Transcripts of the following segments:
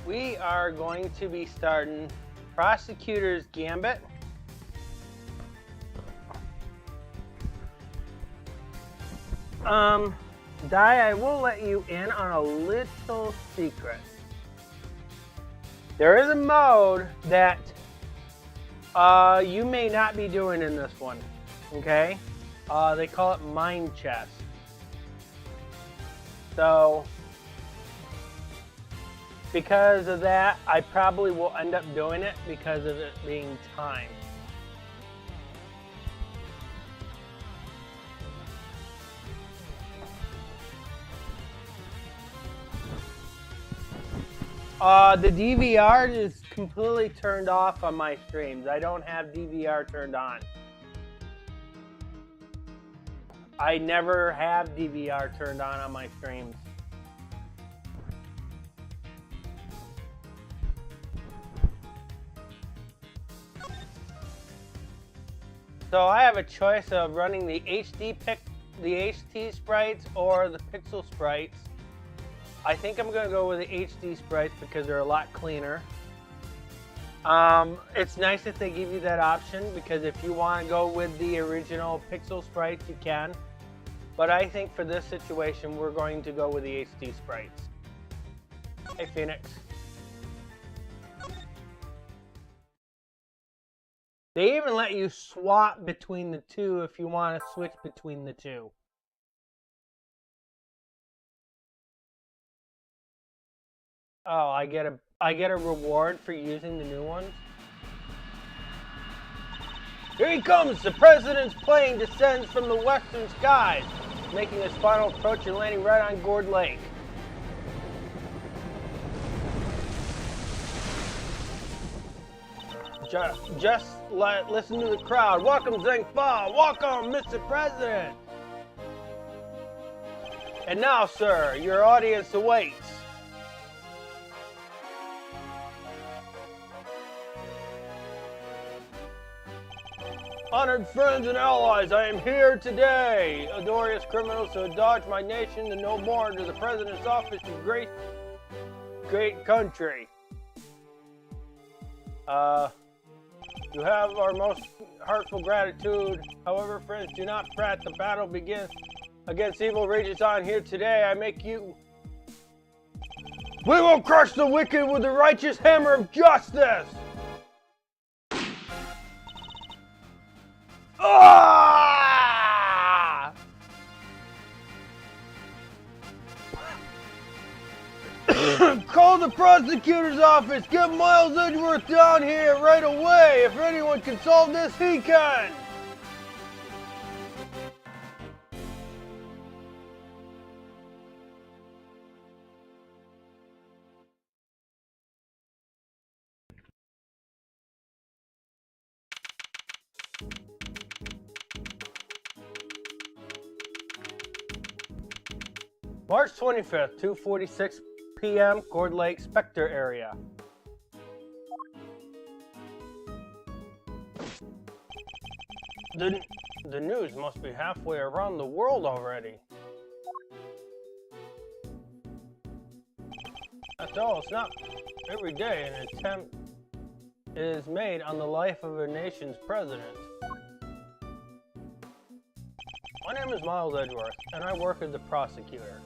we are going to be starting Prosecutor's Gambit. Di, I will let you in on a little secret. There is a mode that you may not be doing in this one, okay? They call it Mind Chess. So, because of that, I probably will end up doing it because of it being time. The DVR is completely turned off on my streams. I don't have DVR turned on. I never have DVR turned on my streams. So I have a choice of running the HD sprites or the pixel sprites. I think I'm going to go with the HD sprites because they're a lot cleaner. It's nice that they give you that option because if you want to go with the original pixel sprites, you can. But I think for this situation, we're going to go with the HD sprites. Hey, Phoenix. They even let you swap between the two if you want to switch between the two. Oh, I get a reward for using the new ones. Here he comes! The president's plane descends from the western skies, making its final approach and landing right on Gourd Lake. Just listen to the crowd. Welcome, Zheng Fa. Welcome, Mr. President. And now, sir, your audience awaits. Honored friends and allies, I am here today. Audacious criminals who dodge my nation and no more to the president's office of great country. You have our most heartful gratitude. However, friends, do not fret. The battle begins against evil rages on here today. I make you. We will crush the wicked with the righteous hammer of justice. Ah! Call the prosecutor's office. Get Miles Edgeworth down here right away. If anyone can solve this, he can. March 25th, 2:46 p.m., Gourd Lake, Spectre area. The news must be halfway around the world already. After all, it's not every day an attempt is made on the life of a nation's president. My name is Miles Edgeworth, and I work as the prosecutor.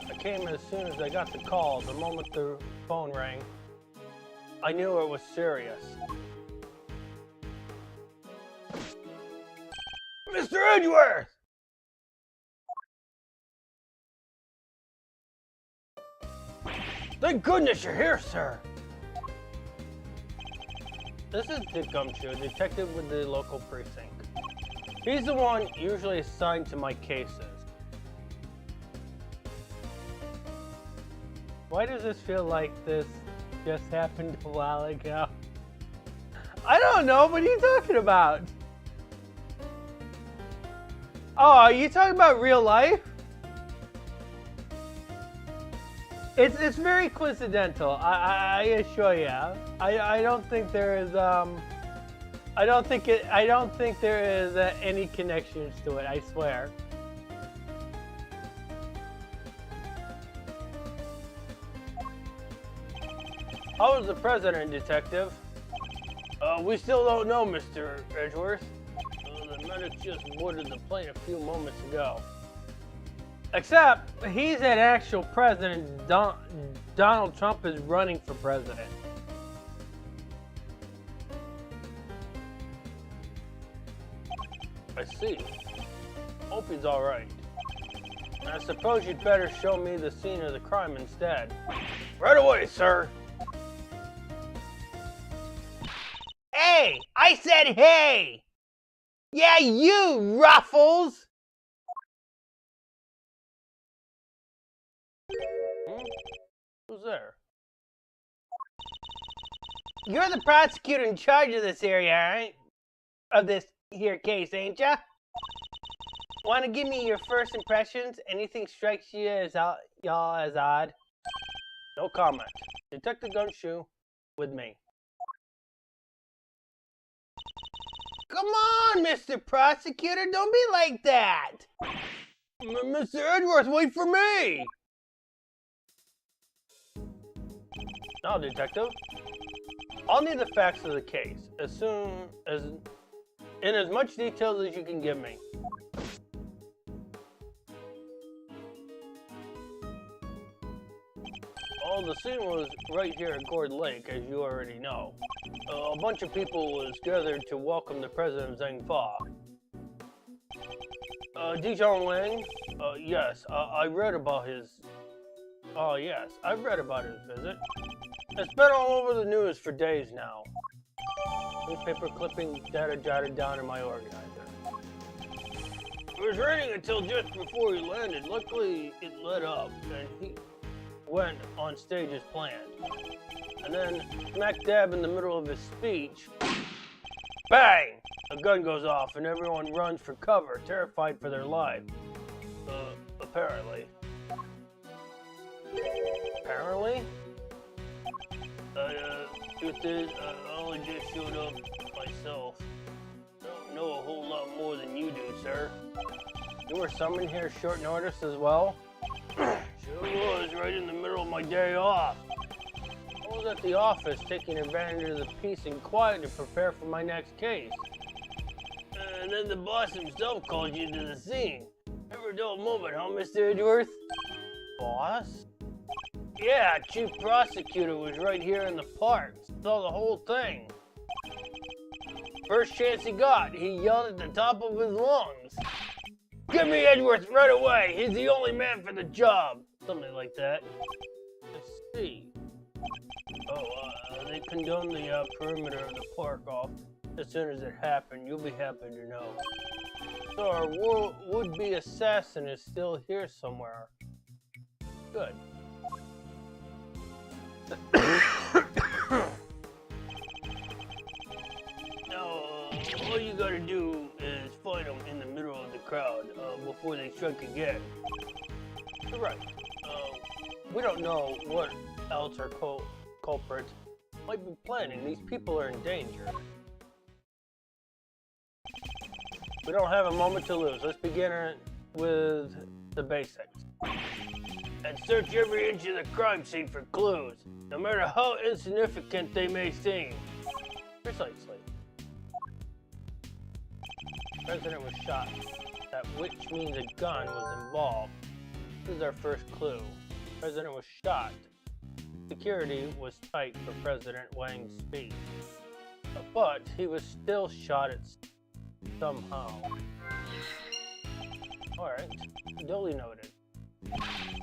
I came as soon as I got the call. The moment the phone rang, I knew it was serious. Mr. Edgeworth! Thank goodness you're here, sir. This is Dick Gumshoe, a detective with the local precinct. He's the one usually assigned to my cases. Why does this feel like this just happened a while ago? I don't know, what are you talking about? Oh, are you talking about real life? It's very coincidental, I assure you. I don't think there is I don't think there is any connections to it, I swear. How is the president, Detective? We still don't know, Mr. Edgeworth. The medic just boarded the plane a few moments ago. Except, he's an actual president. Donald Trump is running for president. I see. Hope he's alright. I suppose you'd better show me the scene of the crime instead. Right away, sir! Hey! I said hey! Yeah, you, Ruffles! Who's there? You're the prosecutor in charge of this area, right? Of this here case, ain't ya? Want to give me your first impressions? Anything strikes you as y'all as odd? No comment. Detective Gumshoe with me. Come on, Mr. Prosecutor, don't be like that. Mr. Edgeworth, wait for me. Now, Detective, I'll need the facts of the case in as much detail as you can give me. Oh, the scene was right here at Gourd Lake, as you already know. A bunch of people was gathered to welcome the president of Zhang Fa. Dijon Wang? Yes, I read about his... Oh, yes, I've read about his visit. It's been all over the news for days now. Newspaper clipping data jotted down in my organizer. It was raining until just before he landed. Luckily, it let up, and he went on stage as planned. And then, smack dab in the middle of his speech, bang! A gun goes off, and everyone runs for cover, terrified for their lives. Apparently. Apparently? Truth is, I only just showed up myself. Don't know a whole lot more than you do, sir. You were summoned here short notice as well? Sure was, right in the middle of my day off. I was at the office taking advantage of the peace and quiet to prepare for my next case. And then the boss himself called you to the scene. Never a dull moment, huh, Mr. Edgeworth? Boss? Yeah, Chief Prosecutor was right here in the park. Saw the whole thing. First chance he got, he yelled at the top of his lungs. Give me Edgeworth right away! He's the only man for the job! Something like that. Let's see. They condoned the perimeter of the park off as soon as it happened. You'll be happy to know. So our would-be assassin is still here somewhere. Good. Now, all you gotta do is find them in the middle of the crowd before they strike again. You're right. We don't know what else our culprits might be planning. These people are in danger. We don't have a moment to lose. Let's begin with the basics. And search every inch of the crime scene for clues, no matter how insignificant they may seem. Precisely. The president was shot, which means a gun was involved. This is our first clue. The president was shot. Security was tight for President Wang's speech, but he was still shot at somehow. Alright, duly noted.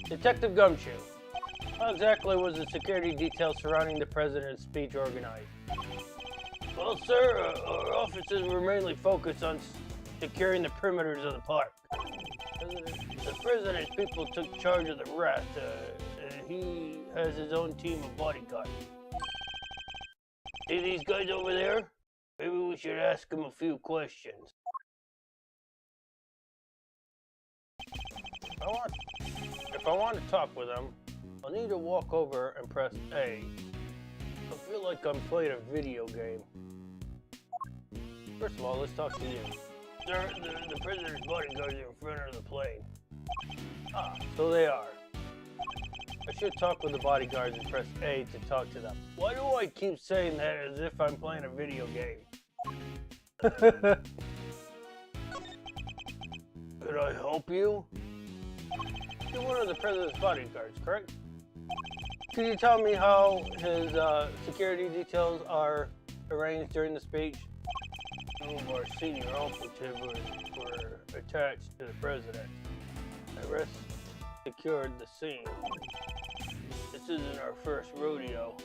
Detective Gumshoe, how exactly was the security detail surrounding the president's speech organized? Well, sir, our officers were mainly focused on securing the perimeters of the park. The president's people took charge of the rest. He has his own team of bodyguards. See these guys over there? Maybe we should ask them a few questions. If I want to talk with them, I'll need to walk over and press A. I feel like I'm playing a video game. First of all, let's talk to you. Sir, the prisoner's bodyguards are in front of the plane. Ah, so they are. I should talk with the bodyguards and press A to talk to them. Why do I keep saying that as if I'm playing a video game? Could I help you? You're one of the president's bodyguards, correct? Could you tell me how his security details are arranged during the speech? Some of our senior operatives were attached to the president. The rest secured the scene. This isn't our first rodeo.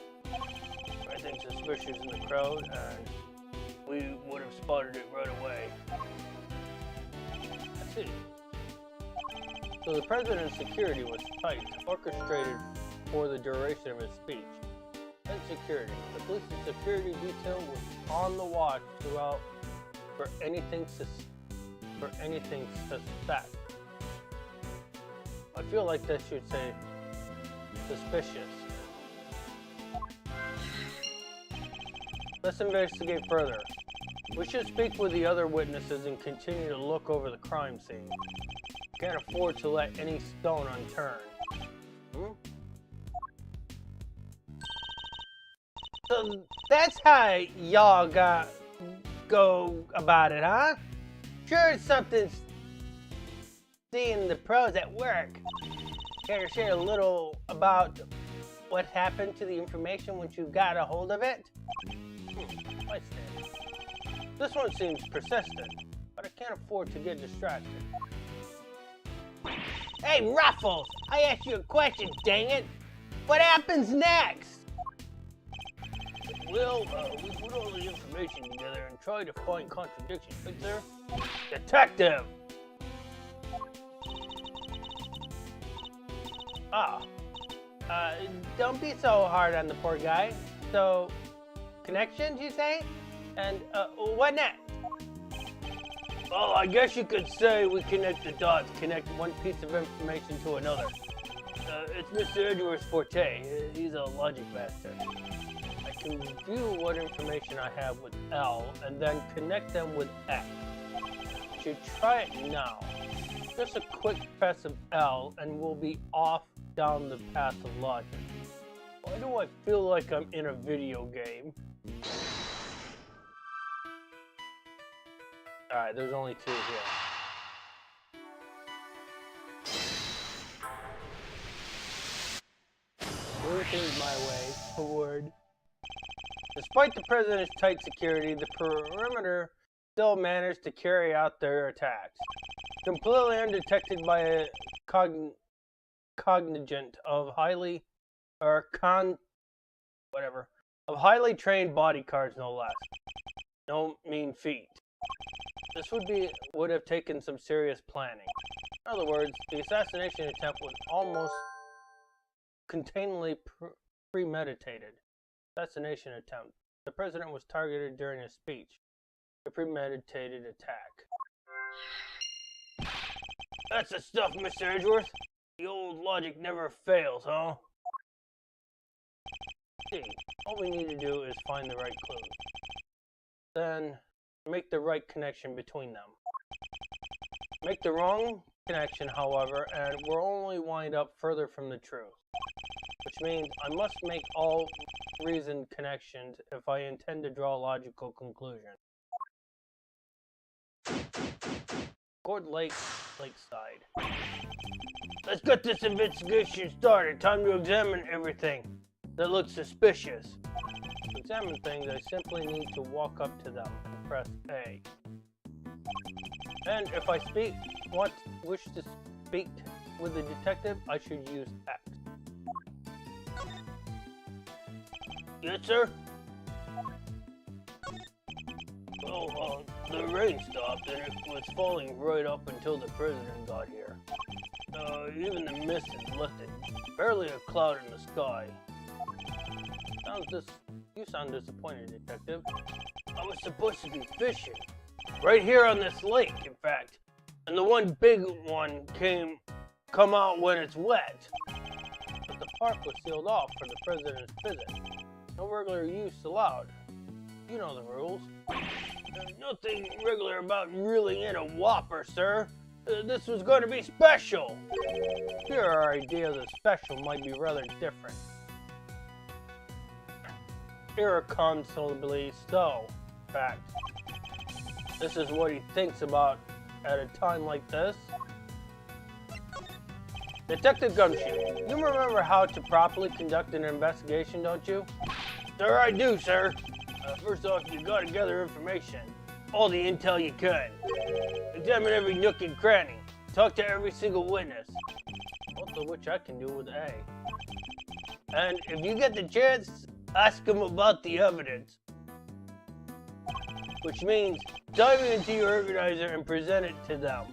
Anything suspicious in the crowd, and we would have spotted it right away. I see. So the president's security was tight, orchestrated for the duration of his speech. And security. The police security detail was on the watch throughout for anything suspect. I feel like that should say suspicious. Let's investigate further. We should speak with the other witnesses and continue to look over the crime scene. Can't afford to let any stone unturned. So that's how y'all go about it, huh? Sure, something's seeing the pros at work. Care to share a little about what happened to the information once you got a hold of it? I stand. This one seems persistent, but I can't afford to get distracted. Hey, Ruffles! I asked you a question, dang it! What happens next? Well, we put all the information together and tried to find contradictions, right there? Detective! Don't be so hard on the poor guy. So, connections, you say? And, what next? Well, I guess you could say we connect the dots, connect one piece of information to another. It's Mr. Edgeworth's forte. He's a logic master. I can view what information I have with L and then connect them with X. Should try it now. Just a quick press of L and we'll be off down the path of logic. Why do I feel like I'm in a video game? Alright, there's only two here. Move things my way forward. Despite the president's tight security, the perimeter still managed to carry out their attacks. Completely undetected by a cognizant of highly trained bodyguards, no less. No mean feat. This would have taken some serious planning. In other words, the assassination attempt was almost continually premeditated. Assassination attempt. The president was targeted during his speech. A premeditated attack. That's the stuff, Mr. Edgeworth. The old logic never fails, huh? See, all we need to do is find the right clue. Then, make the right connection between them. Make the wrong connection, however, and we'll only wind up further from the truth. Which means I must make all reasoned connections if I intend to draw a logical conclusion. Gord Lakeside. Let's get this investigation started. Time to examine everything that looks suspicious. To examine things, I simply need to walk up to them and press A. And if I wish to speak with the detective, I should use X. Yes, sir? Well, the rain stopped and it was falling right up until the president got here. Even the mist has lifted. Barely a cloud in the sky. You sound disappointed, detective. I was supposed to be fishing. Right here on this lake, in fact. And the one big one come out when it's wet. But the park was sealed off for the president's visit. No regular use allowed. You know the rules. There's nothing regular about reeling in a whopper, sir. this was going to be special. Your idea of the special might be rather different. Irreconcilably so, in fact. This is what he thinks about at a time like this. Detective Gumshoe, you remember how to properly conduct an investigation, don't you? Sir, I do, sir. First off, you gotta gather information. All the intel you can. Examine every nook and cranny. Talk to every single witness. Both of which I can do with A. And if you get the chance, ask them about the evidence. Which means diving into your organizer and present it to them.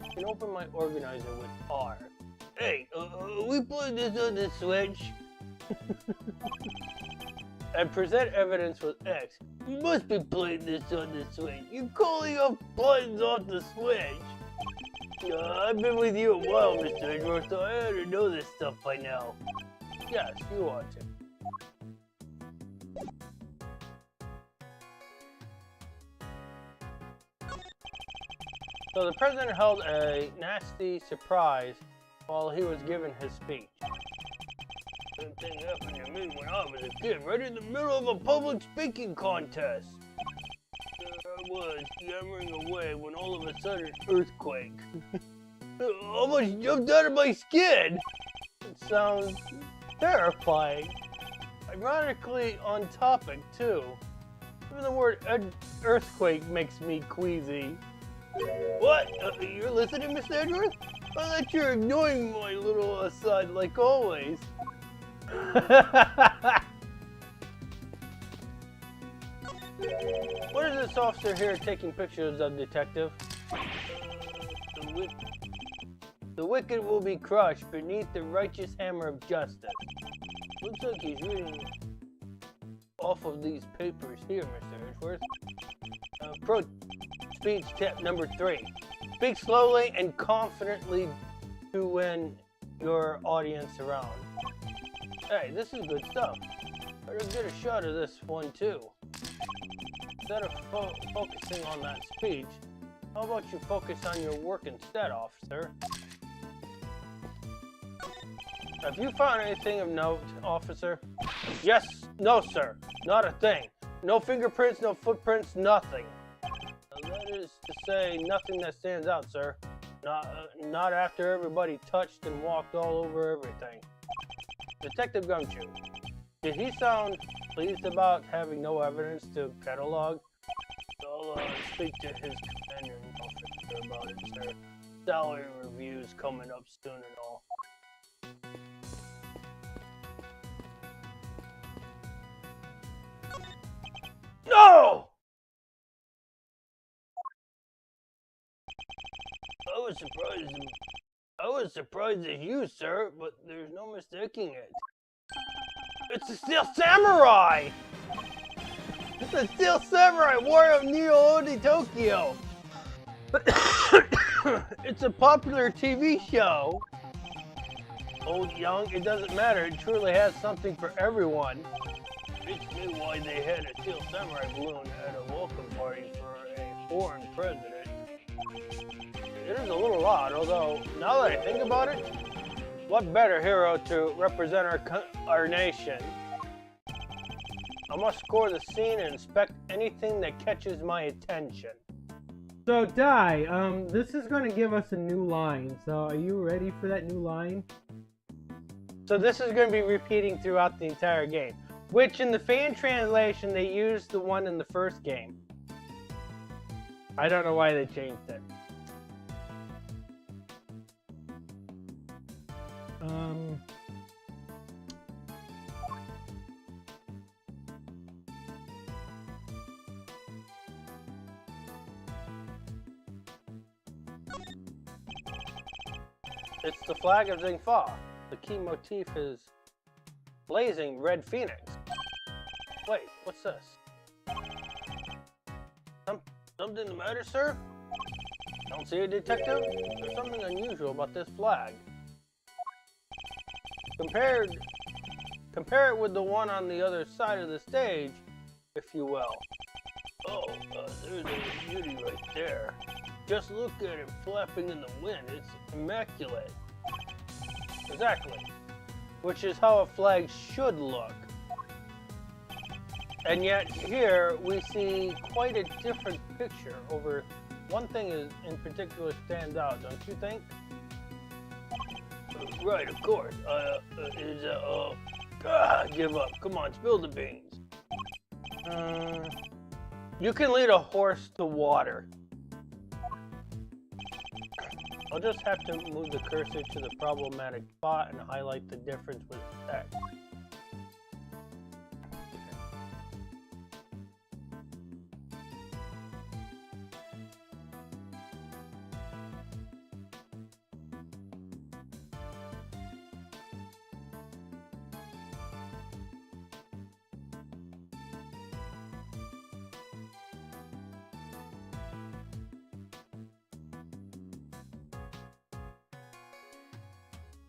You can open my organizer with R. Hey, we put this on the switch. And present evidence with X. You must be playing this on the switch. You're calling off buttons off the switch. I've been with you a while, Mr. Edgeworth, so I ought to know this stuff by now. Yes, you ought to. So the president held a nasty surprise while he was giving his speech. Same thing happened to me when I was a kid, right in the middle of a public speaking contest. There I was, yammering away when all of a sudden, earthquake. Almost jumped out of my skin! It sounds terrifying. Ironically on topic, too. Even the word earthquake makes me queasy. What? You're listening, Mr. Edgeworth? I thought you were ignoring my little aside like always. What is this officer here taking pictures of, detective? The wicked will be crushed beneath the righteous hammer of justice. Looks like he's reading off of these papers here, Mr. Edgeworth. Speech tip number 3. Speak slowly and confidently to win your audience around. Hey, this is good stuff. Better get a shot of this one too. Instead of focusing on that speech, how about you focus on your work instead, officer? Have you found anything of note, officer? Yes, no, sir. Not a thing. No fingerprints, no footprints, nothing. That is to say, nothing that stands out, sir. Not after everybody touched and walked all over everything. Detective Gumshoe, did he sound pleased about having no evidence to catalog? I'll speak to his companion officer about it, sir. Salary reviews coming up soon and all. No! I was surprised at you, sir, but there's no mistaking it. It's a Steel Samurai! It's a Steel Samurai War of Neo Odi Tokyo! It's a popular TV show. Old, young, it doesn't matter. It truly has something for everyone. It's me why they had a Steel Samurai balloon at a welcome party for a foreign president. It is a little odd, although, now that I think about it, what better hero to represent our nation? I must score the scene and inspect anything that catches my attention. So, Dai, this is going to give us a new line, so are you ready for that new line? So this is going to be repeating throughout the entire game, which in the fan translation, they used the one in the first game. I don't know why they changed it. It's the flag of Zingfa. The key motif is blazing red phoenix. Wait, what's this? Something the matter, sir? Don't see a detective? There's something unusual about this flag. Compare it with the one on the other side of the stage, if you will. Oh, there's a beauty right there. Just look at it flapping in the wind. It's immaculate. Exactly. Which is how a flag should look. And yet here we see quite a different picture over one thing is in particular stands out, don't you think? Right, of course. Give up. Come on, spill the beans. You can lead a horse to water. I'll just have to move the cursor to the problematic spot and highlight the difference with text.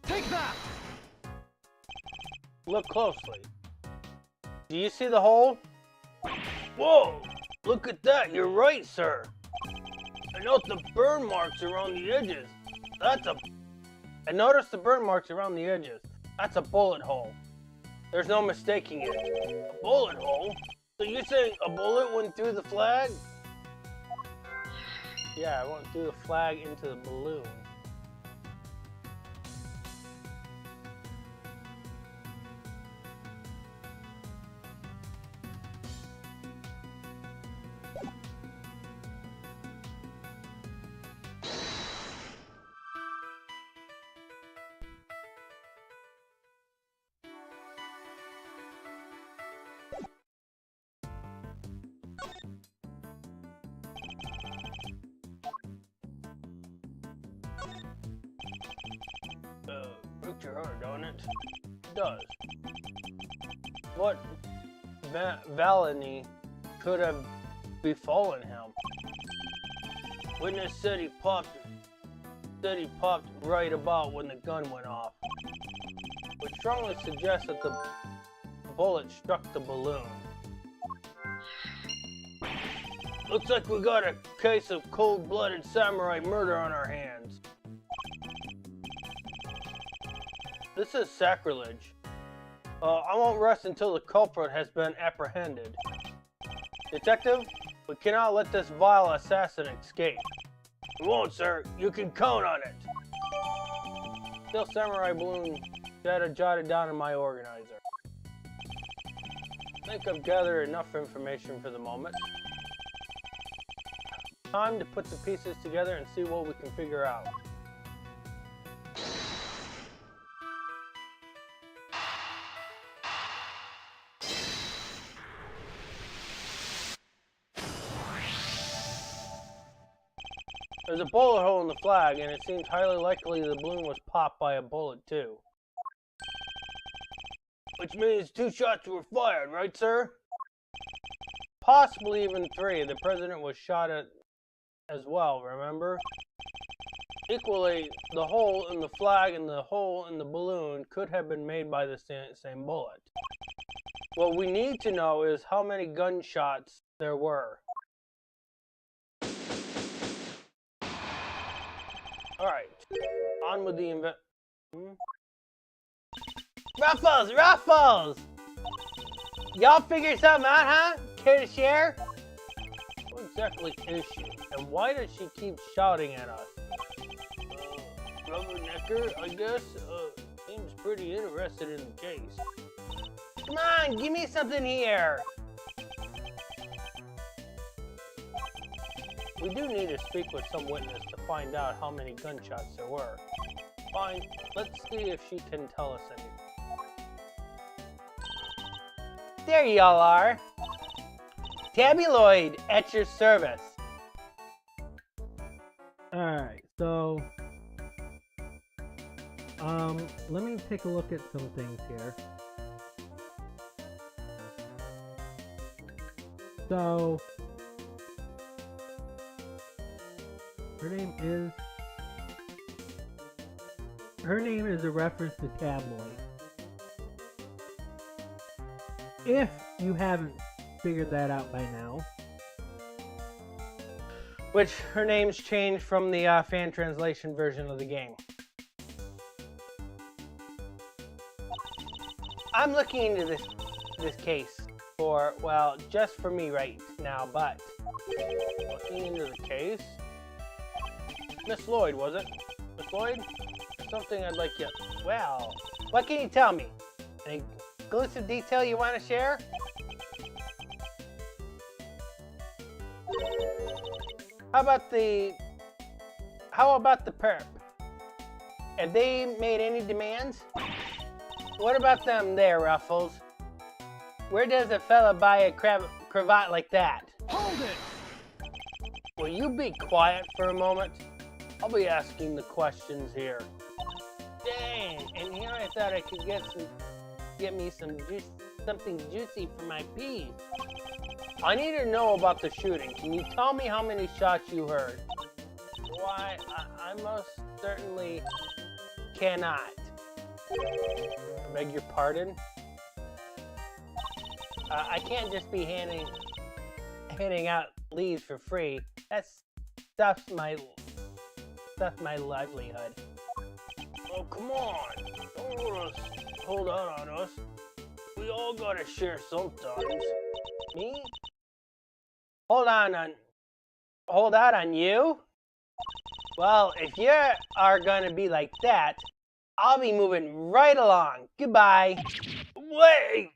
Take that! Look closely. Do you see the hole? Whoa! Look at that! You're right, sir! I note the burn marks around the edges. I noticed the burn marks around the edges. That's a bullet hole. There's no mistaking it. A bullet hole? So you're saying a bullet went through the flag? Yeah, it went through the flag into the balloon. Breaks your heart, don't it? It does. What villainy could have befallen him? Witness said he popped right about when the gun went off, which strongly suggests that the bullet struck the balloon. Looks like we got a case of cold-blooded samurai murder on our hands. This is sacrilege. I won't rest until the culprit has been apprehended. Detective, we cannot let this vile assassin escape. We won't, sir. You can count on it. Still samurai balloon data jotted down in my organizer. I think I've gathered enough information for the moment. Time to put the pieces together and see what we can figure out. There's a bullet hole in the flag, and it seems highly likely the balloon was popped by a bullet, too. Which means 2 shots were fired, right, sir? Possibly even 3. The president was shot at as well, remember? Equally, the hole in the flag and the hole in the balloon could have been made by the same bullet. What we need to know is how many gunshots there were. Alright, on with the Ruffles! Ruffles! Y'all figure something out, huh? Care to share? What exactly is she? And why does she keep shouting at us? Rubbernecker, I guess? Seems pretty interested in the case. Come on, give me something here! We do need to speak with some witness to find out how many gunshots there were. Fine, let's see if she can tell us anything. There y'all are! Tabloid at your service. Alright, so let me take a look at some things here. So her name is a reference to tabloid. If you haven't figured that out by now, which her name's changed from the fan translation version of the game. I'm looking into this case for, well, just for me right now, but looking into the case. Miss Lloyd, was it? Miss Lloyd? Something I'd like you. Well, what can you tell me? An exclusive detail you want to share? How about the perp? Have they made any demands? What about them there, Ruffles? Where does a fella buy a cravat like that? Hold it! Will you be quiet for a moment? I'll be asking the questions here. Dang, and here I thought I could get me something juicy for my peas. I need to know about the shooting. Can you tell me how many shots you heard? Why, I most certainly cannot. I beg your pardon? I can't just be handing out leaves for free. That's my livelihood. Oh, come on. Don't hold out on us. We all gotta share sometimes. Me? Hold out on you? Well, if you are gonna be like that, I'll be moving right along. Goodbye. Wait!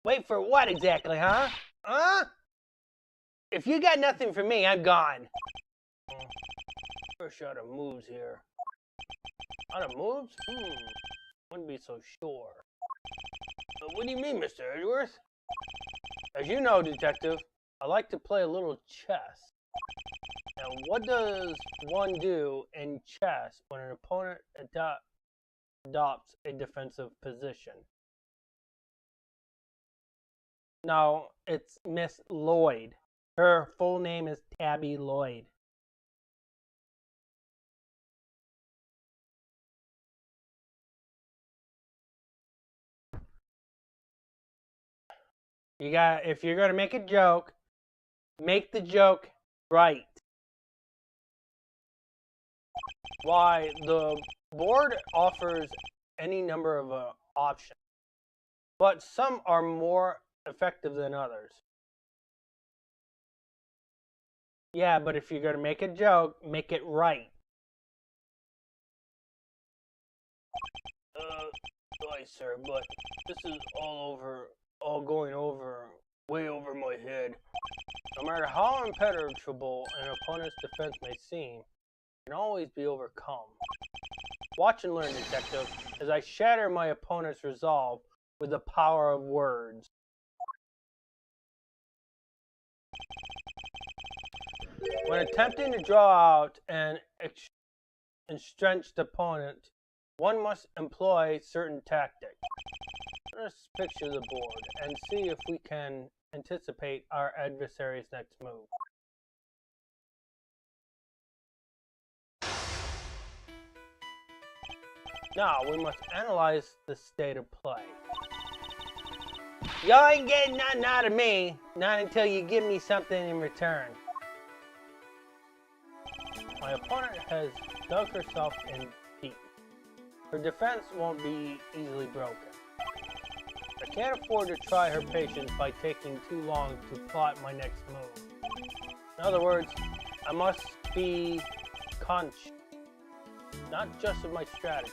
Wait for what exactly, huh? Huh? If you got nothing for me, I'm gone. First shot of moves here. Out of moves? Wouldn't be so sure. What do you mean, Mr. Edgeworth? As you know, Detective, I like to play a little chess. Now, what does one do in chess when an opponent adopts a defensive position? No, it's Miss Lloyd. Her full name is Tabby Lloyd. If you're gonna make a joke, make the joke right. Why, the board offers any number of options, but some are more effective than others. Yeah, but if you're gonna make a joke, make it right. Sorry, sir, but this is all going way over my head. No matter how impenetrable an opponent's defense may seem, it can always be overcome. Watch and learn, Detective, as I shatter my opponent's resolve with the power of words. When attempting to draw out an entrenched opponent, one must employ certain tactics. Let's picture the board and see if we can anticipate our adversary's next move. Now, we must analyze the state of play. Y'all ain't getting nothing out of me, not until you give me something in return. My opponent has dug herself in deep. Her defense won't be easily broken. I can't afford to try her patience by taking too long to plot my next move. In other words, I must be conscious, not just of my strategy.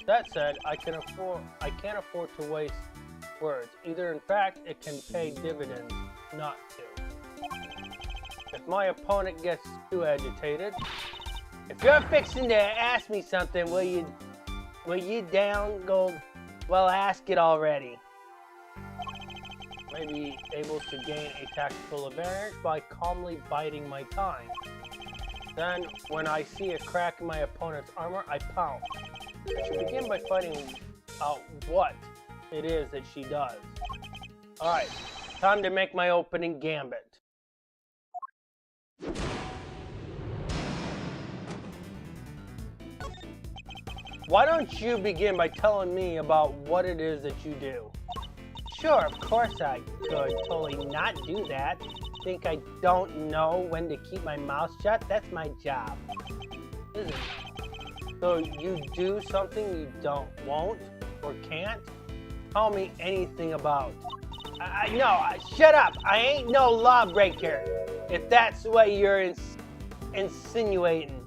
That said, I can't afford to waste words. Either, in fact, it can pay dividends not to. If my opponent gets too agitated, if you're fixing to ask me something, will you down gold? Well, ask it already. May be able to gain a tactical advantage by calmly biding my time. Then, when I see a crack in my opponent's armor, I pounce. I should begin by finding out what it is that she does. Alright, time to make my opening gambit. Why don't you begin by telling me about what it is that you do? Sure, of course I could totally not do that. Think I don't know when to keep my mouth shut? That's my job. Isn't it? So you do something you won't or can't? Tell me anything about. No, shut up. I ain't no lawbreaker. If that's what you're insinuating.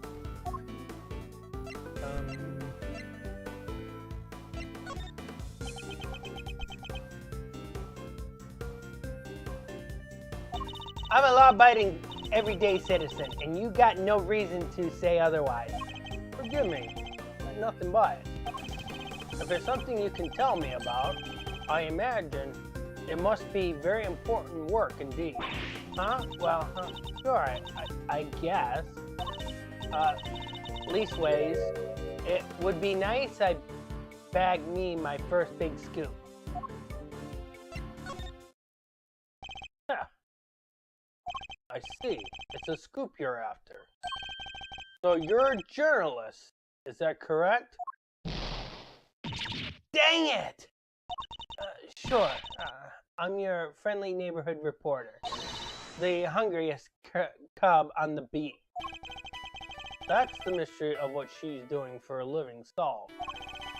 I'm a law-abiding, everyday citizen, and you got no reason to say otherwise. Forgive me, nothing but it. If there's something you can tell me about, I imagine it must be very important work indeed. Huh? Well, sure, I guess. Leastways, it would be nice I'd bag me my first big scoop. I see. It's a scoop you're after. So you're a journalist, is that correct? Dang it! Sure. I'm your friendly neighborhood reporter. The hungriest cub on the beat. That's the mystery of what she's doing for a living solved.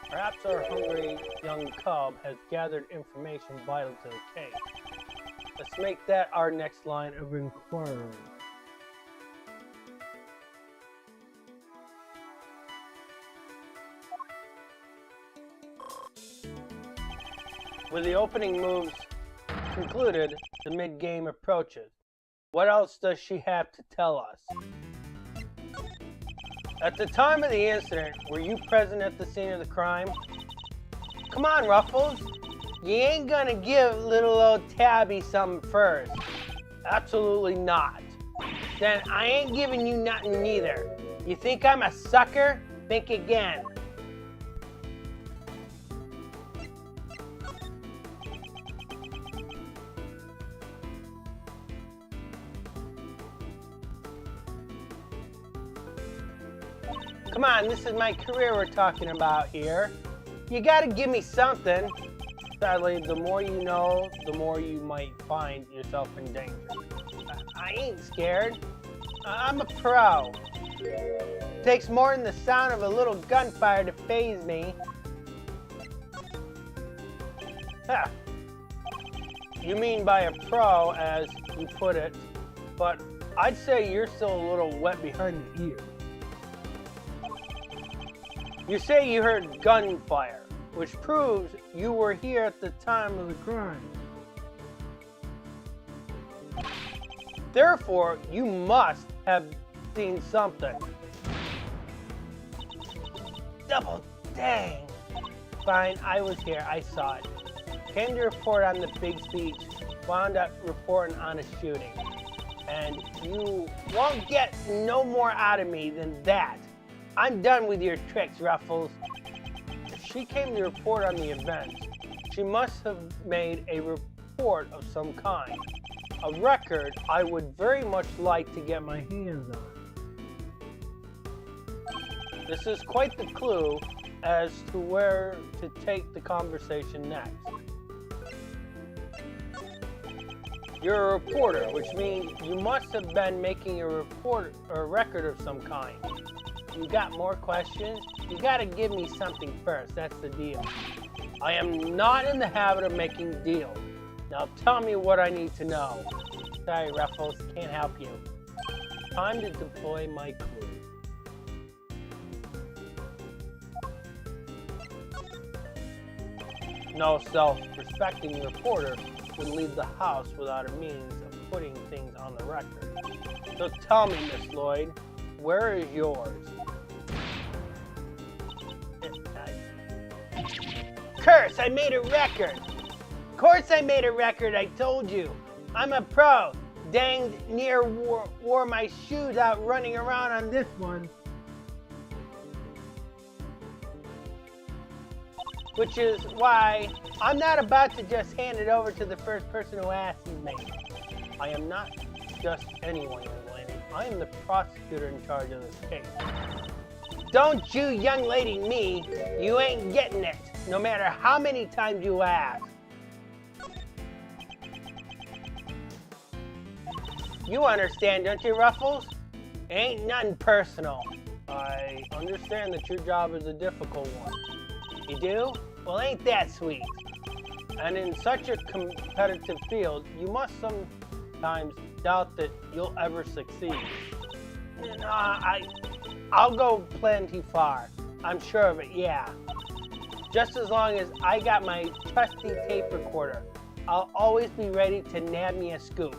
Perhaps our hungry young cub has gathered information vital to the case. Let's make that our next line of inquiry. With the opening moves concluded, the mid-game approaches. What else does she have to tell us? At the time of the incident, were you present at the scene of the crime? Come on, Ruffles. You ain't gonna give little old Tabby something first. Absolutely not. Then I ain't giving you nothing neither. You think I'm a sucker? Think again. Come on, this is my career we're talking about here. You gotta give me something. Sadly, the more you know, the more you might find yourself in danger. I ain't scared. I'm a pro. Takes more than the sound of a little gunfire to faze me. Ha. You mean by a pro, as you put it, but I'd say you're still a little wet behind the ears. You say you heard gunfire, which proves you were here at the time of the crime. Therefore, you must have seen something. Double dang! Fine, I was here, I saw it. Came to report on the big speech, wound up reporting on a shooting. And you won't get no more out of me than that. I'm done with your tricks, Ruffles. If she came to report on the event, she must have made a report of some kind. A record I would very much like to get my hands on. This is quite the clue as to where to take the conversation next. You're a reporter, which means you must have been making a report or a record of some kind. You got more questions? You gotta give me something first, that's the deal. I am not in the habit of making deals. Now tell me what I need to know. Sorry, Ruffles, can't help you. Time to deploy my clue. No self-respecting reporter would leave the house without a means of putting things on the record. So tell me, Miss Lloyd, where is yours? Curse, I made a record! Of course I made a record, I told you! I'm a pro! Danged near wore my shoes out running around on this one. Which is why I'm not about to just hand it over to the first person who asks me. I am not just anyone, young lady. I am the prosecutor in charge of this case. Don't you young lady me, you ain't getting it, no matter how many times you ask. You understand, don't you, Ruffles? Ain't nothing personal. I understand that your job is a difficult one. You do? Well, ain't that sweet? And in such a competitive field, you must sometimes doubt that you'll ever succeed. I'll go plenty far. I'm sure of it, yeah. Just as long as I got my trusty tape recorder, I'll always be ready to nab me a scoop.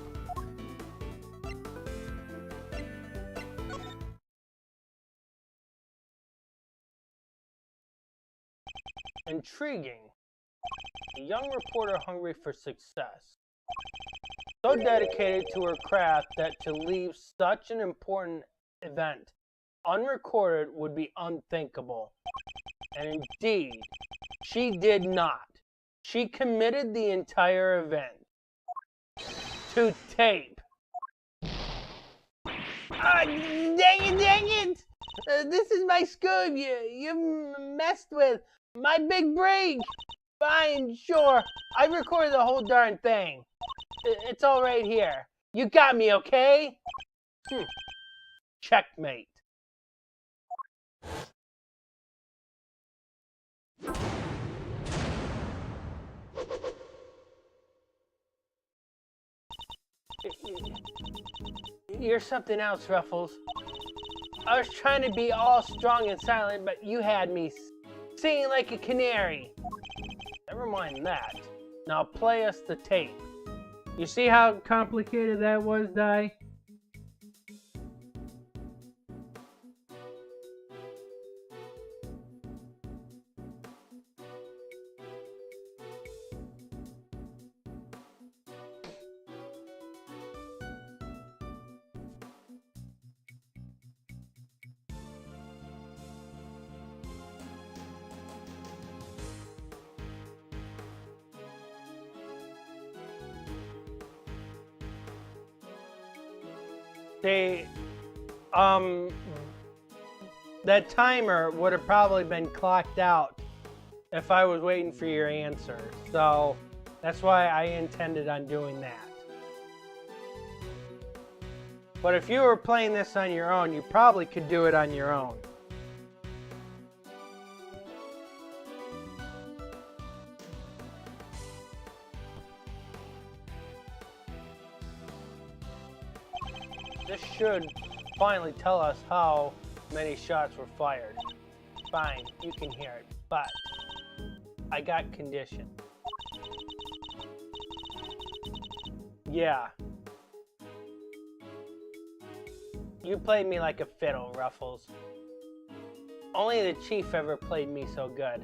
Intriguing. A young reporter hungry for success. So dedicated to her craft that to leave such an important event unrecorded would be unthinkable. And indeed, she did not. She committed the entire event to tape. Dang it! This is my scoop you messed with. My big break. Fine, sure. I recorded the whole darn thing. It's all right here. You got me, okay? Checkmate. You're something else, Ruffles. I was trying to be all strong and silent, but you had me singing like a canary. Never mind that. Now play us the tape. You see how complicated that was, Di? That timer would have probably been clocked out if I was waiting for your answer. So that's why I intended on doing that. But if you were playing this on your own, you probably could do it on your own. This should finally tell us how many shots were fired. Fine, you can hear it, but I got conditions. Yeah. You played me like a fiddle, Ruffles. Only the Chief ever played me so good.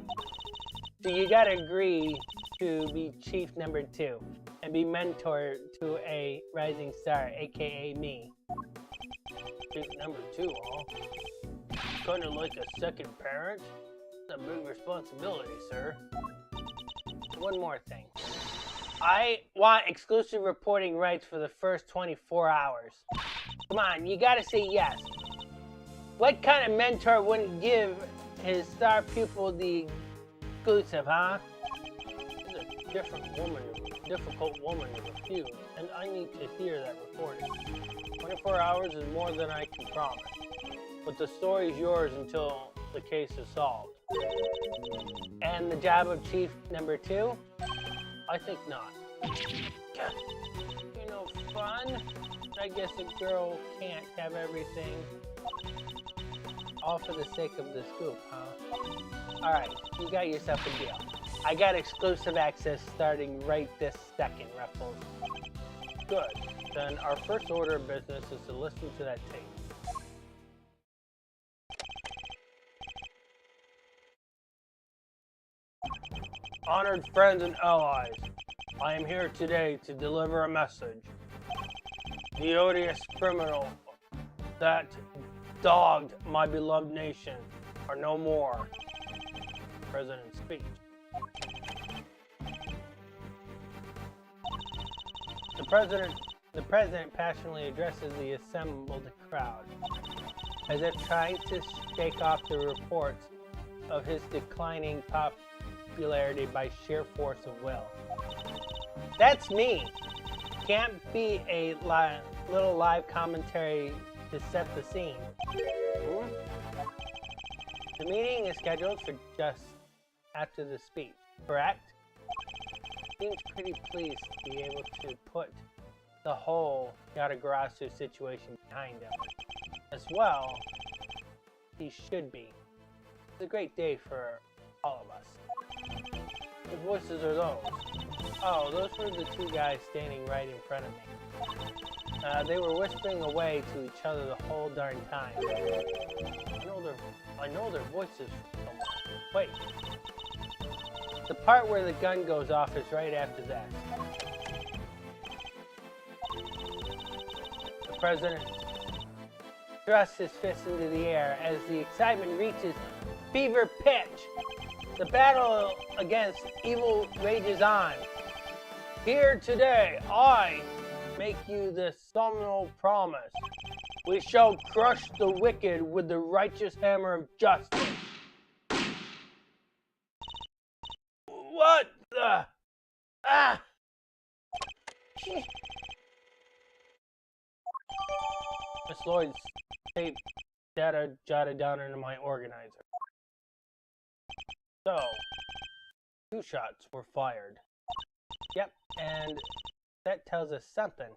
So you gotta agree to be Chief number 2 and be mentor to a rising star, aka me. Chief number 2, huh? Kinda like a second parent? It's a big responsibility, sir. One more thing. I want exclusive reporting rights for the first 24 hours. Come on, you gotta say yes. What kind of mentor wouldn't give his star pupil the exclusive, huh? She's a difficult woman to refuse, and I need to hear that reporting. 24 hours is more than I can promise, but the story's yours until the case is solved. And the job of Chief number 2? I think not. You know, fun? I guess a girl can't have everything. All for the sake of the scoop, huh? Alright, you got yourself a deal. I got exclusive access starting right this second, Ruffles. Good. Then our first order of business is to listen to that tape. Honored friends and allies, I am here today to deliver a message. The odious criminal that dogged my beloved nation are no more. President's speech. The president passionately addresses the assembled crowd, as if trying to shake off the reports of his declining popularity by sheer force of will. That's me. Can't be a little live commentary to set the scene. The meeting is scheduled for just after the speech, correct? Seems pretty pleased to be able to put the whole Yatagarasu situation behind him. As well, he should be. It's a great day for all of us. What voices are those? Oh, those were the two guys standing right in front of me. They were whispering away to each other the whole darn time. I know their voices from somewhere. Wait. The part where the gun goes off is right after that. The president thrusts his fist into the air as the excitement reaches fever pitch. The battle against evil rages on. Here today, I make you this solemn promise. We shall crush the wicked with the righteous hammer of justice. What the? Ah! Miss Lloyd's tape data jotted down into my organizer. So, 2 shots were fired. Yep, and that tells us something.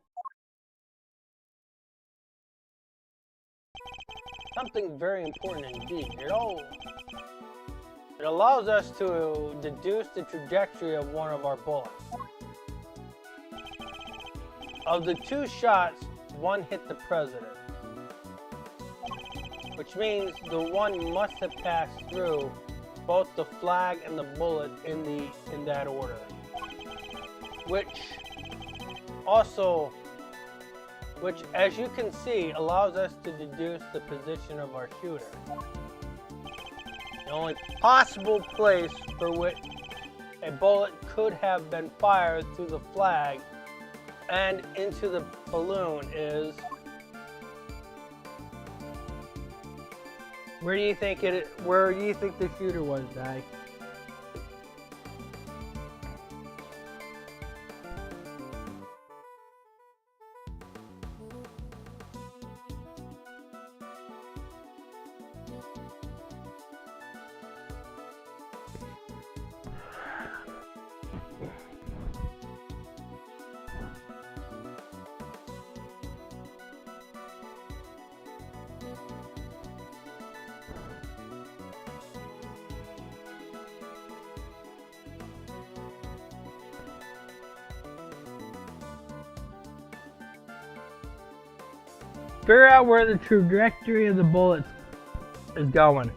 Something very important indeed. It allows us to deduce the trajectory of one of our bullets. Of the 2 shots, 1 hit the president. Which means the one must have passed through both the flag and the bullet in that order. Which, as you can see, allows us to deduce the position of our shooter. The only possible place for which a bullet could have been fired through the flag and into the balloon is... Where do you think the shooter was, Di? Figure out where the trajectory of the bullets is going.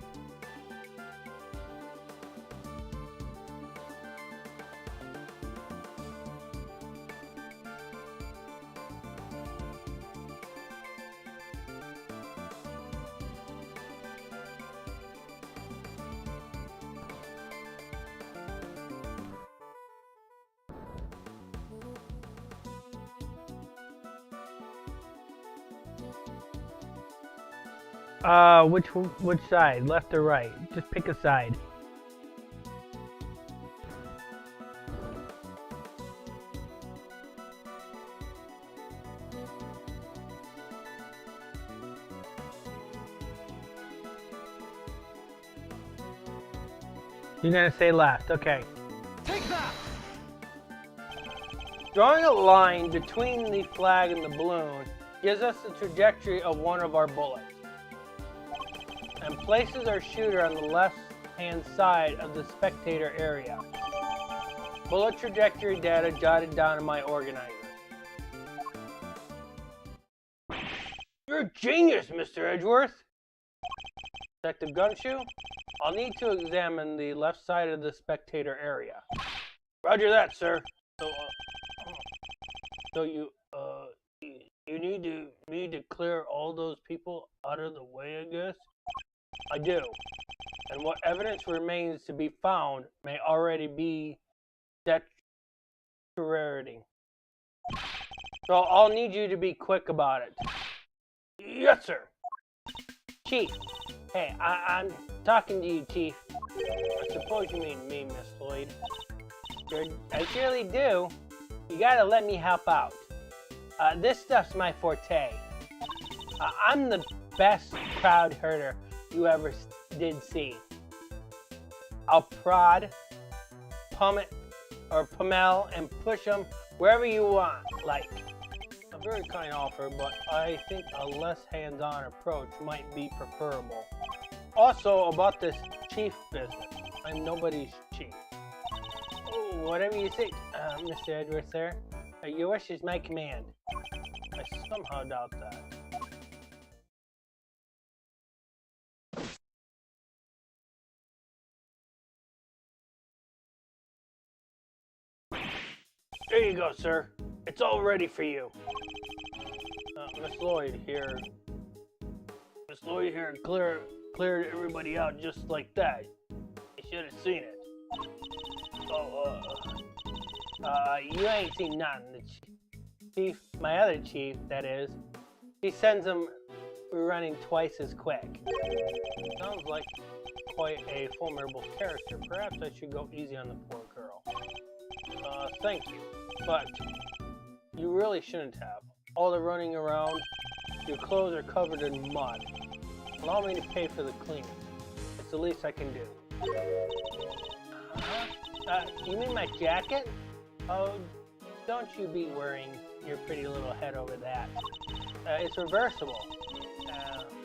Which side? Left or right? Just pick a side. You're gonna say left, okay. Take that! Drawing a line between the flag and the balloon gives us the trajectory of one of our bullets, and places our shooter on the left-hand side of the spectator area. Bullet trajectory data jotted down in my organizer. You're a genius, Mr. Edgeworth! Detective Gumshoe, I'll need to examine the left side of the spectator area. Roger that, sir. So you need to clear all those people out of the way, I guess? I do. And what evidence remains to be found may already be deteriorating. So I'll need you to be quick about it. Yes, sir. Chief. Hey, I'm talking to you, Chief. I suppose you mean me, Miss Lloyd. I surely do. You gotta let me help out. This stuff's my forte. I'm the best crowd herder you ever did see. I'll prod, pummel, and push them wherever you want. Like, a very kind offer, but I think a less hands-on approach might be preferable. Also, about this chief business. I'm nobody's chief. Oh, whatever you say, Mr. Edgeworth, sir. Your wish is my command. I somehow doubt that. There you go, sir. It's all ready for you. Miss Lloyd here cleared everybody out just like that. You should have seen it. You ain't seen nothing. The chief, my other chief, that is, he sends them running twice as quick. Sounds like quite a formidable character. Perhaps I should go easy on the poor girl. Thank you, but you really shouldn't have. All the running around, your clothes are covered in mud. Allow me to pay for the cleaning. It's the least I can do. You mean my jacket? Oh, don't you be worrying your pretty little head over that. It's reversible.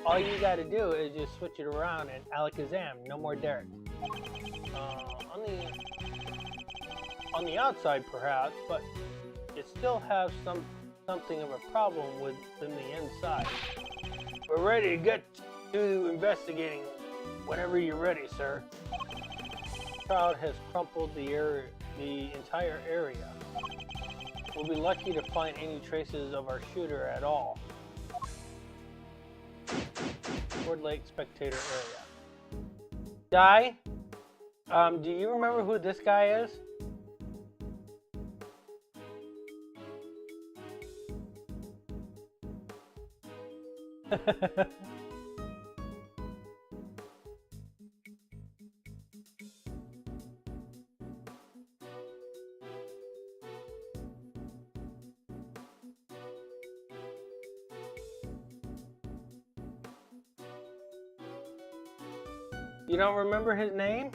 All you gotta do is just switch it around and alakazam, no more dirt. On the outside perhaps, but it still has something of a problem within the inside. We're ready to get to investigating whenever you're ready, sir. The crowd has crumpled the entire area. We'll be lucky to find any traces of our shooter at all. Ford Lake Spectator area. Di? Do you remember who this guy is? You don't remember his name?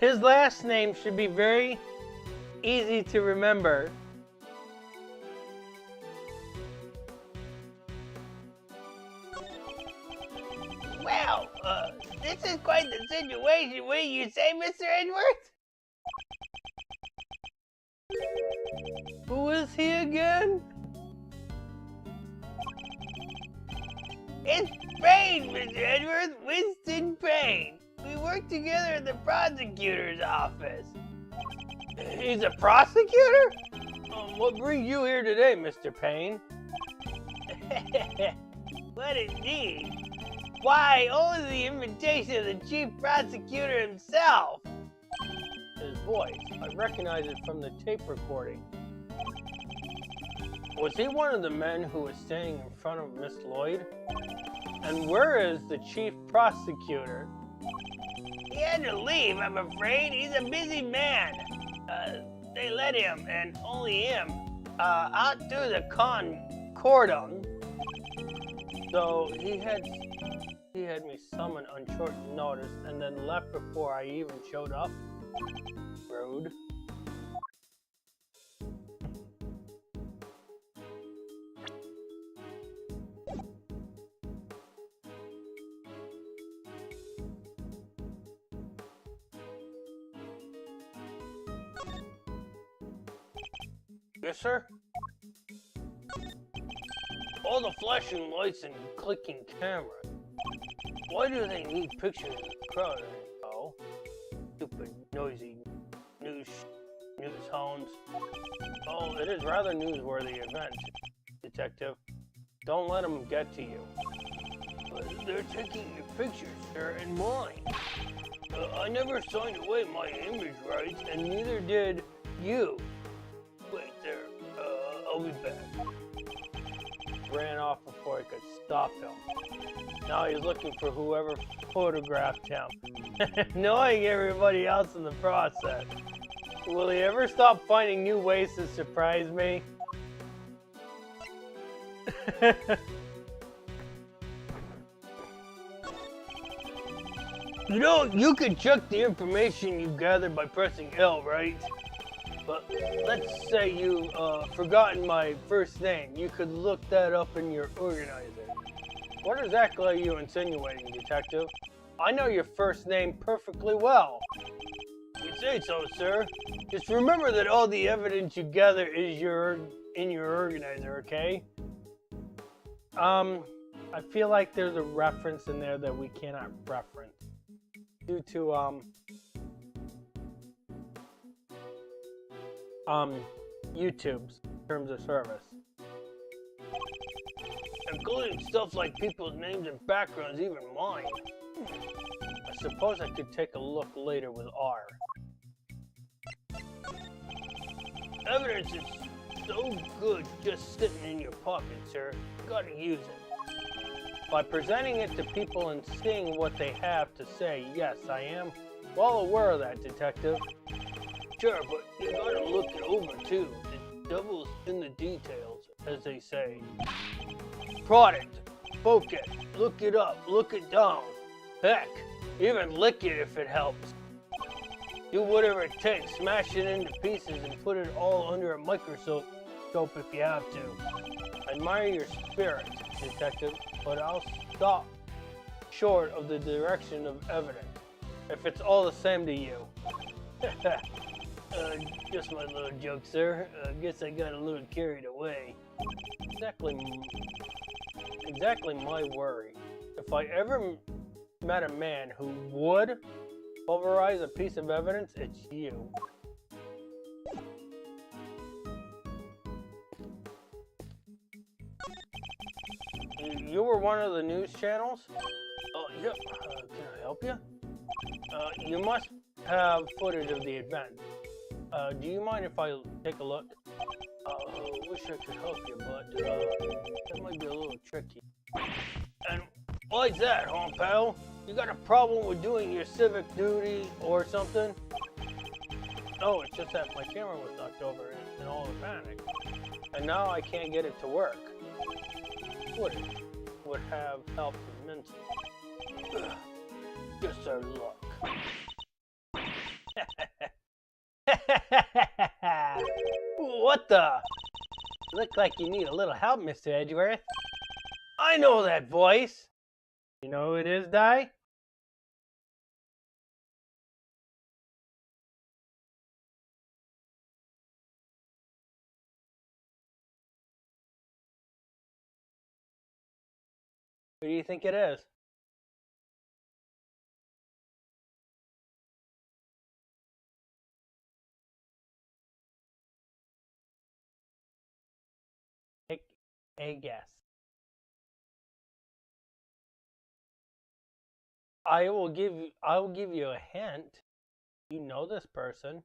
His last name should be very easy to remember. Well, this is quite the situation, wouldn't you say, Mr. Edgeworth? Who is he again? It's Prain, Mr. Edgeworth, Winston Prain. We work together at the Prosecutor's office. He's a prosecutor? What brings you here today, Mr. Payne? What indeed? Why, only the invitation of the chief prosecutor himself. His voice, I recognize it from the tape recording. Was he one of the men who was standing in front of Miss Lloyd? And where is the chief prosecutor? He had to leave, I'm afraid. He's a busy man. They let him, and only him, out through the cordon. So he had me summoned on short notice and then left before I even showed up. Rude. Yes, sir? All the flashing lights and clicking cameras. Why do they need pictures of the crowd? Oh, stupid, noisy news hounds. Oh, it is rather newsworthy event, Detective. Don't let them get to you. They're taking your pictures, sir, and mine. I never signed away my image rights, and neither did you. Wait there. I'll be back. Ran off before I could stop him. Now he's looking for whoever photographed him, annoying everybody else in the process. Will he ever stop finding new ways to surprise me? You know, you can check the information you gathered by pressing L, right? But let's say you forgotten my first name. You could look that up in your organizer. What exactly are you insinuating, detective? I know your first name perfectly well. You say so, sir. Just remember that all the evidence you gather is in your organizer, okay? I feel like there's a reference in there that we cannot reference due to YouTube's terms of service, including stuff like people's names and backgrounds, even mine. I suppose I could take a look later with R. Evidence is so good just sitting in your pocket, sir. You gotta use it. By presenting it to people and seeing what they have to say, yes, I am well aware of that, detective. Sure, but you gotta look it over too. The devil's in the details, as they say. Product, focus, look it up, look it down. Heck, even lick it if it helps. Do whatever it takes, smash it into pieces and put it all under a microscope if you have to. I admire your spirit, detective, but I'll stop short of the direction of evidence, if it's all the same to you. Just my little joke, sir. Guess I got a little carried away. Exactly my worry. If I ever met a man who would pulverize a piece of evidence, it's you. You were one of the news channels? Yeah. Can I help you? You must have footage of the event. Do you mind if I take a look? Wish I could help you, but that might be a little tricky. And why's that, huh, pal? You got a problem with doing your civic duty or something? No, it's just that my camera was knocked over in all the panic. And now I can't get it to work. Footage would have helped immensely. Just our luck. What the? Look like you need a little help, Mr. Edgeworth. I know that voice. You know who it is, Di? Who do you think it is? Take a guess. I will give you a hint. You know this person.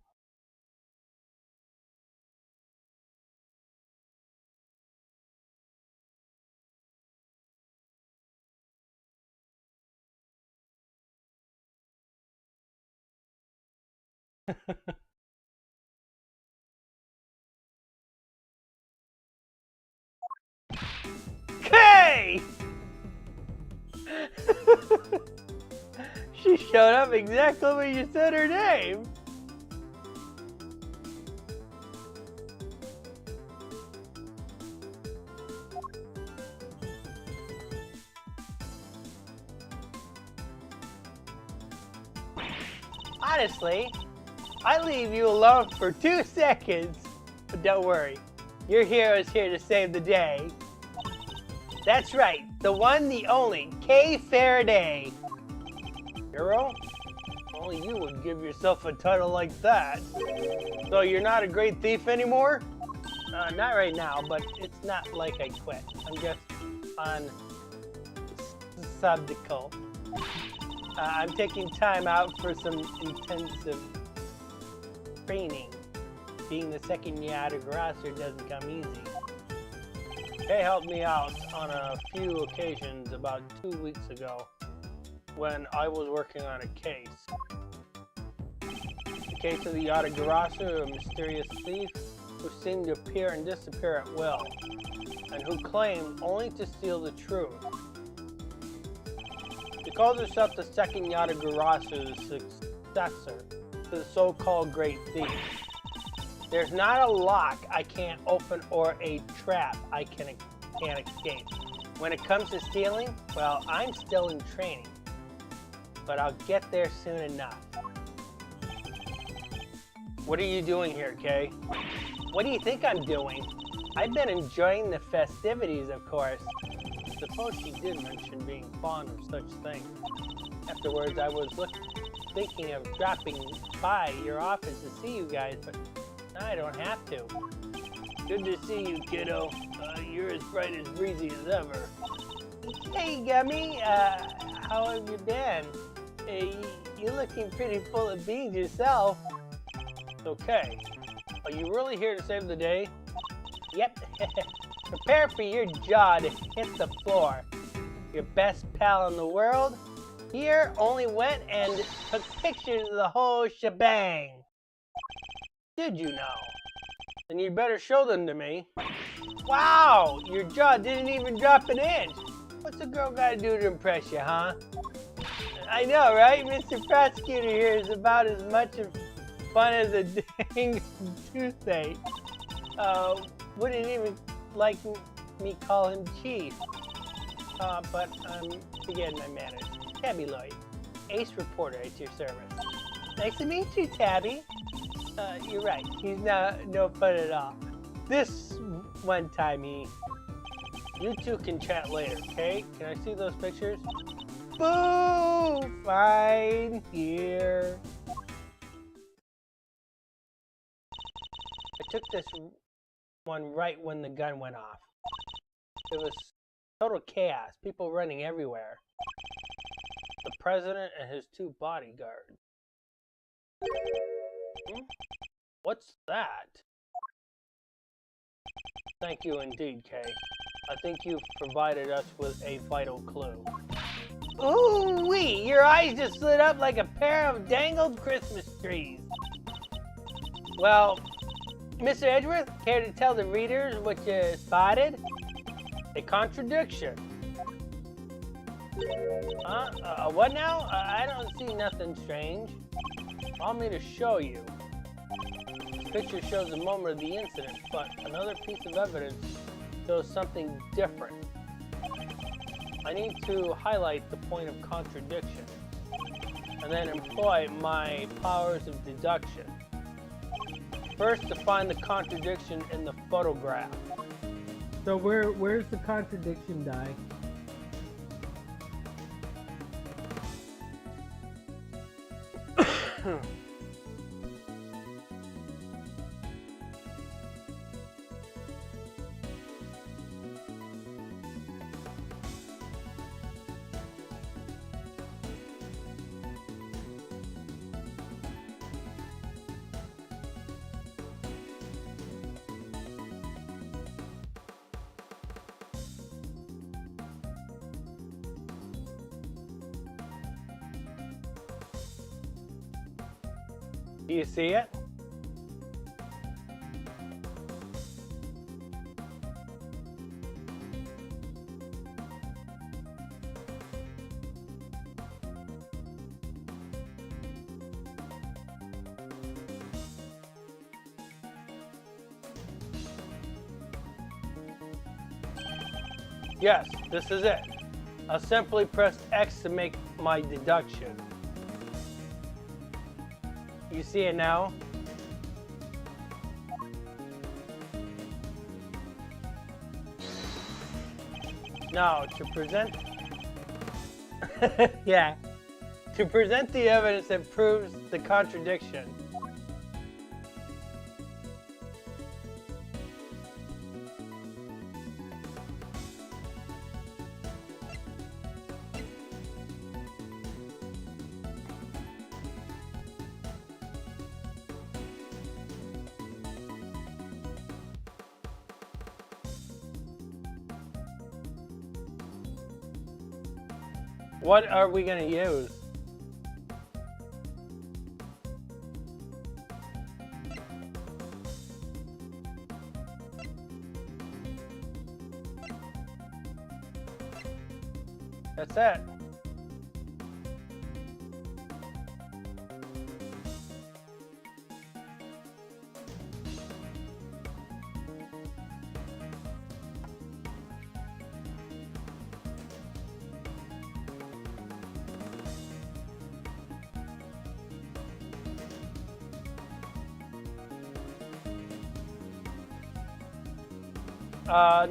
Hey! She showed up exactly when you said her name. Honestly, I leave you alone for 2 seconds. But don't worry, your hero is here to save the day. That's right, the one, the only, Kay Faraday. Hero? Only you would give yourself a title like that. So you're not a great thief anymore? Not right now, but it's not like I quit. I'm just on subticle. I'm taking time out for some intensive training. Being the second yacht aggressor doesn't come easy. Kay helped me out on a few occasions about 2 weeks ago when I was working on a case. The case of the yacht aggressor, a mysterious thief who seemed to appear and disappear at will, and who claimed only to steal the truth. She calls herself the second yacht aggressor, successor to the so-called Great Thief. There's not a lock I can't open or a trap I can't escape. When it comes to stealing, well, I'm still in training. But I'll get there soon enough. What are you doing here, Kay? What do you think I'm doing? I've been enjoying the festivities, of course. I suppose she did mention being fond of such things. Afterwards, I was thinking of dropping by your office to see you guys, but I don't have to. Good to see you, kiddo. You're as bright as breezy as ever. Hey, Gummy. How have you been? You're looking pretty full of beans yourself. Okay. Are you really here to save the day? Yep. Prepare for your jaw to hit the floor. Your best pal in the world here only went and took pictures of the whole shebang. Did you know? Then you better show them to me. Wow, your jaw didn't even drop an inch. What's a girl gotta do to impress you, huh? I know, right? Mr. Prosecutor here is about as much fun as a dang toothache. Wouldn't even like me call him Chief. But I'm forgetting my manners. Tabby Lloyd, Ace Reporter at your service. Nice to meet you, Tabby. You're right. He's no fun at all. This one time, you two can chat later, okay? Can I see those pictures? Boo! Fine, here. I took this one right when the gun went off. It was total chaos, people running everywhere. The president and his 2 bodyguards. What's that? Thank you indeed, Kay. I think you've provided us with a vital clue. Ooh-wee! Your eyes just lit up like a pair of dangled Christmas trees. Well, Mr. Edgeworth, care to tell the readers what you spotted? A contradiction. What now? I don't see nothing strange. Allow me to show you. This picture shows the moment of the incident, but another piece of evidence shows something different. I need to highlight the point of contradiction, and then employ my powers of deduction. First, to find the contradiction in the photograph. So where's the contradiction, Di? Do you see it? Yes, this is it. I'll simply press X to make my deduction. You see it now? Now, to present... yeah. To present the evidence that proves the contradiction. What are we gonna use? That's it.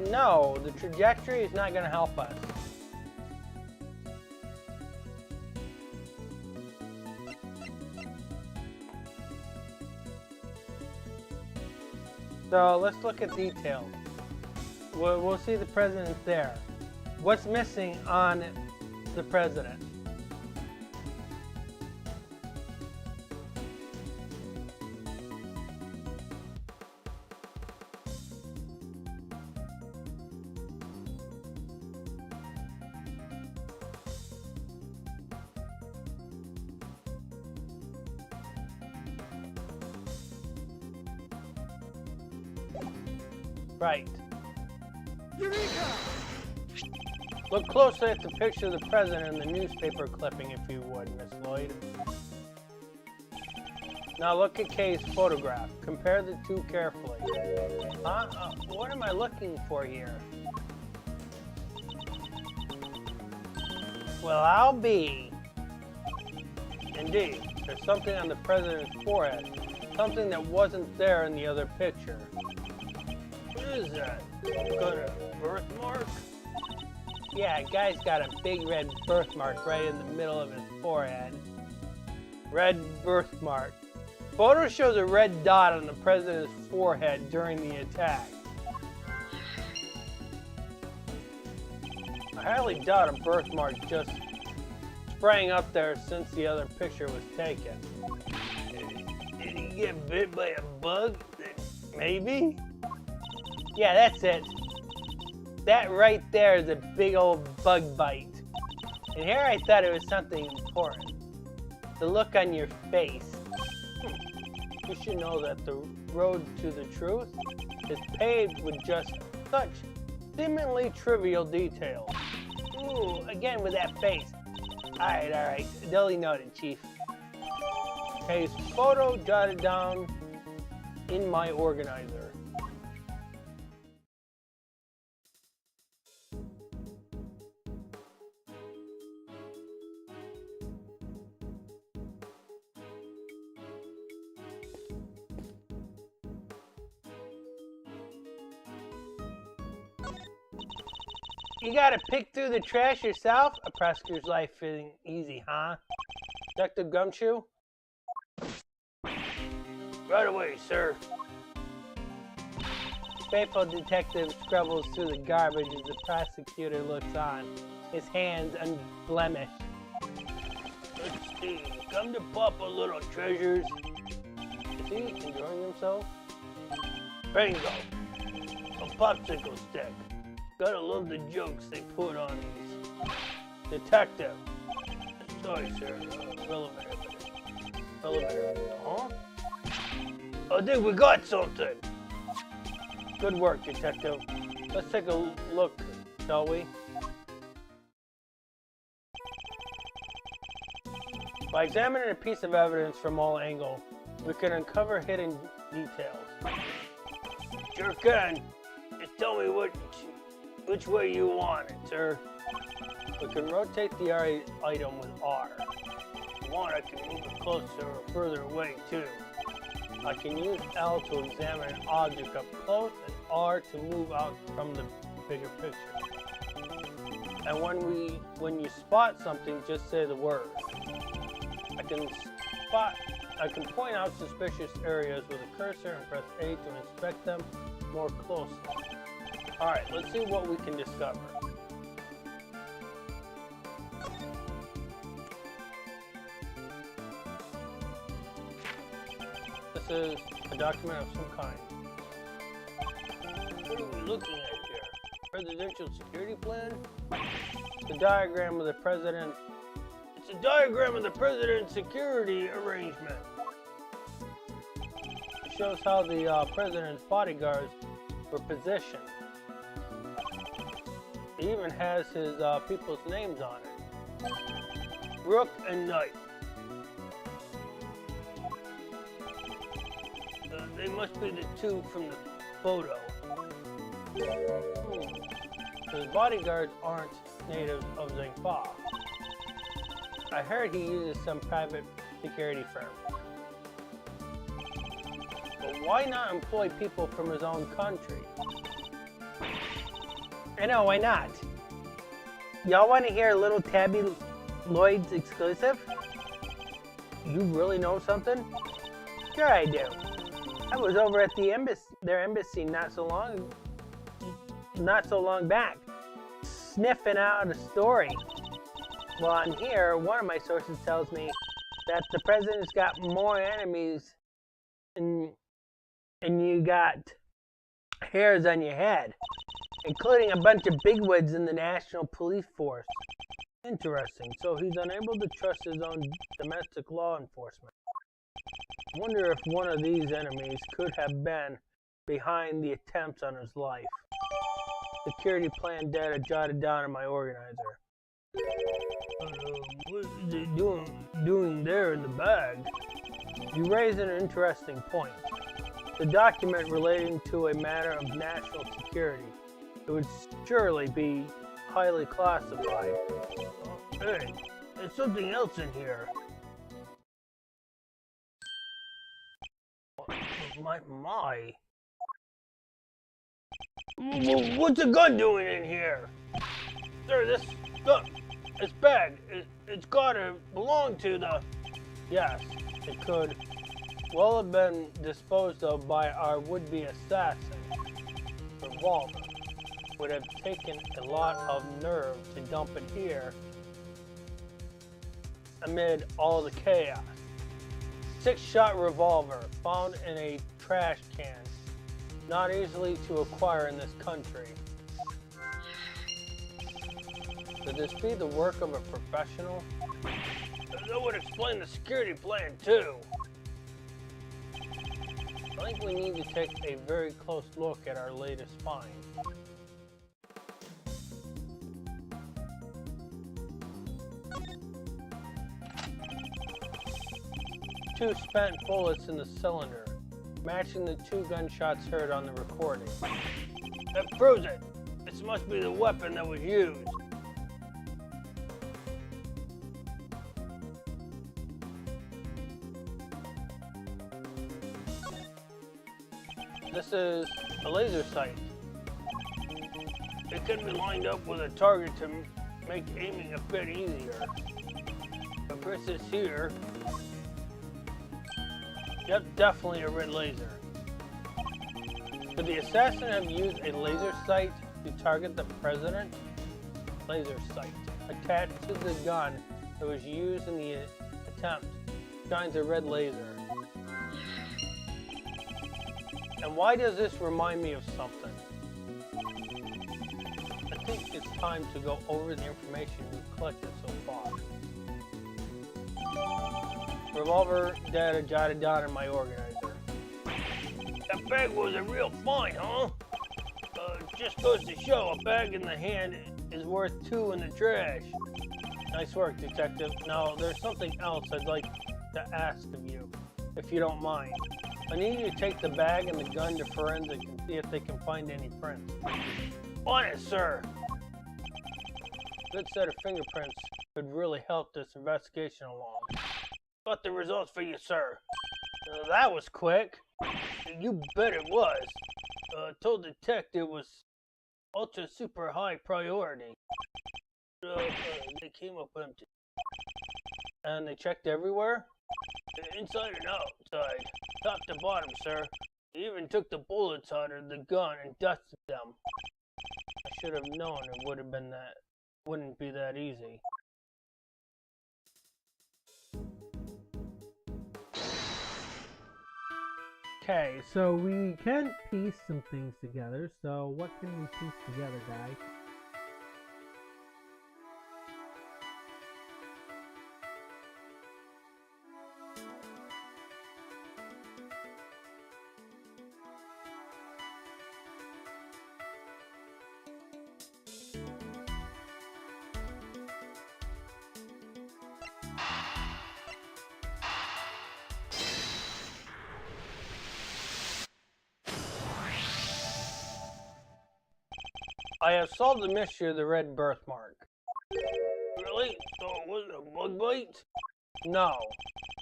No, the trajectory is not going to help us. So let's look at details. We'll see the president there. What's missing on the president? Right. Eureka! Look closely at the picture of the president in the newspaper clipping, if you would, Miss Lloyd. Now look at Kay's photograph. Compare the two carefully. What am I looking for here? Well, I'll be. Indeed, there's something on the president's forehead. Something that wasn't there in the other picture. What is that? Got a birthmark? Yeah, guy's got a big red birthmark right in the middle of his forehead. Red birthmark. Photo shows a red dot on the president's forehead during the attack. I highly doubt a birthmark just sprang up there since the other picture was taken. Did he get bit by a bug? Maybe? Yeah, that's it. That right there is a big old bug bite. And here I thought it was something important. The look on your face. You should know that the road to the truth is paved with just such seemingly trivial details. Ooh, again with that face. Alright. Duly noted, Chief. His photo jotted down in my organizer. You gotta pick through the trash yourself? A prosecutor's life isn't easy, huh? Detective Gumshoe? Right away, sir. Faithful detective scrabbles through the garbage as the prosecutor looks on, his hands unblemished. Let's see, come to Papa, little treasures. Is he enjoying himself? Bingo! A popsicle stick. Gotta love the jokes they put on these. Detective. Sorry, sir. Elevator. Huh? I think we got something. Good work, detective. Let's take a look, shall we? By examining a piece of evidence from all angles, we can uncover hidden details. Sure can. Just tell me which way you want it, sir. We can rotate the item with R. If you want, I can move it closer or further away, too. I can use L to examine an object up close and R to move out from the bigger picture. And when you spot something, just say the word. I can point out suspicious areas with a cursor and press A to inspect them more closely. Alright, let's see what we can discover. This is a document of some kind. What are we looking at here? Presidential security plan? The diagram of the president. It's a diagram of the president's security arrangement. It shows how the president's bodyguards were positioned. It even has his people's names on it. Rook and Knight. They must be the two from the photo. His bodyguards aren't natives of Zingfa. I heard he uses some private security firm. But why not employ people from his own country? I know, why not? Y'all want to hear a little Tabby Lloyd's exclusive? You really know something? Sure I do. I was over at the their embassy not so long back, sniffing out a story. Well, on here, one of my sources tells me that the president's got more enemies and you got hairs on your head, including a bunch of bigwigs in the National Police Force. Interesting. So he's unable to trust his own domestic law enforcement. I wonder if one of these enemies could have been behind the attempts on his life. Security plan data jotted down in my organizer. What is he doing there in the bag? You raise an interesting point. The document relating to a matter of national security. It would surely be highly classified. Hey, there's something else in here. My. What's a gun doing in here? Sir, this bag, it's gotta belong to the... Yes, it could well have been disposed of by our would-be assassin. Revolver would have taken a lot of nerve to dump it here amid all the chaos. 6-shot revolver found in a trash can, not easily to acquire in this country. Could this be the work of a professional? That would explain the security plan too. I think we need to take a very close look at our latest find. Two spent bullets in the cylinder, matching the 2 gunshots heard on the recording. That proves it! This must be the weapon that was used. This is a laser sight. It can be lined up with a target to make aiming a bit easier. I press this here. Yep, definitely a red laser. Could the assassin have used a laser sight to target the president? Laser sight. Attached to the gun that was used in the attempt shines a red laser. And why does this remind me of something? I think it's time to go over the information we've collected so far. Revolver data jotted down in my organizer. That bag was a real find, huh? Just goes to show a bag in the hand is worth 2 in the trash. Nice work, detective. Now, there's something else I'd like to ask of you, if you don't mind. I need you to take the bag and the gun to forensic and see if they can find any prints. On it, sir! Good set of fingerprints could really help this investigation along. Got the results for you, sir. That was quick. You bet it was. Told the detective it was ultra super high priority. They came up empty. And they checked everywhere? Inside and outside. Top to bottom, sir. They even took the bullets out of the gun and dusted them. I should have known it wouldn't be that easy. Okay, so we can piece some things together. So what can we piece together, guys? I have solved the mystery of the red birthmark. Really? So it wasn't a bug bite? No.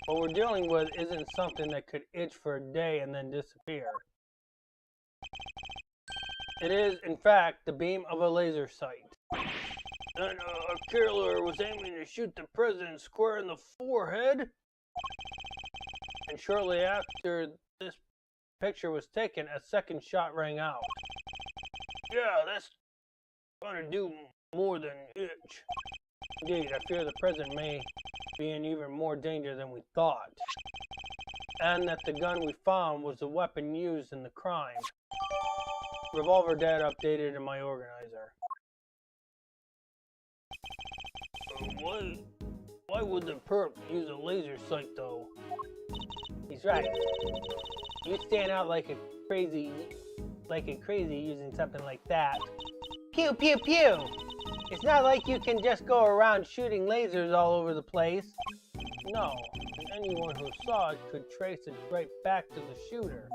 What we're dealing with isn't something that could itch for a day and then disappear. It is, in fact, the beam of a laser sight. Then a killer was aiming to shoot the president square in the forehead. And shortly after this picture was taken, a second shot rang out. Yeah, that's gonna do more than itch. Indeed, I fear the president may be in even more danger than we thought. And that the gun we found was the weapon used in the crime. Revolver data updated in my organizer. Why would the perp use a laser sight though? He's right. You stand out like a crazy using something like that. Pew pew pew! It's not like you can just go around shooting lasers all over the place. No, and anyone who saw it could trace it right back to the shooter.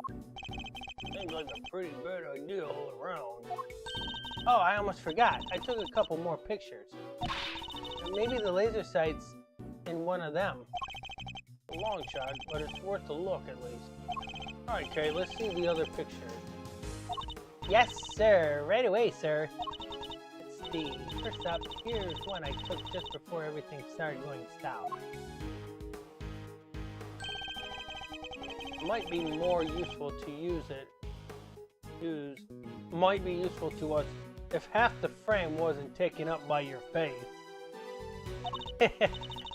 Seems like a pretty bad idea all around. Oh, I almost forgot. I took a couple more pictures. Maybe the laser sight's in one of them. A long shot, but it's worth a look at least. Alright, Kay, let's see the other pictures. Yes, sir. Right away, sir. Let's see. First up, here's one I took just before everything started going south. Might be more useful to might be useful to us if half the frame wasn't taken up by your face.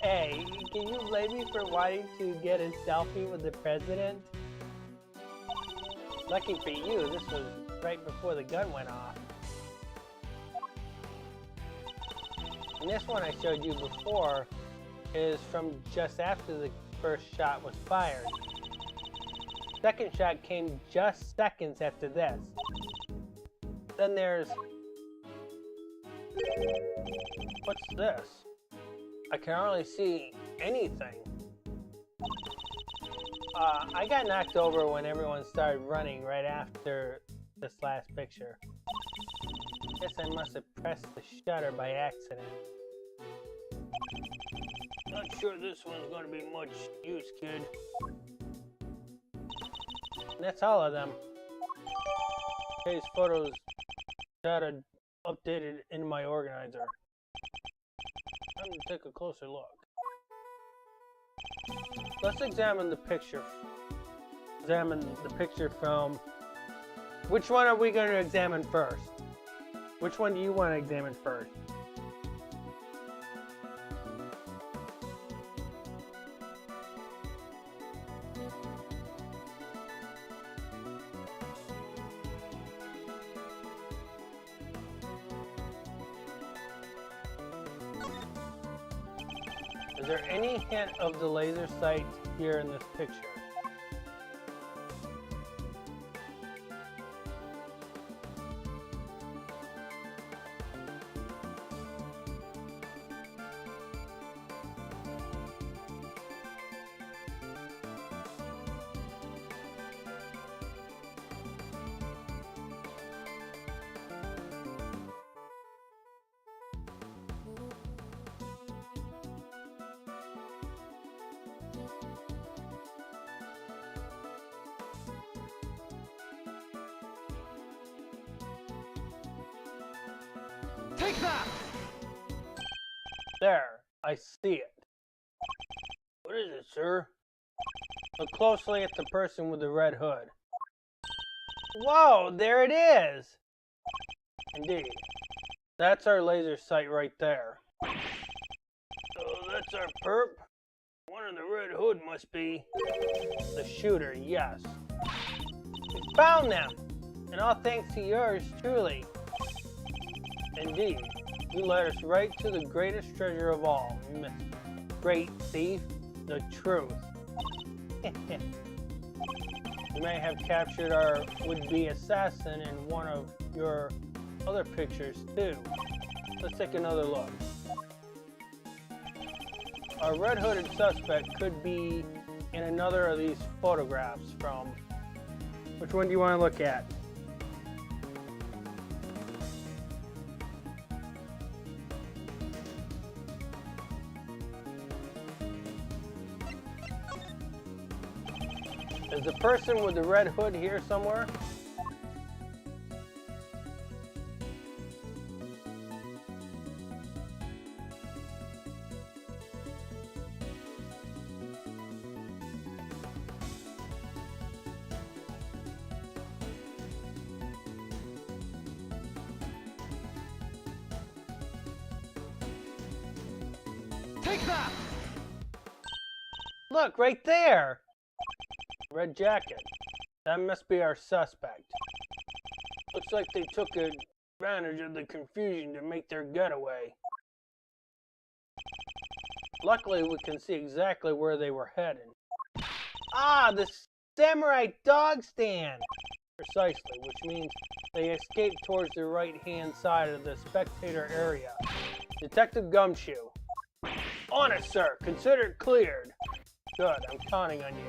Hey, can you blame me for wanting to get a selfie with the president? Lucky for you, this was right before the gun went off. And this one I showed you before is from just after the first shot was fired. Second shot came just seconds after this. Then there's... What's this? I can hardly see anything. I got knocked over when everyone started running right after this last picture. Guess I must have pressed the shutter by accident. Not sure this one's going to be much use, kid. And that's all of them. Case photos data updated in my organizer. Time to take a closer look. Let's examine the picture. Examine the picture from... Which one are we going to examine first? Which one do you want to examine first? Is there any hint of the laser sight here in this picture? Take that! There, I see it. What is it, sir? Look closely at the person with the red hood. Whoa, there it is! Indeed. That's our laser sight right there. So that's our perp? One in the red hood must be the shooter, yes. We found them! And all thanks to yours truly. Indeed, you led us right to the greatest treasure of all, Miss Great Thief, the truth. You may have captured our would-be assassin in one of your other pictures too. Let's take another look. Our red-hooded suspect could be in another of these photographs from... Which one do you want to look at? Is the person with the red hood here somewhere? Take that! Look, right there! Red jacket. That must be our suspect. Looks like they took advantage of the confusion to make their getaway. Luckily, we can see exactly where they were heading. Ah, the samurai dog stand! Precisely, which means they escaped towards the right-hand side of the spectator area. Detective Gumshoe. On it, sir. Consider it cleared. Good, I'm counting on you.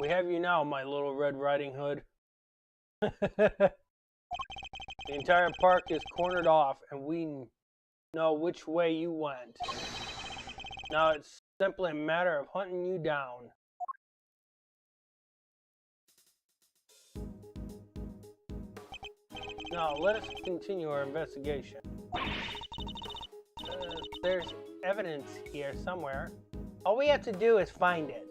We have you now, my little Red Riding Hood. The entire park is cornered off, and we know which way you went. Now it's simply a matter of hunting you down. Now let us continue our investigation. There's evidence here somewhere. All we have to do is find it.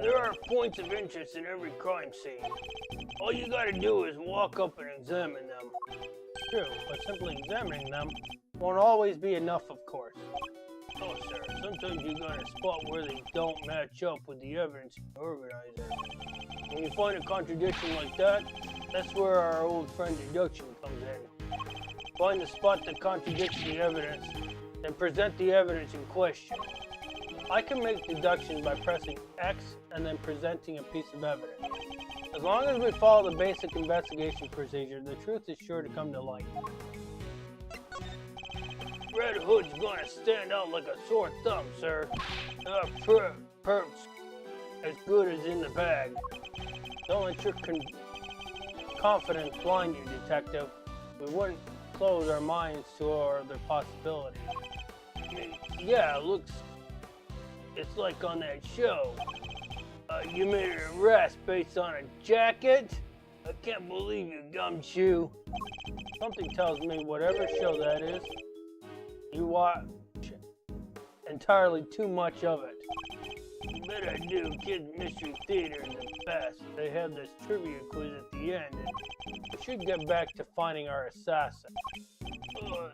There are points of interest in every crime scene. All you gotta do is walk up and examine them. True, but simply examining them won't always be enough, of course. Oh, sir, sometimes you gotta spot where they don't match up with the evidence in the organizer. When you find a contradiction like that, that's where our old friend deduction comes in. Find the spot that contradicts the evidence, then present the evidence in question. I can make deduction by pressing X and then presenting a piece of evidence. As long as we follow the basic investigation procedure, the truth is sure to come to light. Red Hood's gonna stand out like a sore thumb, sir. Perks as good as in the bag. Don't let your confidence blind you, detective. We wouldn't close our minds to other possibilities. Yeah, it's like on that show. You made an arrest based on a jacket? I can't believe you, Gumshoe. Something tells me whatever show that is, you watch entirely too much of it. You bet I do. Kids Mystery Theater is the best. They have this trivia quiz at the end, and we should get back to finding our assassin. One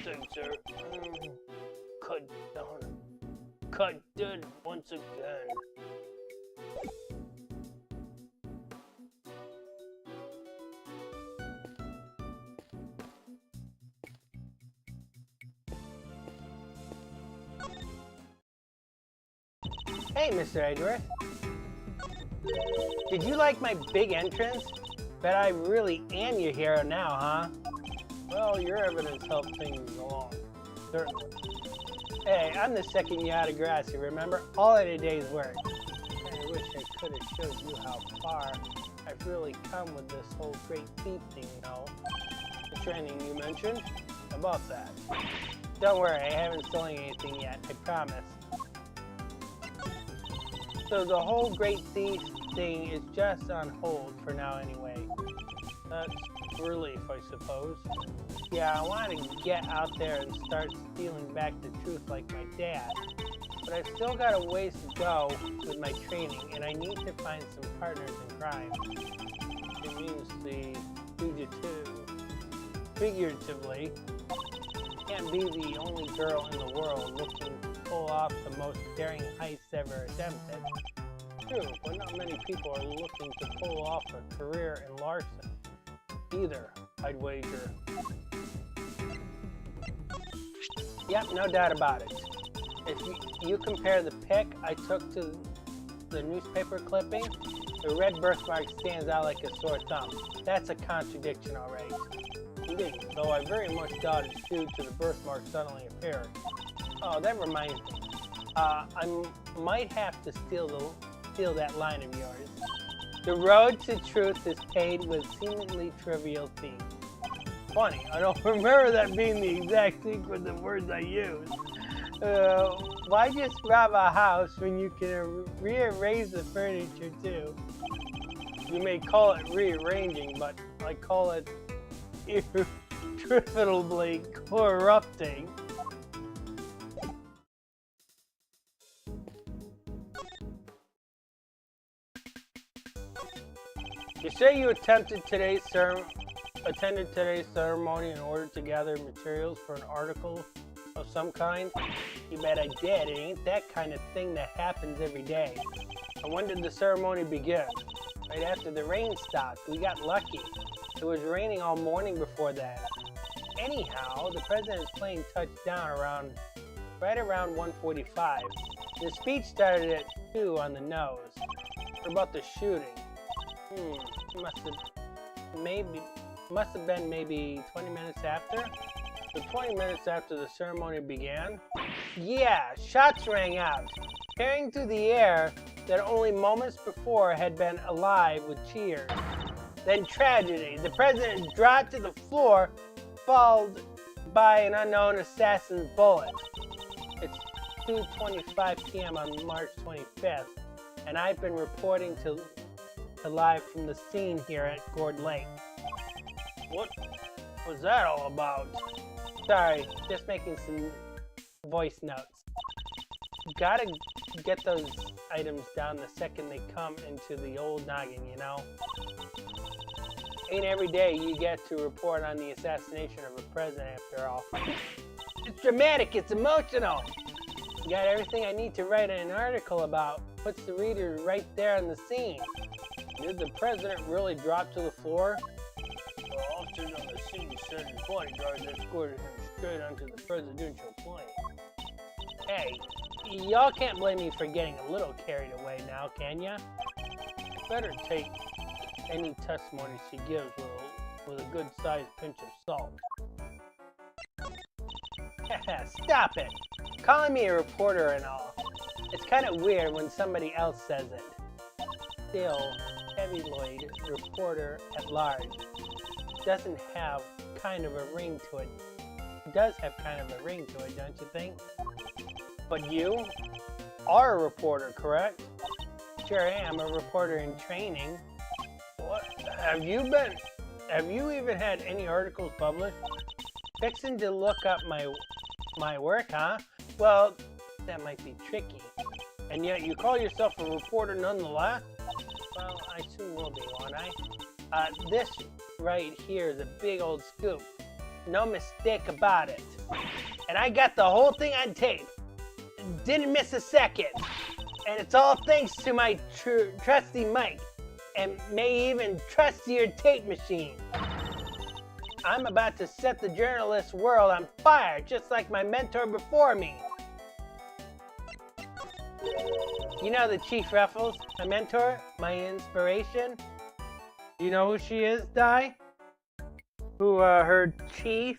thing, sir. Cut dead once again. Hey, Mr. Edgeworth. Did you like my big entrance? Bet I really am your hero now, huh? Well, your evidence helped things along. Certainly. Hey, I'm the second you out of grass, you remember? All in a day's work. I wish I could have showed you how far I've really come with this whole great thief thing, you know. The training you mentioned? About that. Don't worry, I haven't stolen anything yet, I promise. So the whole great thief thing is just on hold for now anyway. That's a relief, I suppose. Yeah, I want to get out there and start stealing back the truth like my dad. But I've still got a ways to go with my training, and I need to find some partners in crime. It means the figuratively, can't be the only girl in the world looking to pull off the most daring heist ever attempted. True, but not many people are looking to pull off a career in larceny. Either, I'd wager. Yep, no doubt about it. If you compare the pic I took to the newspaper clipping, the red birthmark stands out like a sore thumb. That's a contradiction, all right. Indeed, though I very much doubt it's due to the birthmark suddenly appearing. Oh, that reminds me. I might have to steal that line of yours. The road to truth is paved with seemingly trivial themes. Funny, I don't remember that being the exact sequence of words I used. Why just rob a house when you can rearrange the furniture too? You may call it rearranging, but I call it irretrievably corrupting. You say you attended today's ceremony in order to gather materials for an article of some kind? You bet I did. It ain't that kind of thing that happens every day. And when did the ceremony begin? Right after the rain stopped. We got lucky. It was raining all morning before that. Anyhow, the president's plane touched down right around 1:45. The speech started at 2 on the nose. What about the shooting? Must have been maybe 20 minutes after? So 20 minutes after the ceremony began? Yeah, shots rang out, tearing through the air that only moments before had been alive with cheers. Then tragedy. The president dropped to the floor, followed by an unknown assassin's bullet. It's 2:25 p.m. on March 25th, and I've been reporting to live from the scene here at Gord Lake. What was that all about? Sorry, just making some voice notes. Gotta get those items down the second they come into the old noggin, you know? Ain't every day you get to report on the assassination of a president after all. It's dramatic, it's emotional. Got everything I need to write an article about. Puts the reader right there on the scene. Did the president really drop to the floor? The officers on the scene said his bodyguards escorted him straight onto the presidential plane. Hey, y'all can't blame me for getting a little carried away now, can ya? Better take any testimony she gives with a good-sized pinch of salt. Stop it! Calling me a reporter and all. It's kind of weird when somebody else says it. Still, Lloyd, reporter at large, doesn't have kind of a ring to it. It does have kind of a ring to it, don't you think? But you are a reporter, correct? Sure am, a reporter in training. What? Have you even had any articles published? Fixing to look up my work, huh? Well, that might be tricky. And yet you call yourself a reporter nonetheless? Well, I soon will be, won't I? This right here is a big old scoop. No mistake about it. And I got the whole thing on tape. Didn't miss a second. And it's all thanks to my trusty mic. And may even trustier tape machine. I'm about to set the journalist world on fire, just like my mentor before me. You know the Chief Ruffles, my mentor, my inspiration? You know who she is, Di? Who, her chief?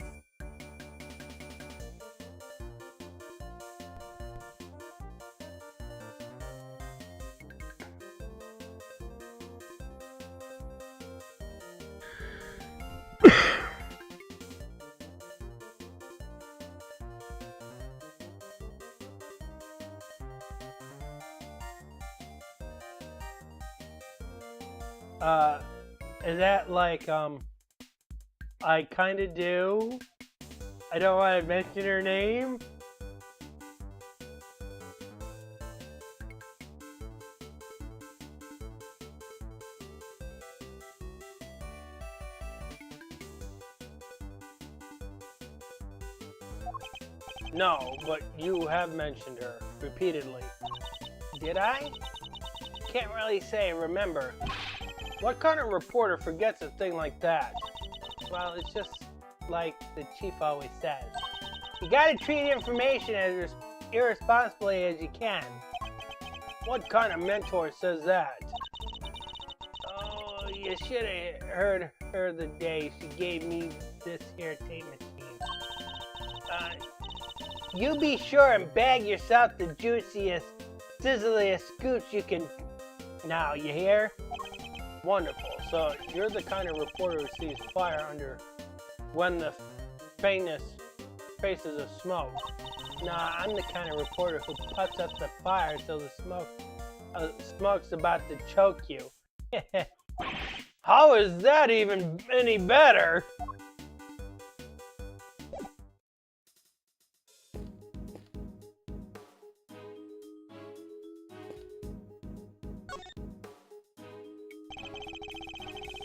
Is that like, I kinda do. I don't want to mention her name. No, but you have mentioned her repeatedly. Did I? Can't really say, remember. What kind of reporter forgets a thing like that? Well, it's just like the chief always says. You gotta treat information as irresponsibly as you can. What kind of mentor says that? Oh, you should have heard her the day she gave me this here tape machine. You be sure and bag yourself the juiciest, sizzliest scoops you can. Now, you hear? Wonderful. So, you're the kind of reporter who sees fire under when the faintest faces of smoke. Nah, I'm the kind of reporter who puts up the fire till the smoke's about to choke you. How is that even any better?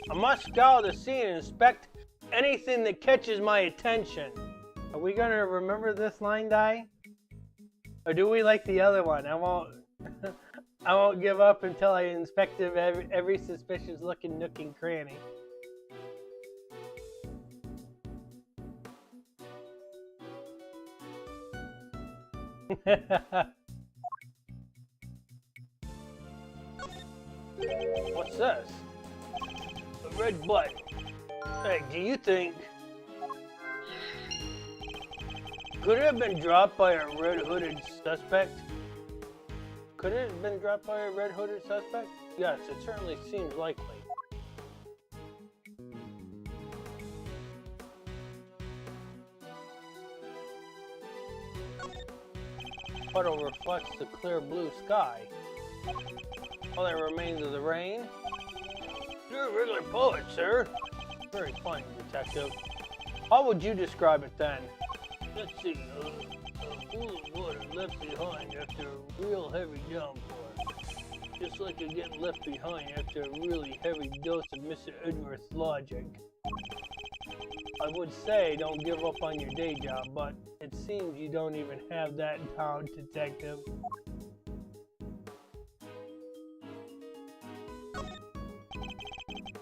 I must scour the scene and inspect anything that catches my attention. Are we gonna remember this line, Di? Or do we like the other one? I won't I won't give up until I inspect every suspicious looking nook and cranny. What's this? A red button. Hey, do you think... Could it have been dropped by a red-hooded suspect? Could it have been dropped by a red-hooded suspect? Yes, it certainly seems likely. Puddle reflects the clear blue sky. All that remains of the rain. You're a regular poet, sir. Very funny, detective. How would you describe it then? Let's see, a pool of water left behind after a real heavy downpour. Just like you're getting left behind after a really heavy dose of Mr. Edgeworth's logic. I would say don't give up on your day job, but it seems you don't even have that down, detective.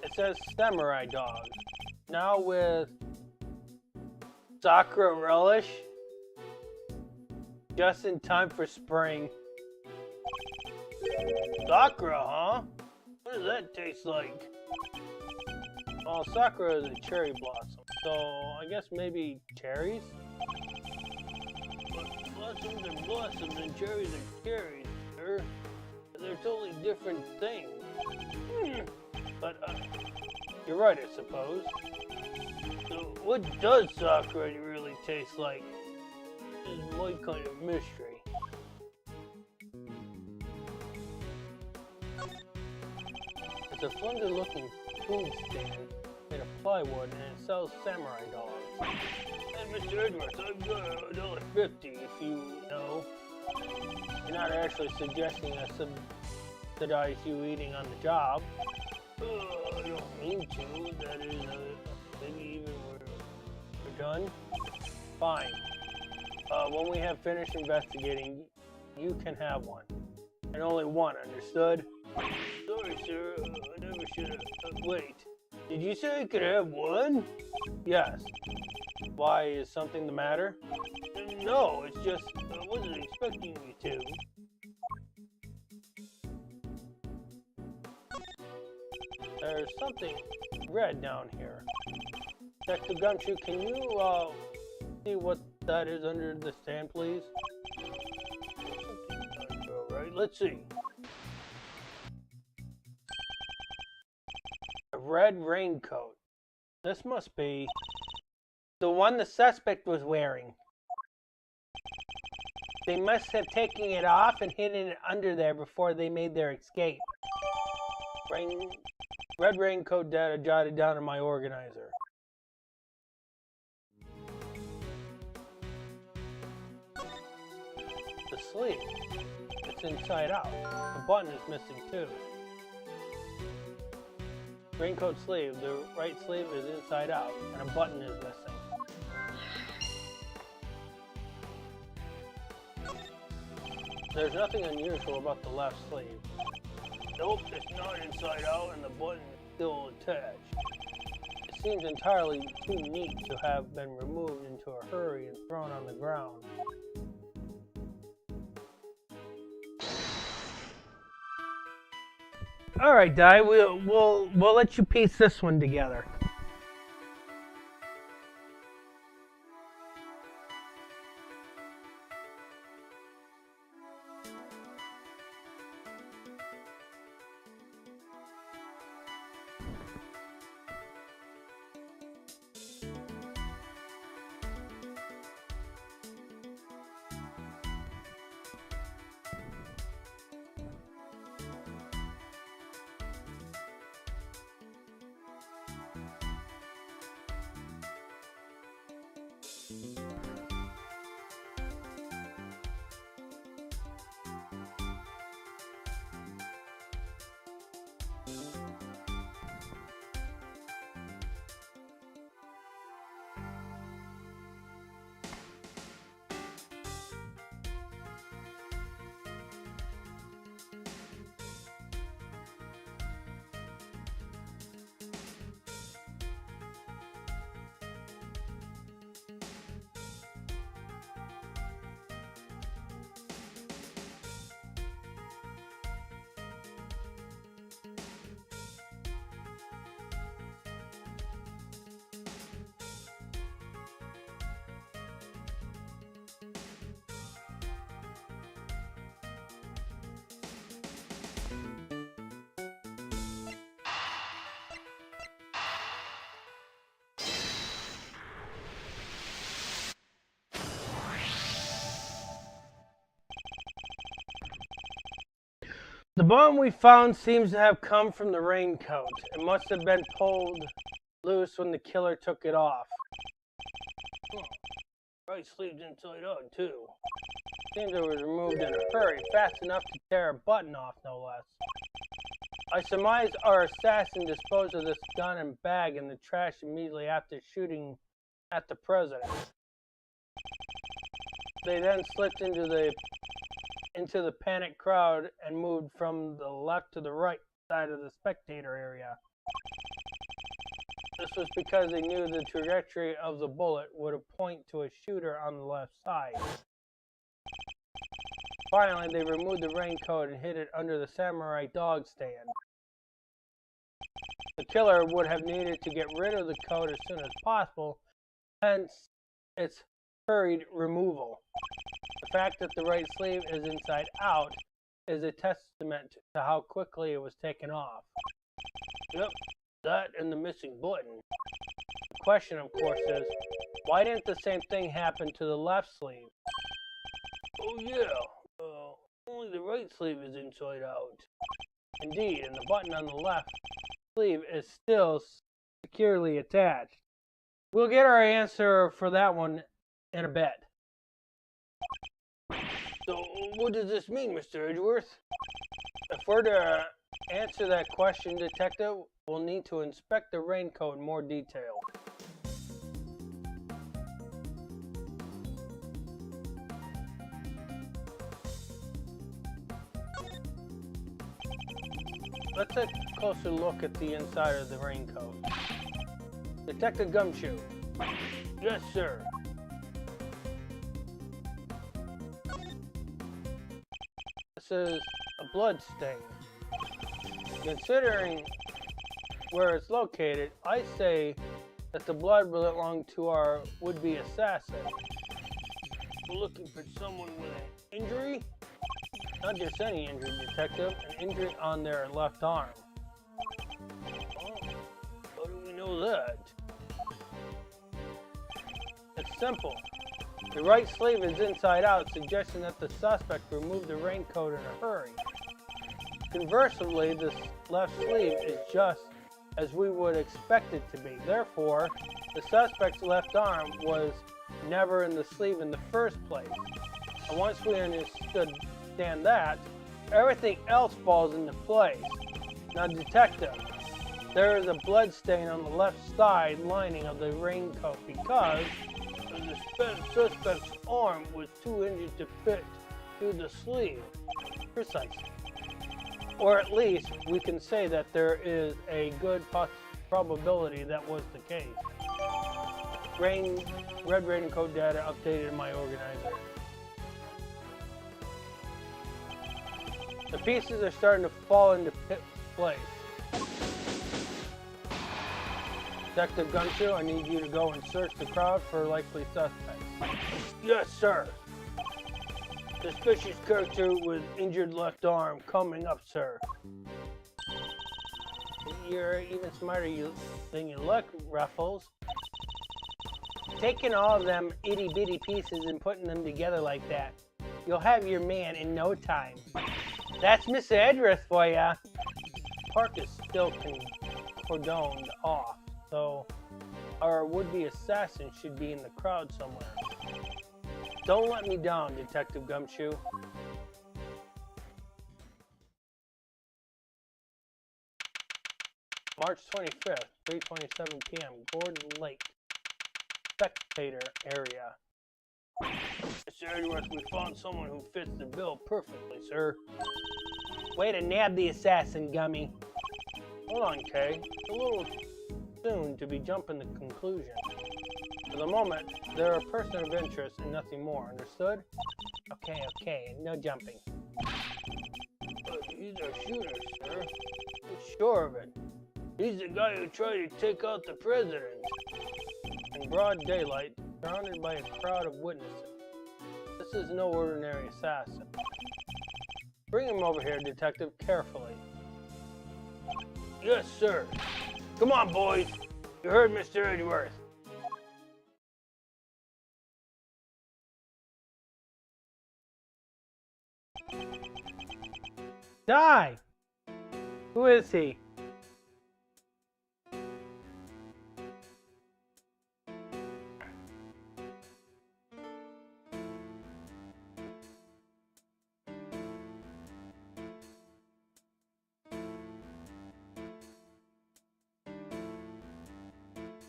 It says Samurai Dog. Now with Sakura Relish. Just in time for spring. Sakura, huh? What does that taste like? Well, Sakura is a cherry blossom, so I guess maybe cherries? But blossoms are blossoms and cherries are cherries, sir. They're totally different things. But, you're right, I suppose. So, what does Sakura really taste like? This is my kind of mystery. It's a funky-looking food stand made of plywood, and it sells samurai dogs. And Mr. Edgeworth, I've got $1.50 if you know. You're not actually suggesting I subsidize you eating on the job. I don't mean to. That is, maybe even we're done. Fine. When we have finished investigating, you can have one. And only one, understood? Sorry, sir. I never should have. Wait. Did you say I could have one? Yes. Why, is something the matter? No, it's just I wasn't expecting you to. There's something red down here. Detective Gumshoe, can you see what that is under the stand, please? Alright, let's see. A red raincoat. This must be the one the suspect was wearing. They must have taken it off and hidden it under there before they made their escape. Red raincoat data jotted down in my organizer. sleeve. It's inside out. The button is missing too. Raincoat sleeve. The right sleeve is inside out, and a button is missing. There's nothing unusual about the left sleeve. Nope, it's not inside out, and the button is still attached. It seems entirely too neat to have been removed into a hurry and thrown on the ground. All right, Di, we'll let you piece this one together. The button we found seems to have come from the raincoat. It must have been pulled loose when the killer took it off. Right sleeve's inside out too. Seems it was removed in a hurry, fast enough to tear a button off, no less. I surmise our assassin disposed of this gun and bag in the trash immediately after shooting at the president. They then slipped into the panicked crowd and moved from the left to the right side of the spectator area. This was because they knew the trajectory of the bullet would point to a shooter on the left side. Finally, they removed the raincoat and hid it under the samurai dog stand. The killer would have needed to get rid of the coat as soon as possible, hence its hurried removal. The fact that the right sleeve is inside out is a testament to how quickly it was taken off. Yep, that and the missing button. The question, of course, is, why didn't the same thing happen to the left sleeve? Oh yeah, only the right sleeve is inside out. Indeed, and the button on the left sleeve is still securely attached. We'll get our answer for that one in a bit. So, what does this mean, Mr. Edgeworth? If we're to answer that question, Detective, we'll need to inspect the raincoat in more detail. Let's take a closer look at the inside of the raincoat. Detective Gumshoe. Yes, sir. This is a blood stain. Considering where it's located, I say that the blood belonged to our would-be assassin. We're looking for someone with an injury? Not just any injury, Detective. An injury on their left arm. Oh, how do we know that? It's simple. The right sleeve is inside out, suggesting that the suspect removed the raincoat in a hurry. Conversely, the left sleeve is just as we would expect it to be. Therefore, the suspect's left arm was never in the sleeve in the first place. And once we understand that, everything else falls into place. Now, Detective, there is a blood stain on the left side lining of the raincoat because the suspect's arm was too injured to fit through the sleeve. Precisely. Or at least we can say that there is a good probability that was the case. Red raincoat data updated in my organizer. The pieces are starting to fall into place. Detective Gumshoe, I need you to go and search the crowd for likely suspects. Yes, sir. Suspicious character with injured left arm coming up, sir. You're even smarter than you look, Ruffles. Taking all of them itty-bitty pieces and putting them together like that, you'll have your man in no time. That's Mr. Edgeworth for ya. Park is still cordoned off, so our would-be assassin should be in the crowd somewhere. Don't let me down, Detective Gumshoe. March 25th, 3:27 p.m., Gordon Lake, Spectator area. Mr. Edgeworth, we found someone who fits the bill perfectly, sir. Way to nab the assassin, Gummy. Hold on, Kay. It's a little soon to be jumping to conclusion. For the moment, they're a person of interest and nothing more. Understood? Okay. No jumping. But he's our shooter, sir. I'm sure of it. He's the guy who tried to take out the president. In broad daylight, surrounded by a crowd of witnesses. This is no ordinary assassin. Bring him over here, Detective, carefully. Yes, sir. Come on, boys. You heard Mr. Edgeworth. Die! Who is he?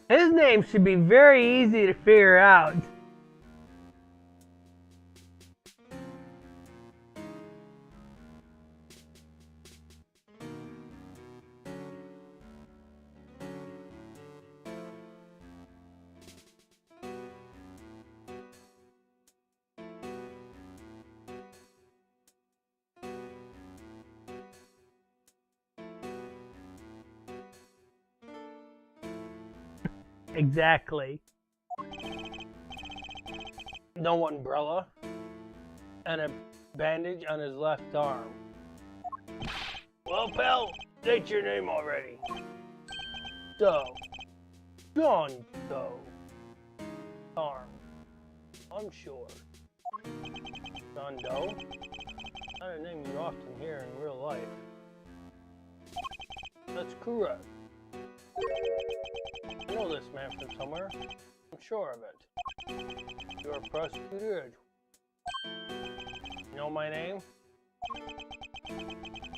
His name should be very easy to figure out. Exactly. No umbrella. And a bandage on his left arm. Well, pal, state your name already. Doe. John Doe. Arm. I'm sure. John Doe? Not a name you often hear in real life. That's correct. I know this man from somewhere. I'm sure of it. You're a prosecutor, Edgeworth. You know my name?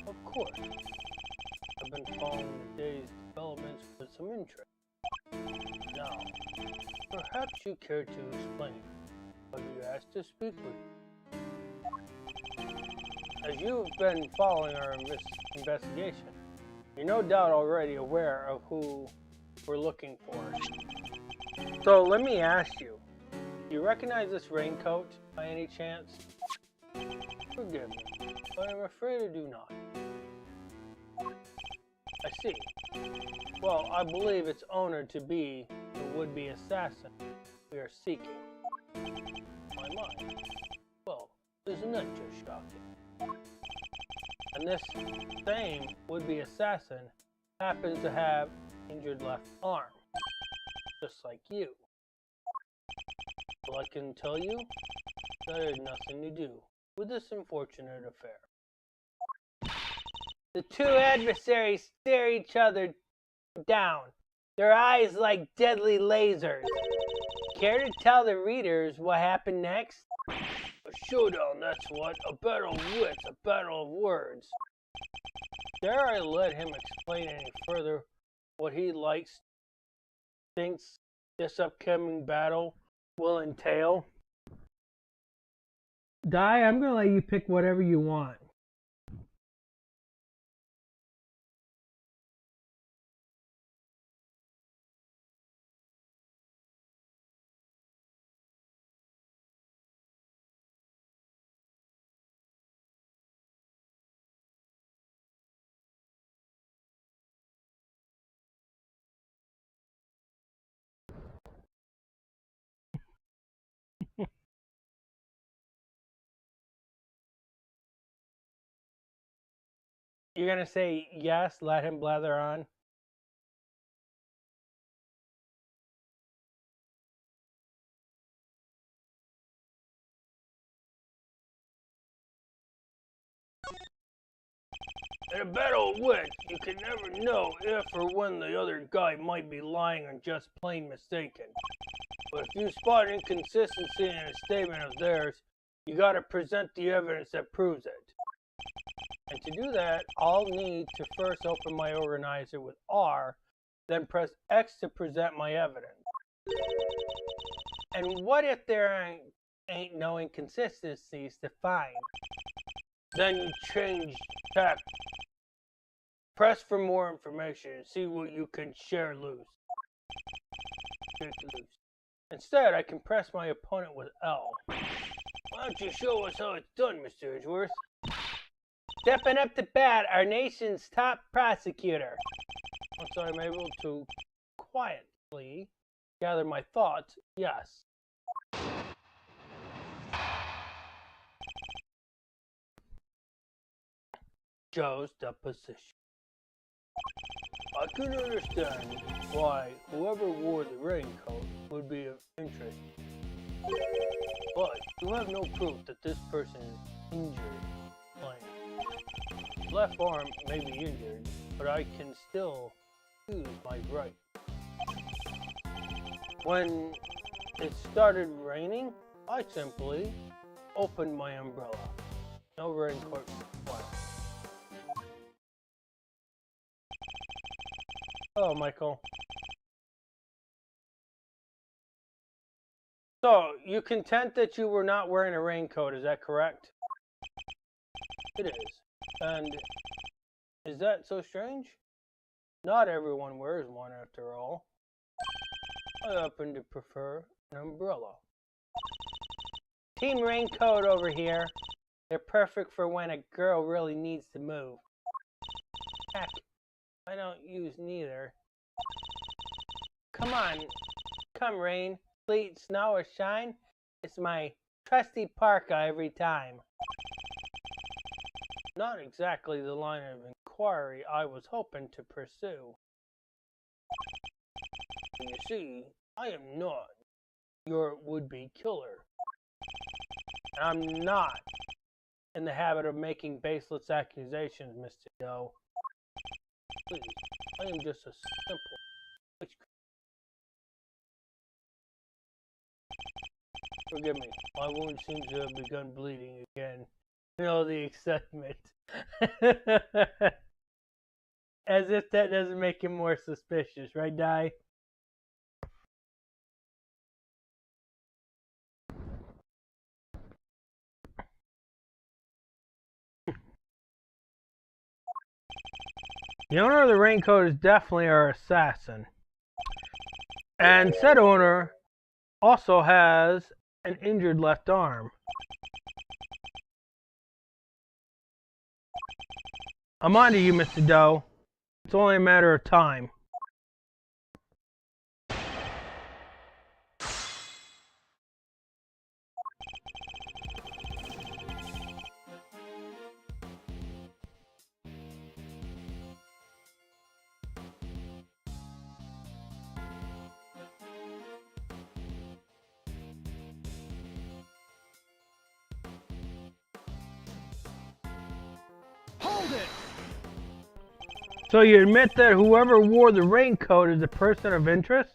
Of course. I've been following the day's developments with some interest. Now, perhaps you care to explain what you asked to speak with you. As you've been following our investigation, you're no doubt already aware of who we're looking for. So let me ask you, do you recognize this raincoat by any chance? Forgive me, but I'm afraid I do not. I see. Well, I believe its owner to be the would-be assassin we are seeking. My mind. Well, isn't that just shocking? And this same would-be assassin happens to have injured left arm, just like you. Well, I can tell you that had nothing to do with this unfortunate affair. The two adversaries stare each other down, their eyes like deadly lasers. Care to tell the readers what happened next? showdown, that's what. A battle of wits, a battle of words. Dare I let him explain any further what he thinks this upcoming battle will entail? Di, I'm gonna let you pick whatever you want. You're gonna say yes, let him blather on? In a battle of wits, you can never know if or when the other guy might be lying or just plain mistaken. But if you spot inconsistency in a statement of theirs, you gotta present the evidence that proves it. And to do that, I'll need to first open my organizer with R, then press X to present my evidence. And what if there ain't no inconsistencies to find? Then you change tack. Press for more information and see what you can share loose. Instead, I can press my opponent with L. Why don't you show us how it's done, Mr. Edgeworth? Stepping up to bat, our nation's top prosecutor. Once I'm able to quietly gather my thoughts, yes. Joe's deposition. I can understand why whoever wore the raincoat would be of interest. But you have no proof that this person is injured. Left arm may be injured, but I can still use my right. When it started raining, I simply opened my umbrella. No raincoat required. Hello, Michael. So, you content that you were not wearing a raincoat, is that correct? It is. And is that so strange? Not everyone wears one after all. I happen to prefer an umbrella. Team raincoat over here. They're perfect for when a girl really needs to move. Heck, I don't use neither. Come on. Come rain, sleet, snow, or shine. It's my trusty parka every time. Not exactly the line of inquiry I was hoping to pursue. You see, I am not your would-be killer. I'm not in the habit of making baseless accusations, Mr. Doe. Please, I am just a simple witchcraft. Forgive me, my wound seems to have begun bleeding again. You know, the excitement. As if that doesn't make him more suspicious, right, Di? The owner of the raincoat is definitely our assassin. And said owner also has an injured left arm. I'm on to you, Mr. Doe. It's only a matter of time. Hold it! So you admit that whoever wore the raincoat is a person of interest?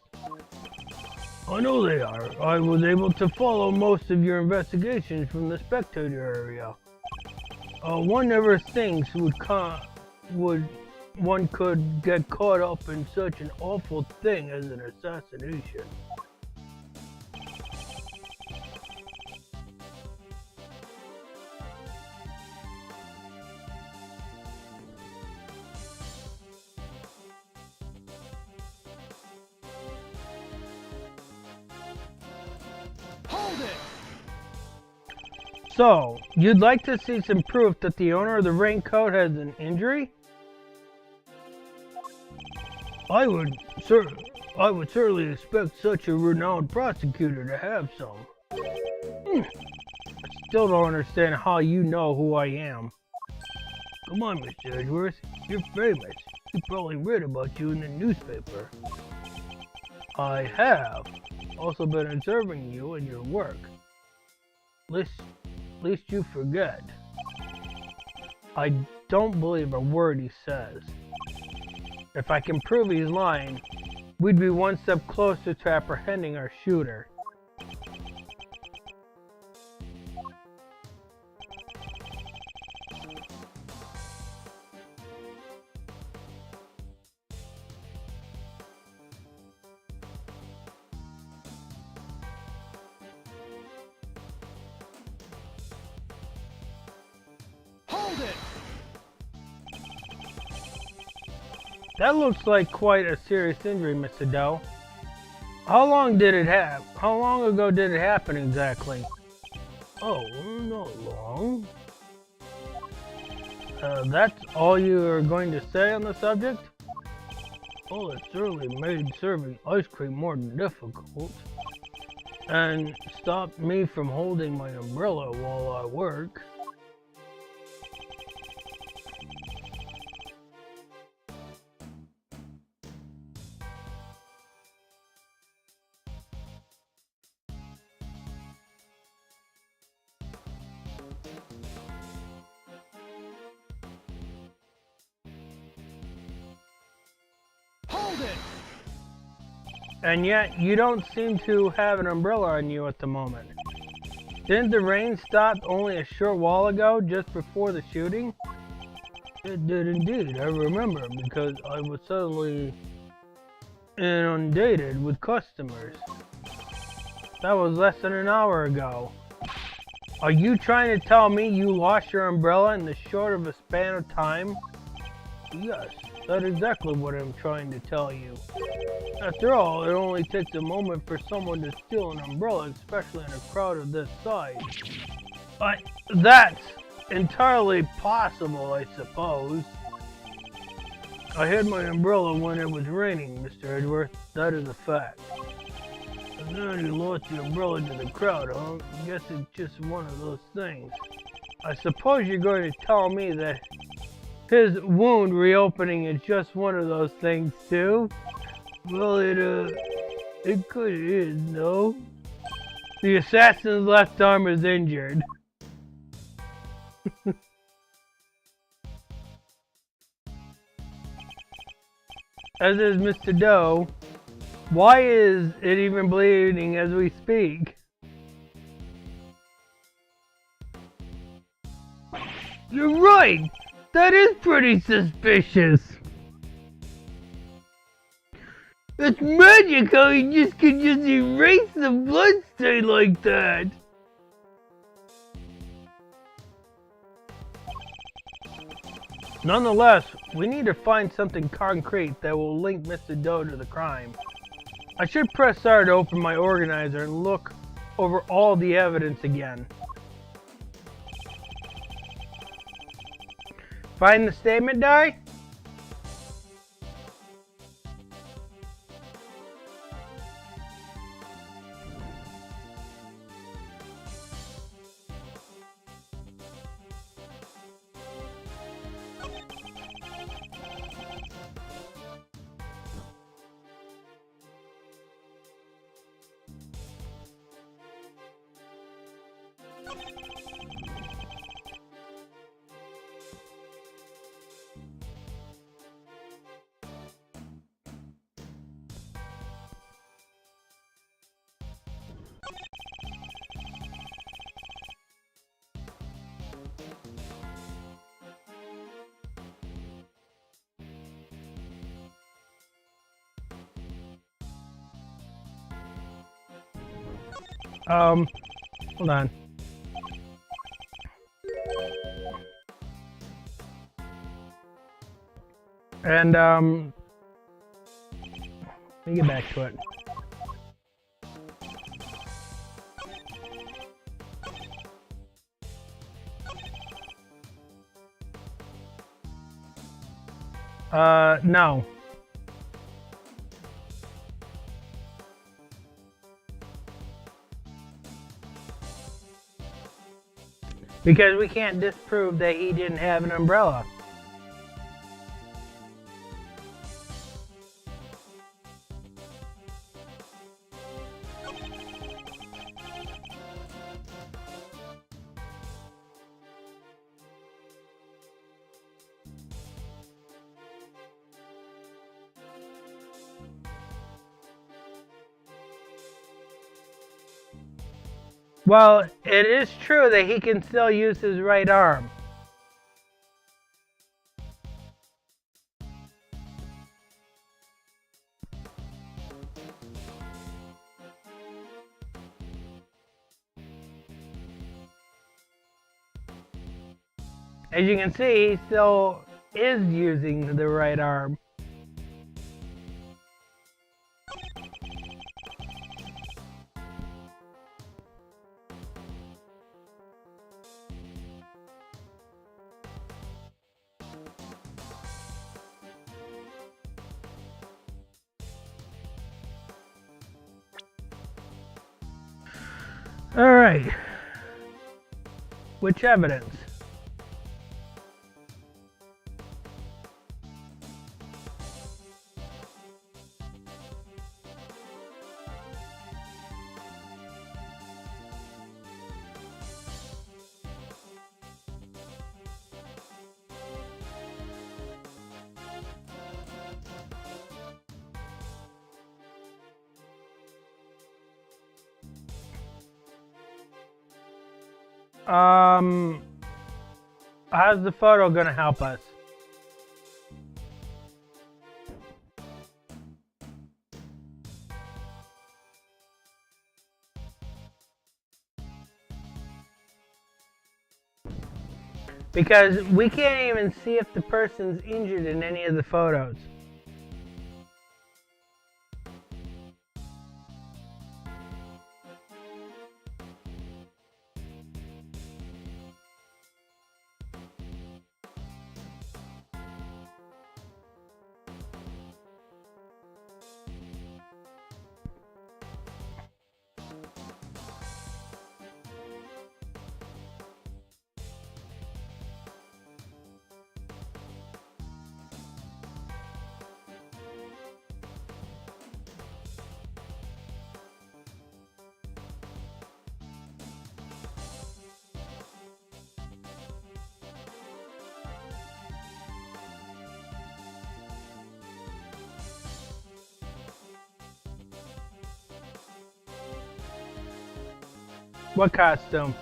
I know they are. I was able to follow most of your investigations from the spectator area. One never thinks one could get caught up in such an awful thing as an assassination. Hold it! So, you'd like to see some proof that the owner of the raincoat has an injury? I would certainly expect such a renowned prosecutor to have some. I still don't understand how you know who I am. Come on, Mr. Edgeworth. You're famous. He probably read about you in the newspaper. I have also been observing you and your work. Lest you forget. I don't believe a word he says. If I can prove he's lying, we'd be one step closer to apprehending our shooter. Hold it! That looks like quite a serious injury, Mr. Doe. How long ago did it happen exactly? Oh, not long. That's all you are going to say on the subject? Well, it certainly made serving ice cream more difficult. And stopped me from holding my umbrella while I work. Hold it! And yet, you don't seem to have an umbrella on you at the moment. Didn't the rain stop only a short while ago, just before the shooting? It did indeed, I remember, because I was suddenly inundated with customers. That was less than an hour ago. Are you trying to tell me you lost your umbrella in the short of a span of time? Yes, that's exactly what I'm trying to tell you. After all, it only takes a moment for someone to steal an umbrella, especially in a crowd of this size. But that's entirely possible, I suppose. I had my umbrella when it was raining, Mr. Edgeworth. That is a fact. And then you lost the umbrella to the crowd, huh? I guess it's just one of those things. I suppose you're going to tell me that his wound reopening is just one of those things too? Well, it could is, no? The assassin's left arm is injured. As is Mr. Doe. Why is it even bleeding as we speak? You're right! That is pretty suspicious! It's magic how you can just erase the bloodstain like that! Nonetheless, we need to find something concrete that will link Mr. Doe to the crime. I should press R to open my organizer and look over all the evidence again. Find the statement die? Hold on. And, let me get back to it. No. Because we can't disprove that he didn't have an umbrella. Well, it is true that he can still use his right arm. As you can see, he still is using the right arm. All right. Which evidence? How's the photo gonna help us? Because we can't even see if the person's injured in any of the photos. What costume?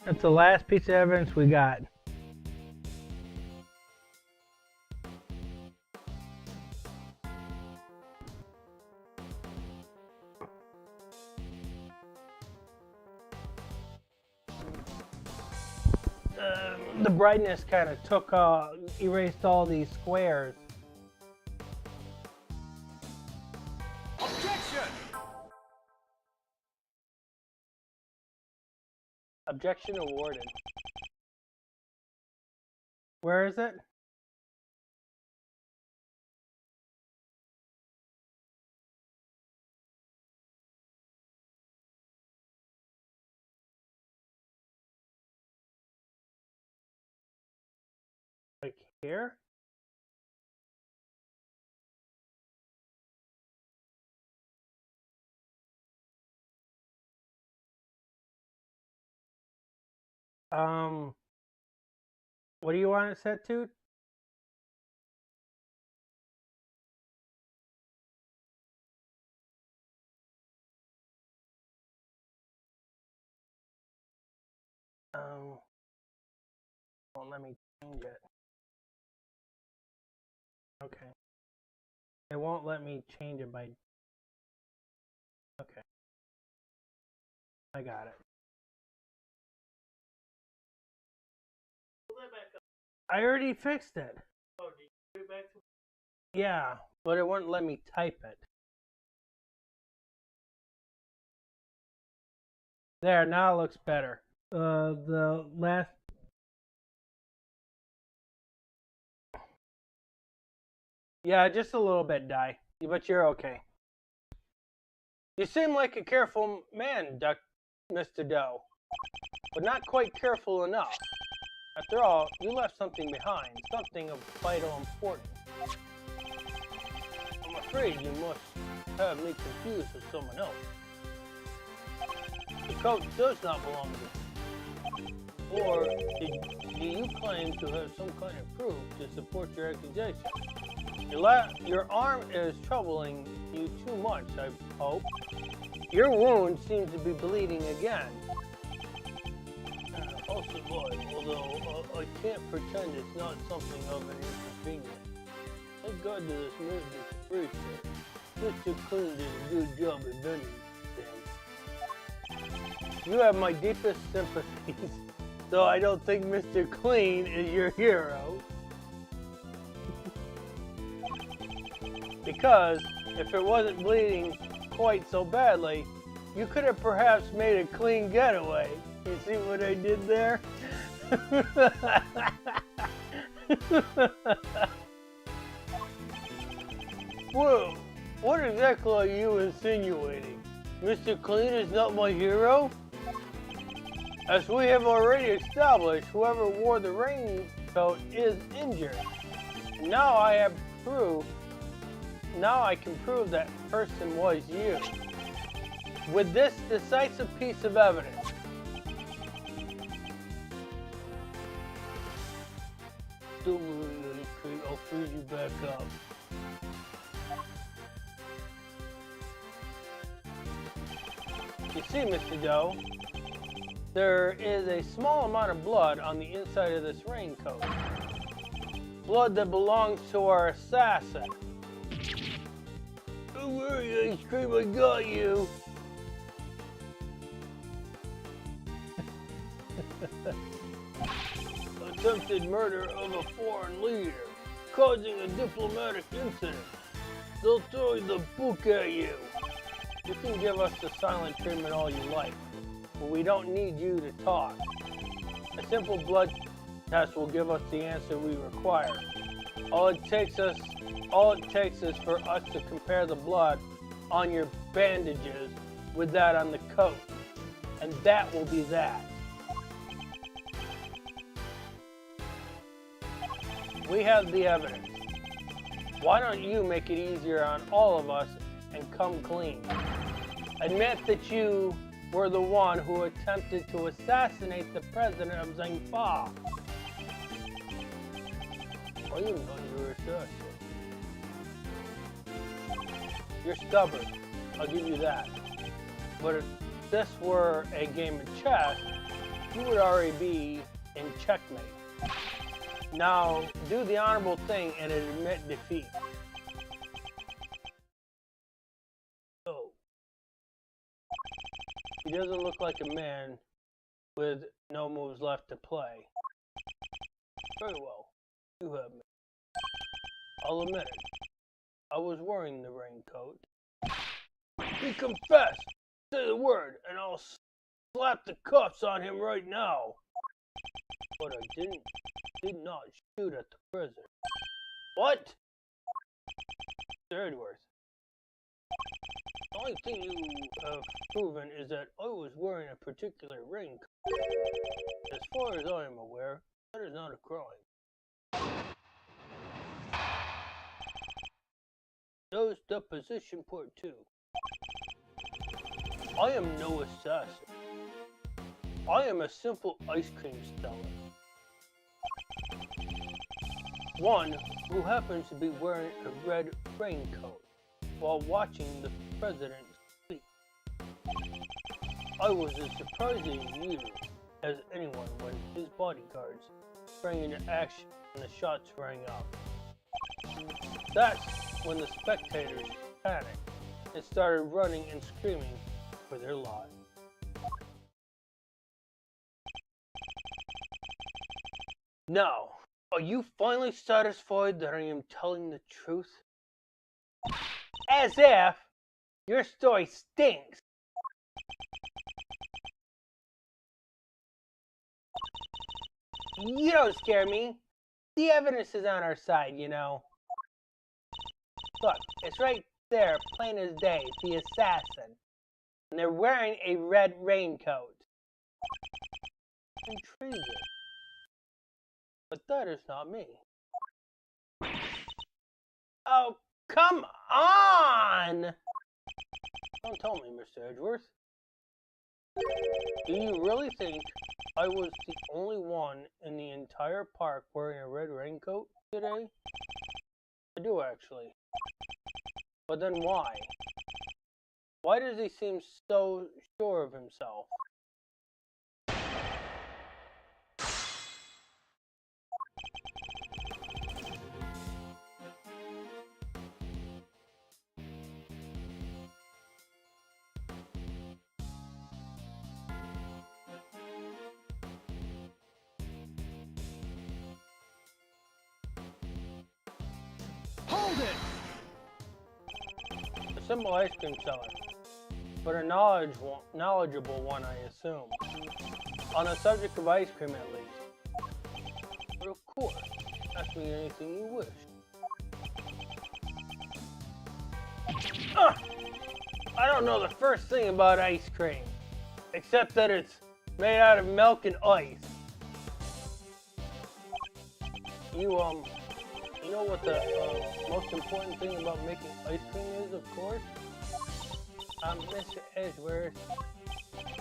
That's the last piece of evidence we got. The brightness kind of took, erased all these squares. Objection! Objection awarded. Where is it? Like here? What do you want it set to? Won't let me change it. Okay. It won't let me change it by. Okay. I got it. I already fixed it. Oh, did you put it back to? Yeah, but it wouldn't let me type it. There, now it looks better. The last. Yeah, just a little bit, Di. But you're okay. You seem like a careful man, Mr. Doe, but not quite careful enough. After all, you left something behind, something of vital importance. I'm afraid you must have me confused with someone else. The coat does not belong to you. Or do you claim to have some kind of proof to support your accusation? Your arm is troubling you too much, I hope. Your wound seems to be bleeding again. Possibly, although I can't pretend it's not something of an inconvenience. Thank God to this man is free. Mr. Clean did a good job of anything. You have my deepest sympathies, so I don't think Mr. Clean is your hero. Because if it wasn't bleeding quite so badly, you could have perhaps made a clean getaway. You see what I did there? Whoa, what exactly are you insinuating? Mr. Clean is not my hero? As we have already established, whoever wore the raincoat is injured. Now I can prove that person was you. With this decisive piece of evidence. Don't worry, I'll freeze you back up. You see, Mr. Doe, there is a small amount of blood on the inside of this raincoat. Blood that belongs to our assassin. Don't worry, Ice Cream, I got you. Attempted murder of a foreign leader, causing a diplomatic incident. They'll throw the book at you. You can give us the silent treatment all you like, but we don't need you to talk. A simple blood test will give us the answer we require. All it takes is for us to compare the blood on your bandages with that on the coat, and that will be that. We have the evidence. Why don't you make it easier on all of us and come clean? Admit that you were the one who attempted to assassinate the president of Zhengfa. Or you know you were assassin. You're stubborn, I'll give you that. But if this were a game of chess, you would already be in checkmate. Now, do the honorable thing and admit defeat. Oh. He doesn't look like a man with no moves left to play. Very well. You have me. I'll admit it. I was wearing the raincoat. He confessed! Say the word, and I'll slap the cuffs on him right now. But I did not shoot at the president. What? Mr. Edgeworth, the only thing you have proven is that I was wearing a particular raincoat. As far as I am aware, that is not a crime. Those deposition part 2. I am no assassin. I am a simple ice cream seller. One who happens to be wearing a red raincoat while watching the president speak. I was as surprised as you as anyone when his bodyguards sprang into action and the shots rang out. That's when the spectators panicked and started running and screaming for their lives. Now, are you finally satisfied that I am telling the truth? As if your story stinks. You don't scare me. The evidence is on our side, you know. Look, it's right there, plain as day, the assassin. And they're wearing a red raincoat. Intriguing. But that is not me. Oh, come on! Don't tell me, Mr. Edgeworth. Do you really think I was the only one in the entire park wearing a red raincoat today? I do, actually. But then why? Why does he seem so sure of himself? Hold it! A simple ice cream seller, but a knowledgeable one, I assume. On the subject of ice cream, at least. But of course, ask me anything you wish. I don't know the first thing about ice cream, except that it's made out of milk and ice. You know what the most important thing about making ice cream is, of course? Mr. Edgeworth.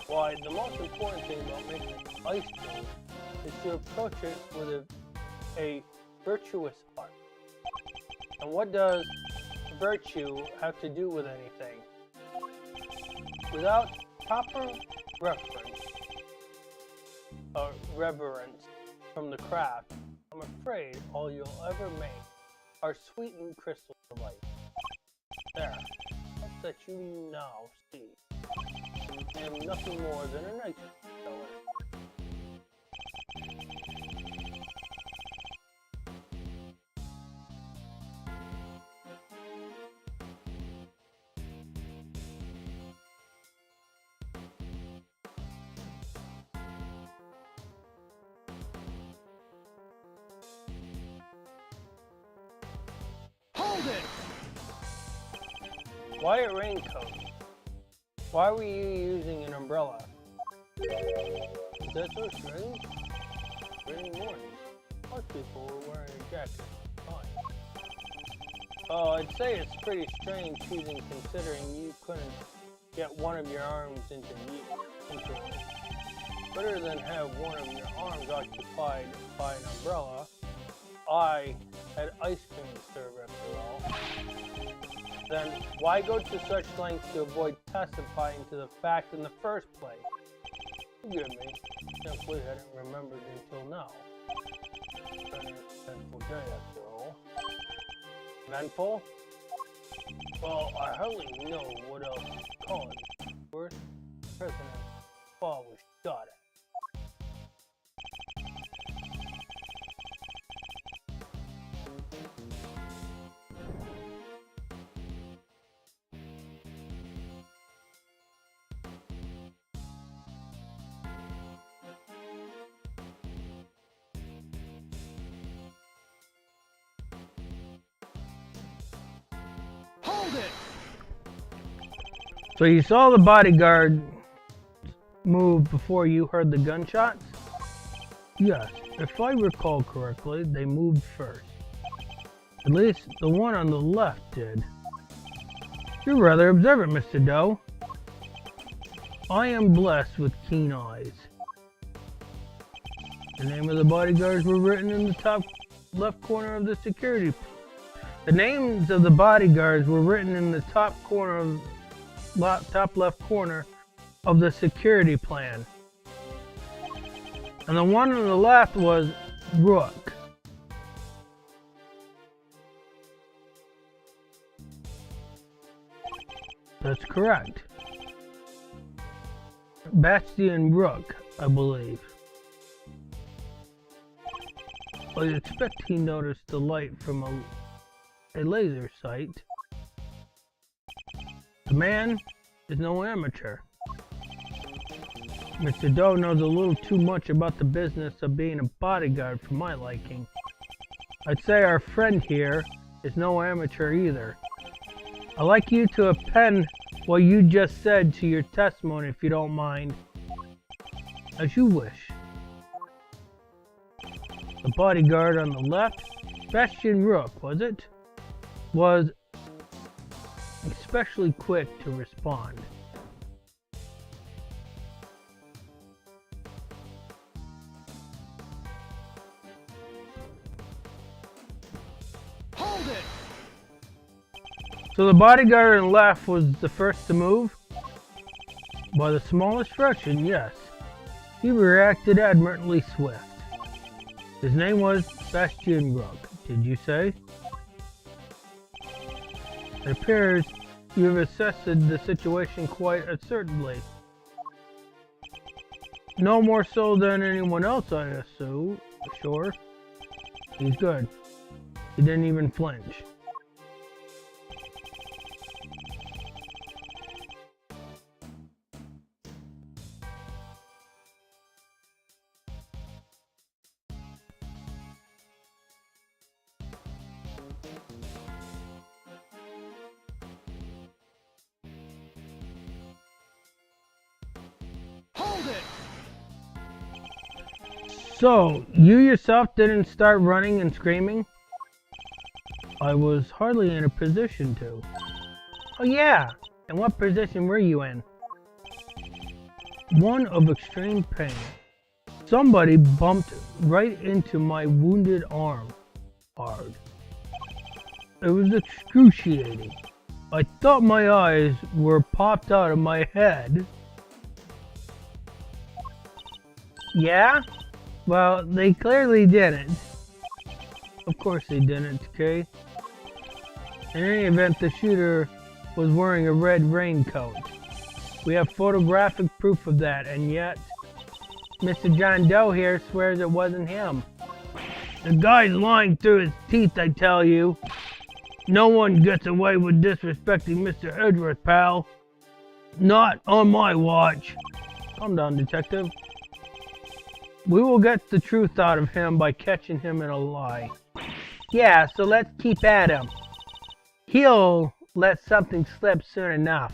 Why, the most important thing about making ice cream is to approach it with a virtuous heart. And what does virtue have to do with anything? Without proper reverence from the craft, I'm afraid all you'll ever make are sweetened crystals of ice. There, that's that you now see. I am nothing more than an ice cream seller. Hold it! Why a raincoat? Why were you using an umbrella? Is that so strange? Rainy morning. Most people were wearing a jacket. Fine. Oh, I'd say it's pretty strange choosing considering you couldn't get one of your arms into it. Better than have one of your arms occupied by an umbrella. I had ice cream to serve after all. Then why go to such lengths to avoid testifying to the fact in the first place? Forgive me, simply hadn't remembered until now. It's been an eventful day after all. Eventful? Well, I hardly know what else to call it. First, President Paul was shot at. Hold it! So you saw the bodyguard move before you heard the gunshots? Yes, if I recall correctly, they moved first. At least the one on the left did. You're rather observant, Mr. Doe. I am blessed with keen eyes. The name of the bodyguards were written in the top left corner of the security. The names of the bodyguards were written in the top left corner of the security plan. And the one on the left was Rook. That's correct. Bastian Rook, I believe. I expect he noticed the light from a laser sight. The man is no amateur. Mr. Doe knows a little too much about the business of being a bodyguard for my liking. I'd say our friend here is no amateur either. I'd like you to append what you just said to your testimony if you don't mind. As you wish. The bodyguard on the left, Bastian Rook, was it? Was especially quick to respond. Hold it! So the bodyguard on the left was the first to move? By the smallest fraction, yes. He reacted admirably swift. His name was Bastian Rook, did you say? It appears you have assessed the situation quite assertively. No more so than anyone else, I assume. Sure. He's good. He didn't even flinch. Hold it! So, you yourself didn't start running and screaming? I was hardly in a position to. Oh yeah! And what position were you in? One of extreme pain. Somebody bumped right into my wounded arm. Hard. It was excruciating. I thought my eyes were popped out of my head. Yeah? Well, they clearly didn't. Of course they didn't, okay? In any event, the shooter was wearing a red raincoat. We have photographic proof of that, and yet Mr. John Doe here swears it wasn't him. The guy's lying through his teeth, I tell you. No one gets away with disrespecting Mr. Edgeworth, pal. Not on my watch. Calm down, detective. We will get the truth out of him by catching him in a lie. Yeah, so let's keep at him. He'll let something slip soon enough.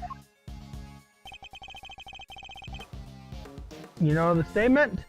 You know the statement?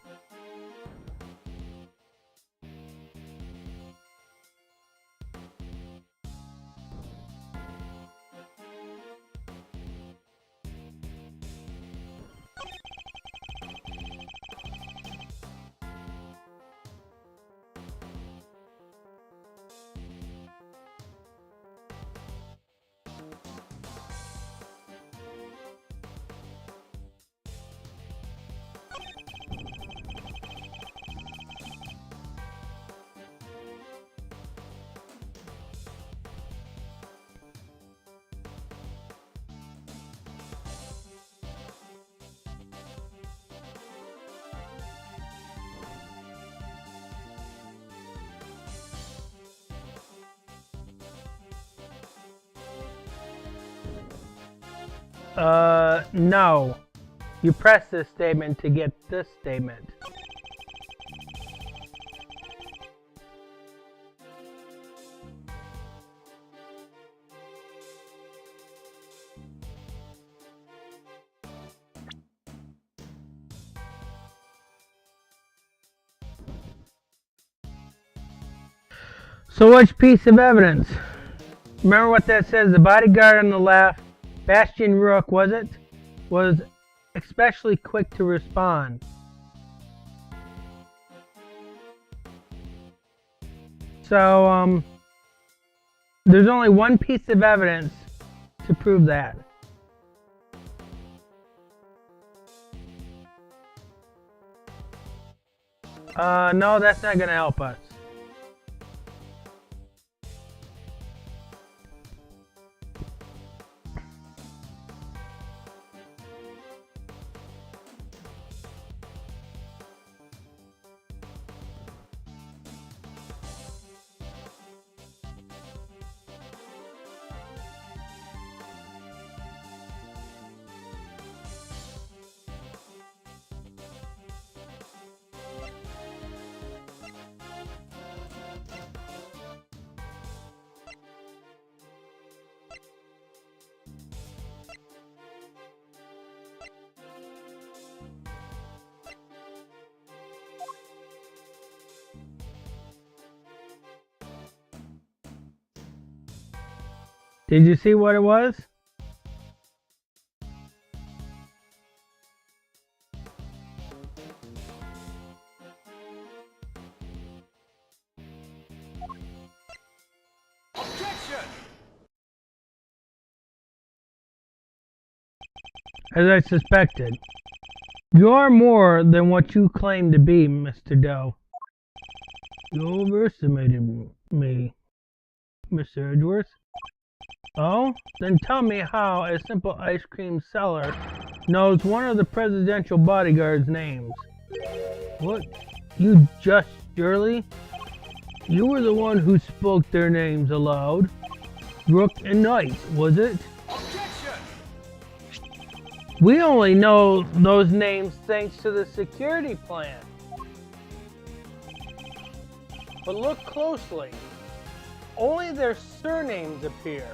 No. You press this statement to get this statement. So which piece of evidence? Remember what that says, the bodyguard on the left, Bastian Rook, was it? Was especially quick to respond. So, there's only one piece of evidence to prove that. No, that's not gonna help us. Did you see what it was? Objection! As I suspected. You're more than what you claim to be, Mr. Doe. You overestimated me, Mr. Edgeworth. Oh? Then tell me how a simple ice cream seller knows one of the presidential bodyguard's names. What? You just surely? You were the one who spoke their names aloud. Rook and Knight, was it? Objection! We only know those names thanks to the security plan. But look closely. Only their surnames appear.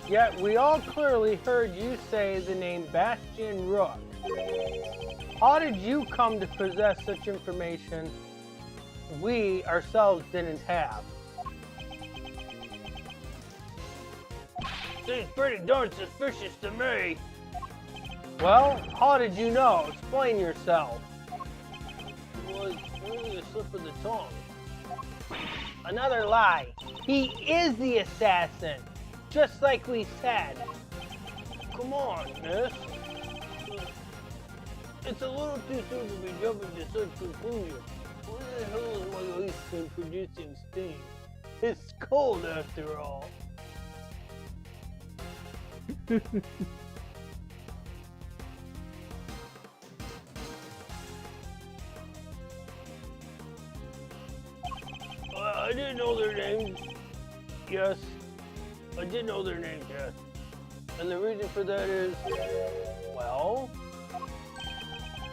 Yet we all clearly heard you say the name Bastian Rook. How did you come to possess such information we ourselves didn't have? Seems pretty darn suspicious to me. Well, how did you know? Explain yourself. It was only a slip of the tongue. Another lie. He is the assassin, just like we said. Come on, miss. It's a little too soon to be jumping to such conclusions. What the hell is my ice cream producing steam? It's cold after all. I didn't know their names. Yes. I did know their names, yes. And the reason for that is, well,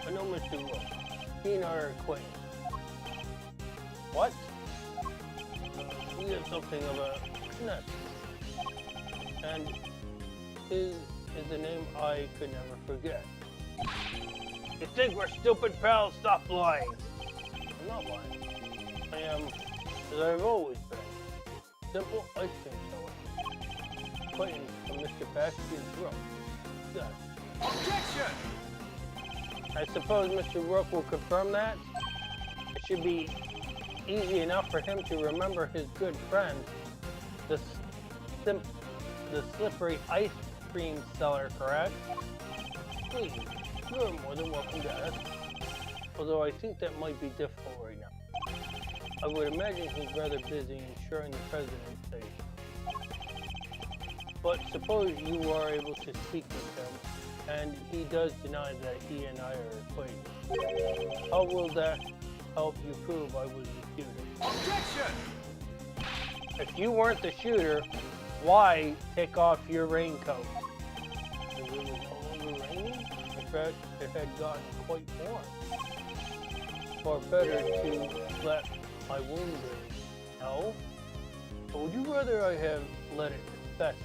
I know Mr. Rook. He and I are acquainted. What? We have something of a connection. And his is a name I could never forget. You think we're stupid, pal? Stop lying. I'm not lying. I am, as I've always been, simple ice cream seller. Acquaintance from Mr. Bastian's Rook. Yes. Objection! I suppose Mr. Rook will confirm that. It should be easy enough for him to remember his good friend, the slippery ice cream seller, correct? Please, you are more than welcome to ask. Although I think that might be difficult right now. I would imagine he's rather busy ensuring the president's safe. But suppose you are able to speak with him, and he does deny that he and I are acquainted. How will that help you prove I was the shooter? Objection! If you weren't the shooter, why take off your raincoat? Because it was no longer raining? In fact, it had gotten quite warm. Or better to let my wound breathe. No? Or would you rather I have let it fester?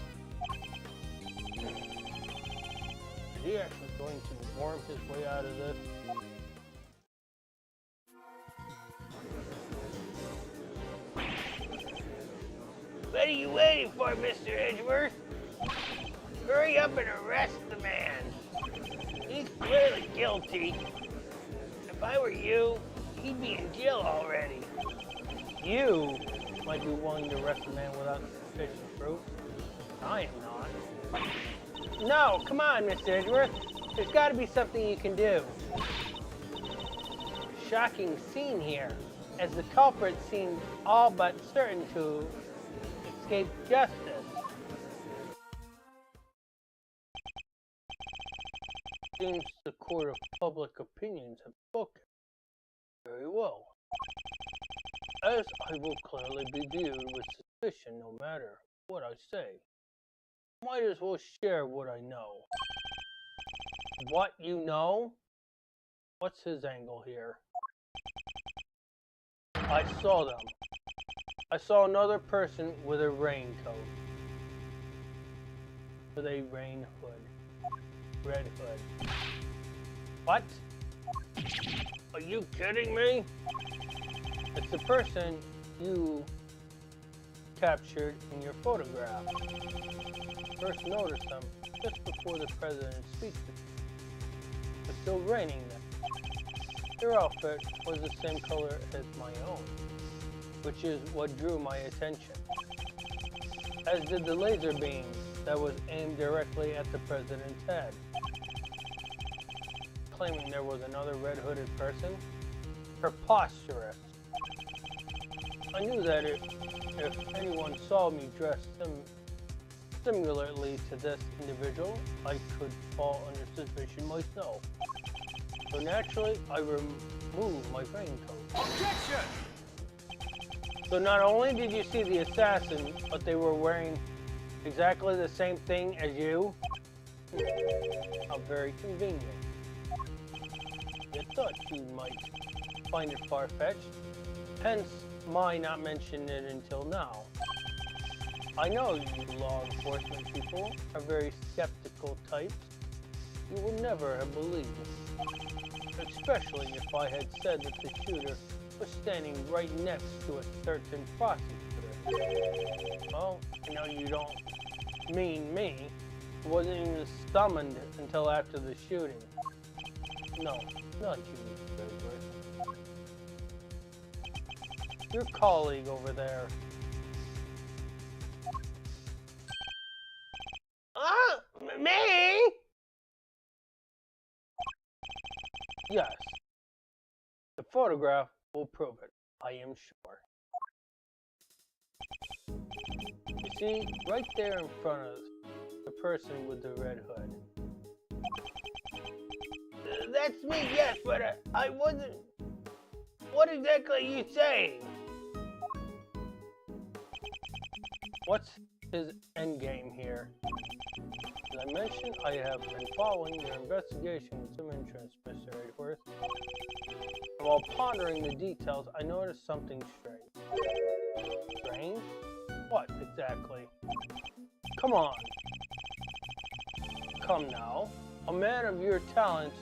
Is he actually going to worm his way out of this? What are you waiting for, Mr. Edgeworth? Hurry up and arrest the man. He's clearly guilty. If I were you, he'd be in jail already. You might be willing to arrest a man without sufficient proof. I am not. No, come on, Mr. Edgeworth. There's got to be something you can do. Shocking scene here, as the culprit seemed all but certain to escape justice. Seems the court of public opinions have spoken. Very well. As I will clearly be viewed with suspicion no matter what I say, might as well share what I know. What you know? What's his angle here? I saw them. I saw another person with a raincoat. With a rain hood. Red hood. What? Are you kidding me? It's the person you captured in your photograph. First noticed them just before the president's speech. It was still raining then. Their outfit was the same color as my own, which is what drew my attention, as did the laser beam that was aimed directly at the president's head. Claiming there was another red-hooded person? Preposterous. I knew that if anyone saw me dressed similarly to this individual, I could fall under suspicion myself. So naturally, I removed my raincoat. Objection! So not only did you see the assassin, but they were wearing exactly the same thing as you? How very convenient. You thought you might find it far-fetched, hence my not mentioning it until now. I know you law enforcement people are very skeptical types. You would never have believed me, especially if I had said that the shooter was standing right next to a certain prosecutor. Well, I know you don't mean me. I wasn't even summoned until after the shooting. No, not you, Mr. Edgeworth. Your colleague over there. Me? Yes. The photograph will prove it, I am sure. You see, right there in front of us, the person with the red hood. That's me, yes, but I wasn't... What exactly are you saying? What's his endgame here? As I mentioned, I have been following your investigation with some interest, Mr. Edgeworth. And while pondering the details, I noticed something strange. Strange? What exactly? Come on. Come now. A man of your talents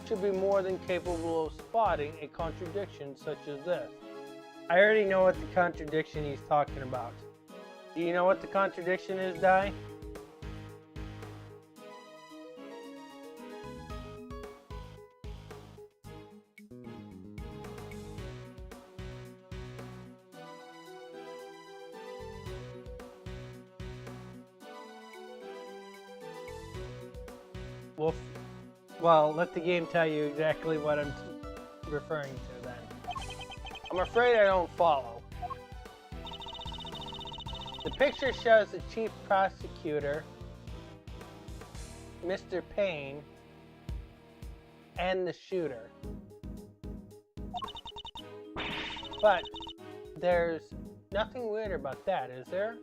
should be more than capable of spotting a contradiction such as this. I already know what the contradiction he's talking about. Do you know what the contradiction is, Dai? Well, let the game tell you exactly what I'm referring to then. I'm afraid I don't follow. The picture shows the chief prosecutor, Mr. Payne, and the shooter. But there's nothing weird about that, is there?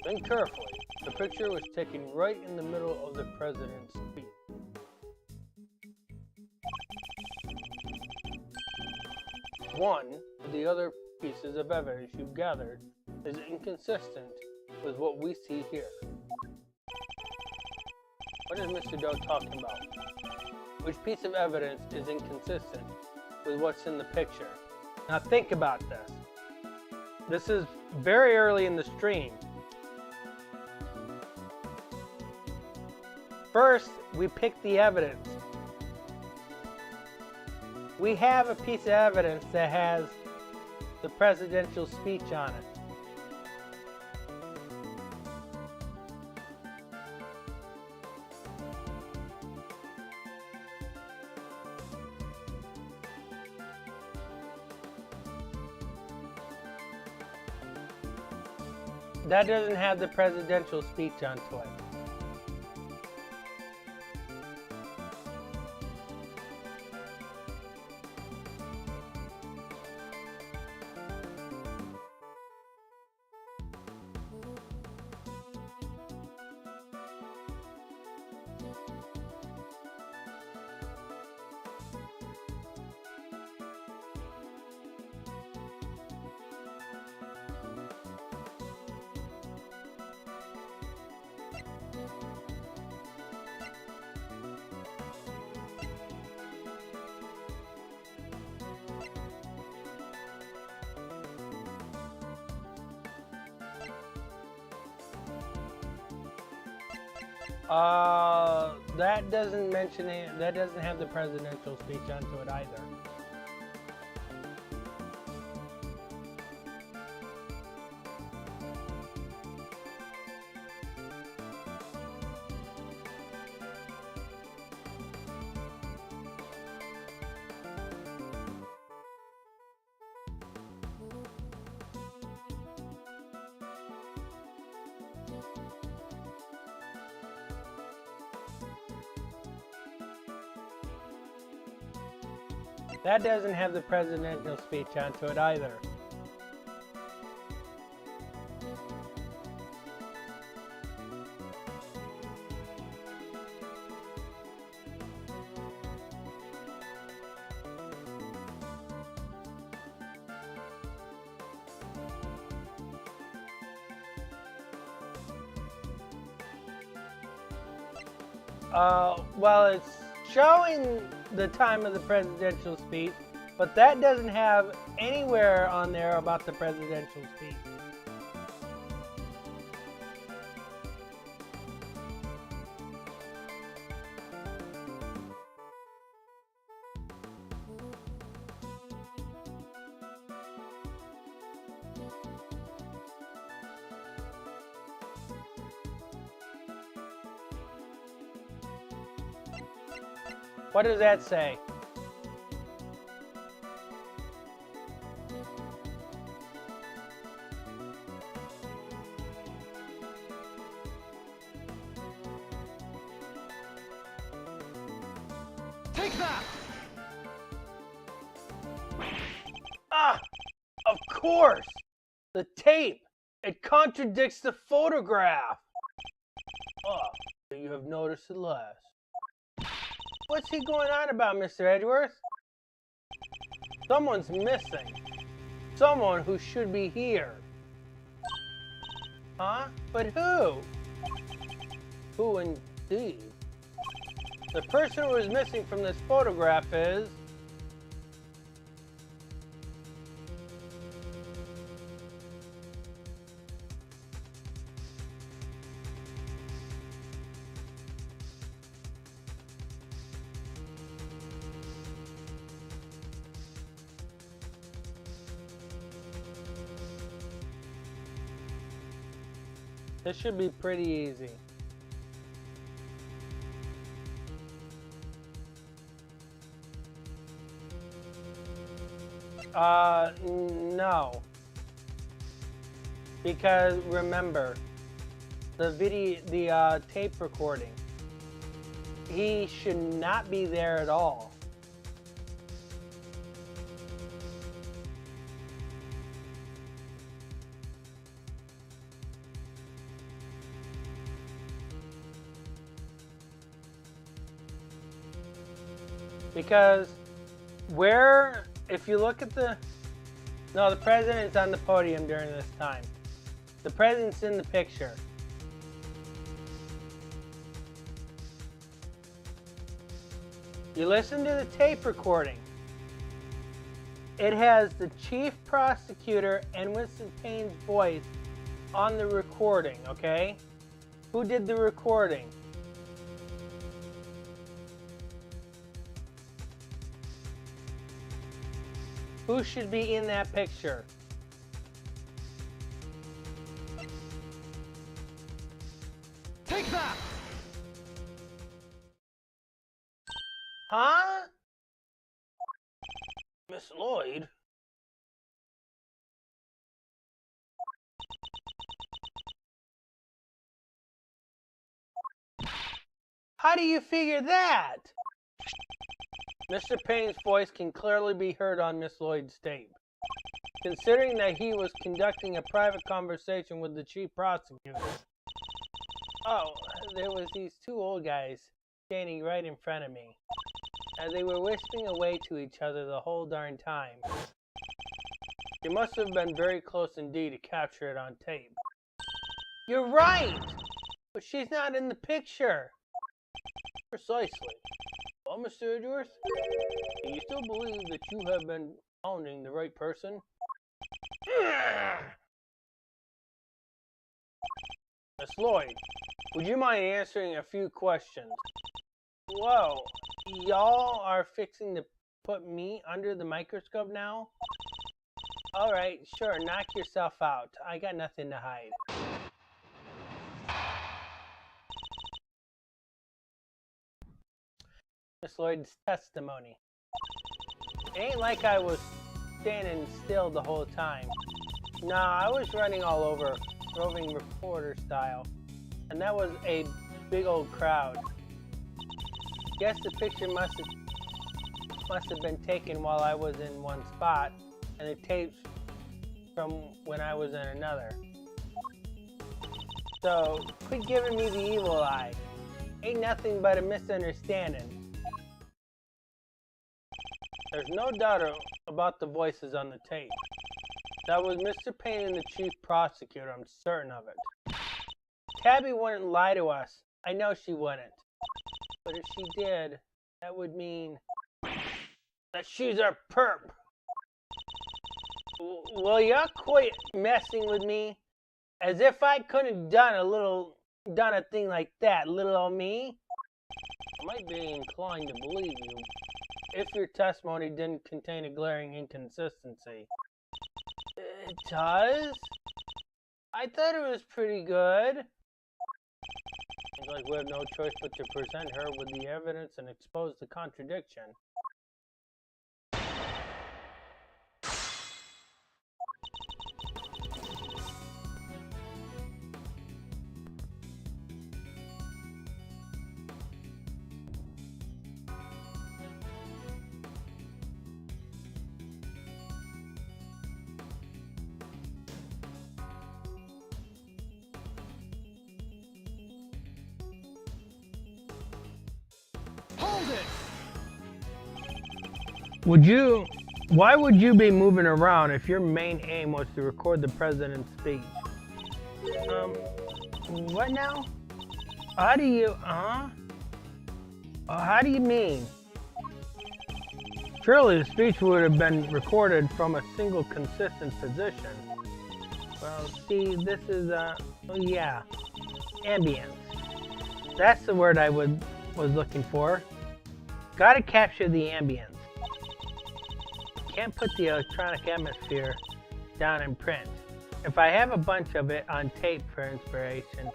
Think carefully. The picture was taken right in the middle of the president's speech. One of the other pieces of evidence you've gathered is inconsistent with what we see here. What is Mr. Doe talking about? Which piece of evidence is inconsistent with what's in the picture? Now think about this. This is very early in the stream. First, we pick the evidence. We have a piece of evidence that has the presidential speech on it. That doesn't have the presidential speech onto it. That doesn't mention it. That doesn't have the presidential speech onto it either. That doesn't have the presidential speech onto it either. Well, it's showing the time of the presidential speech, but that doesn't have anywhere on there about the presidential speech. What does that say? Take that! Ah! Of course! The tape! It contradicts the photograph! Ah, you have noticed it last. What's he going on about, Mr. Edgeworth? Someone's missing. Someone who should be here. Huh? But who? Who indeed? The person who is missing from this photograph is... This should be pretty easy. No. Because remember, the tape recording, he should not be there at all. Because where, if you look at the president's on the podium during this time. The president's in the picture. You listen to the tape recording. It has the chief prosecutor and Winston Payne's voice on the recording, okay? Who did the recording? Who should be in that picture? Take that! Huh? Miss Lloyd? How do you figure that? Mr. Payne's voice can clearly be heard on Miss Lloyd's tape. Considering that he was conducting a private conversation with the chief prosecutor. Oh, there was these two old guys standing right in front of me. And they were whispering away to each other the whole darn time. They must have been very close indeed to capture it on tape. You're right! But she's not in the picture. Precisely. Well, Mr. Edgeworth, do you still believe that you have been hounding the right person? Miss Lloyd, would you mind answering a few questions? Whoa, y'all are fixing to put me under the microscope now? Alright, sure, knock yourself out. I got nothing to hide. Miss Lloyd's testimony. It ain't like I was standing still the whole time. Nah, I was running all over, roving reporter style. And that was a big old crowd. Guess the picture must have been taken while I was in one spot, and the tapes from when I was in another. So, quit giving me the evil eye. Ain't nothing but a misunderstanding. There's no doubt about the voices on the tape. That was Mr. Payne and the chief prosecutor, I'm certain of it. Tabby wouldn't lie to us. I know she wouldn't. But if she did, that would mean that she's a perp. Will ya quit messing with me? As if I couldn't done a thing like that, little old me? I might be inclined to believe you, if your testimony didn't contain a glaring inconsistency. It does? I thought it was pretty good. Seems like we have no choice but to present her with the evidence and expose the contradiction. Hold it! Why would you be moving around if your main aim was to record the president's speech? What now? How do you mean? Surely the speech would have been recorded from a single consistent position. Well, see, this is, yeah, ambience. That's the word I was looking for. Gotta capture the ambience. Can't put the electronic atmosphere down in print. If I have a bunch of it on tape for inspiration,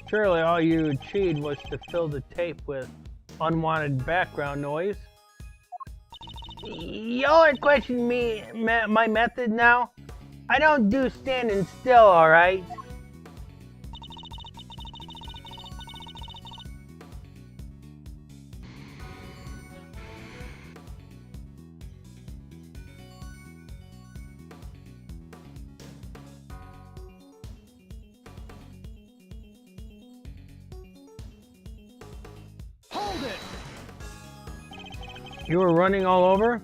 surely all you achieved was to fill the tape with unwanted background noise. Y'all are questioning me, my method now? I don't do standing still, alright? Hold it! You were running all over?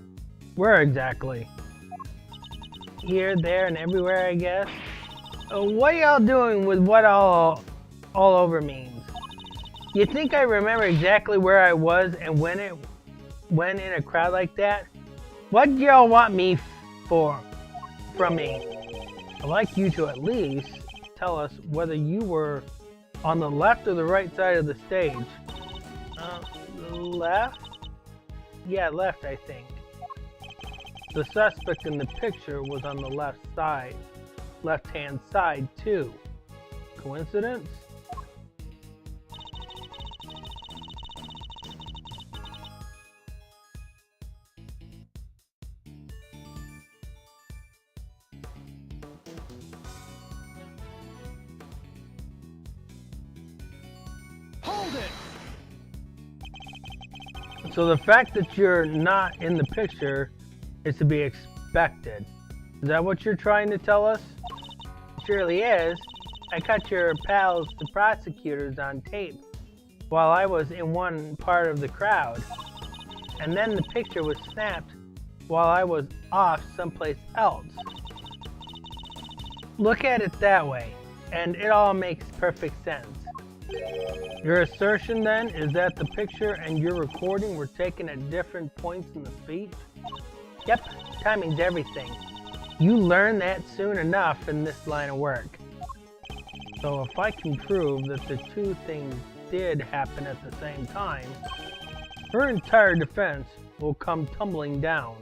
Where exactly? Here, there, and everywhere, I guess. What are y'all doing with what all over means? You think I remember exactly where I was and when in a crowd like that? What do y'all want me from me? I'd like you to at least tell us whether you were on the left or the right side of the stage. Left? Yeah, left, I think. The suspect in the picture was on the left-hand side too. Coincidence? Hold it! So the fact that you're not in the picture is to be expected. Is that what you're trying to tell us? It surely is. I caught your pals, the prosecutors, on tape while I was in one part of the crowd. And then the picture was snapped while I was off someplace else. Look at it that way, and it all makes perfect sense. Your assertion then is that the picture and your recording were taken at different points in the speech? Yep, timing's everything. You learn that soon enough in this line of work. So if I can prove that the two things did happen at the same time, her entire defense will come tumbling down.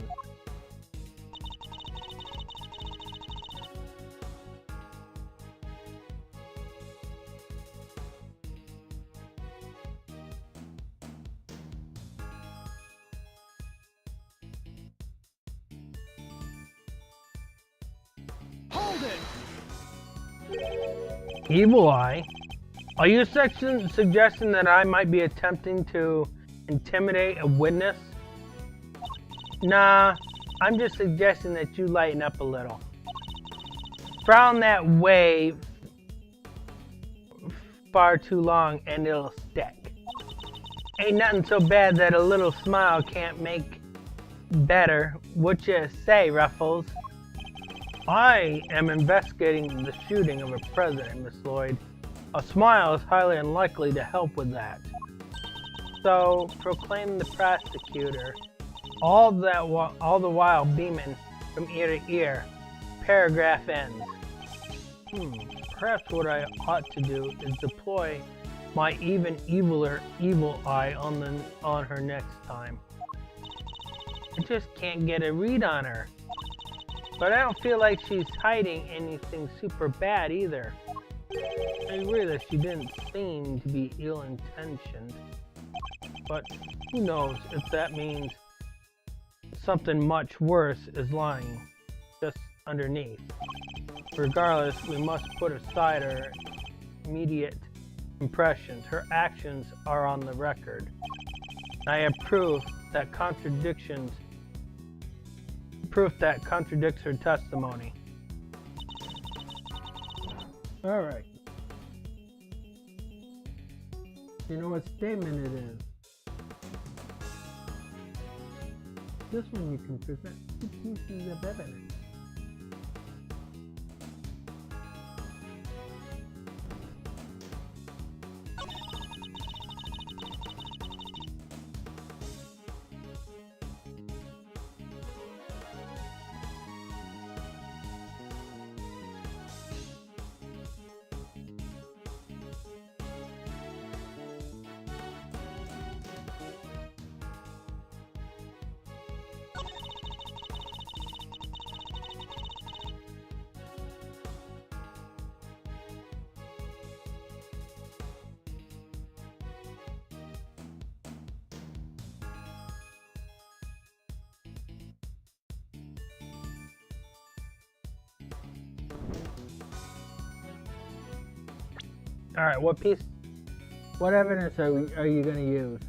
Hold it! Evil Eye? Are you suggesting that I might be attempting to intimidate a witness? Nah, I'm just suggesting that you lighten up a little. Frown that way far too long and it'll stick. Ain't nothing so bad that a little smile can't make better. What you say, Ruffles? I am investigating the shooting of a president, Miss Lloyd. A smile is highly unlikely to help with that. So, proclaimed the prosecutor, all the while beaming from ear to ear. Paragraph ends. Perhaps what I ought to do is deploy my even eviler evil eye on her next time. I just can't get a read on her. But I don't feel like she's hiding anything super bad either. I agree that she didn't seem to be ill-intentioned. But who knows if that means something much worse is lying just underneath. Regardless, we must put aside her immediate impressions. Her actions are on the record. I have proof that contradicts her testimony. Alright. You know what statement it is? This one you can present 2 pieces of evidence. Alright, what evidence are you going to use?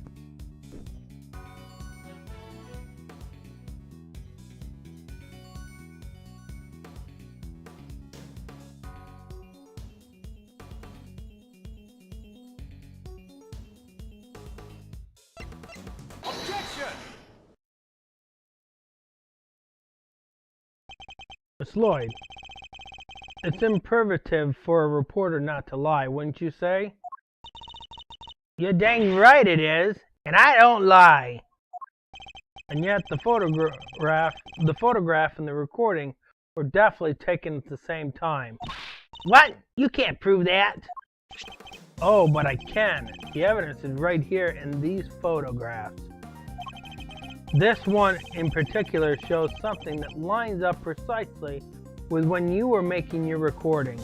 Objection! Miss Lloyd, it's imperative for a reporter not to lie, wouldn't you say? You're dang right it is, and I don't lie. And yet the photograph and the recording were definitely taken at the same time. What? You can't prove that. Oh, but I can. The evidence is right here in these photographs. This one in particular shows something that lines up precisely with when you were making your recording.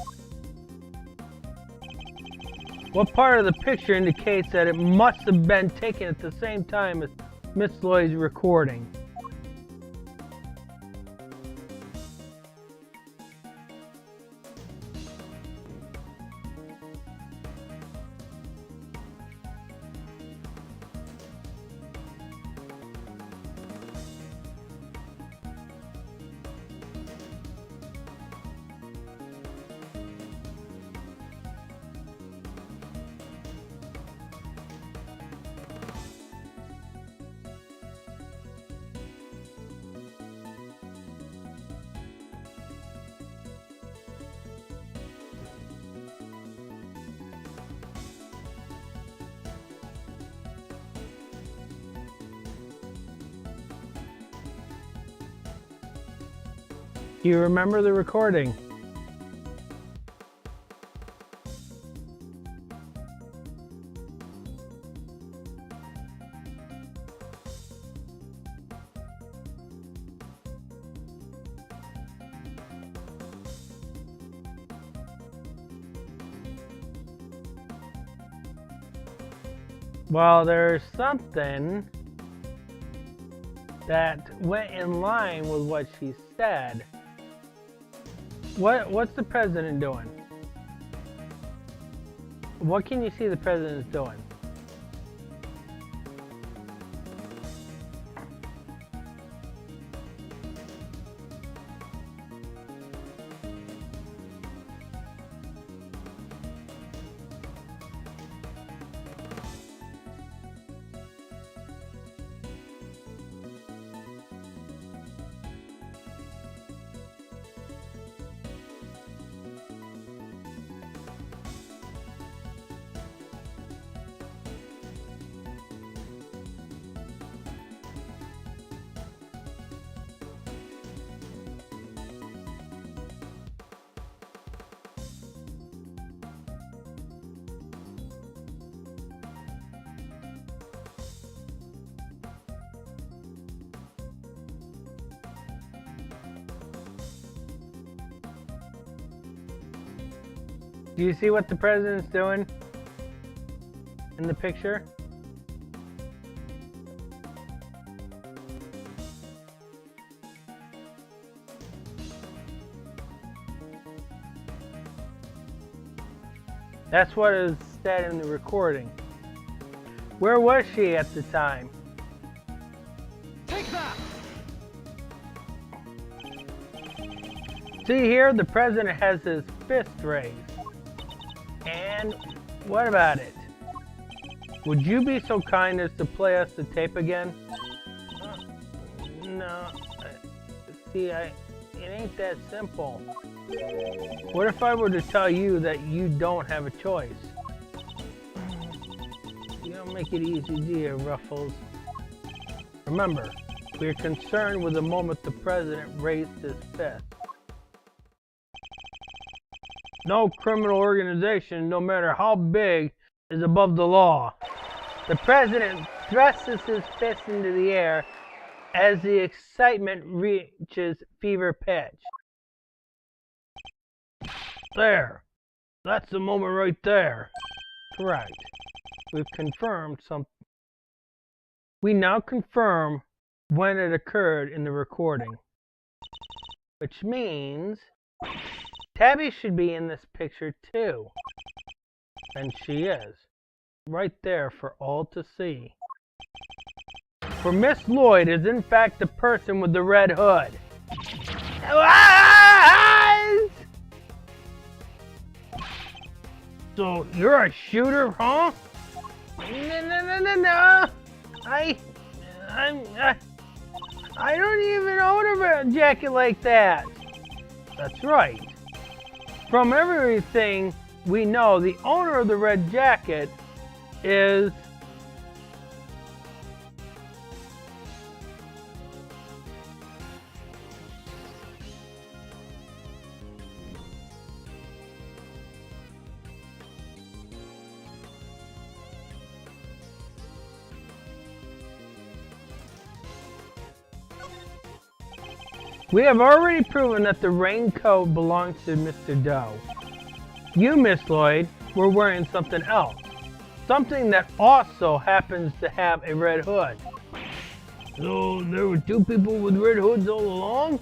What part of the picture indicates that it must have been taken at the same time as Miss Lloyd's recording? Do you remember the recording? Well, there's something that went in line with what she said. What's the president doing? What can you see the president's doing? Do you see what the president's doing in the picture? That's what is said in the recording. Where was she at the time? Take that! See here, the president has his fist raised. And what about it? Would you be so kind as to play us the tape again? No. See, it ain't that simple. What if I were to tell you that you don't have a choice? You don't make it easy, do you, Ruffles? Remember, we're concerned with the moment the president raised his fist. No criminal organization, no matter how big, is above the law. The president thrusts his fist into the air as the excitement reaches fever pitch. There. That's the moment right there. Correct. We've confirmed something. We now confirm when it occurred in the recording. Which means Tabby should be in this picture too. And she is. Right there for all to see. For Miss Lloyd is in fact the person with the red hood. So you're a shooter, huh? No. I don't even own a jacket like that. That's right. From everything we know, the owner of the red jacket is We have already proven that the raincoat belongs to Mr. Doe. You, Miss Lloyd, were wearing something else. Something that also happens to have a red hood. So there were two people with red hoods all along?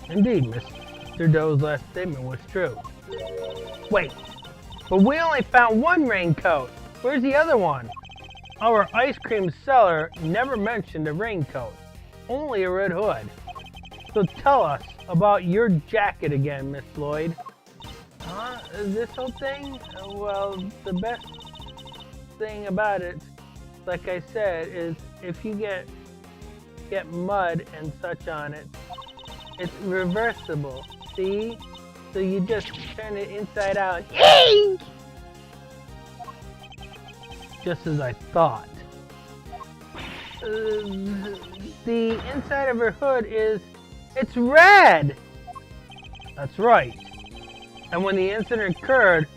Indeed, Mr. Doe's last statement was true. Wait, but we only found one raincoat. Where's the other one? Our ice cream seller never mentioned a raincoat, only a red hood. So tell us about your jacket again, Miss Lloyd. This whole thing? Well, the best thing about it, like I said, is if you get mud and such on it, it's reversible. See? So you just turn it inside out. Yay! Just as I thought. The inside of her hood it's red! That's right. And when the incident occurred,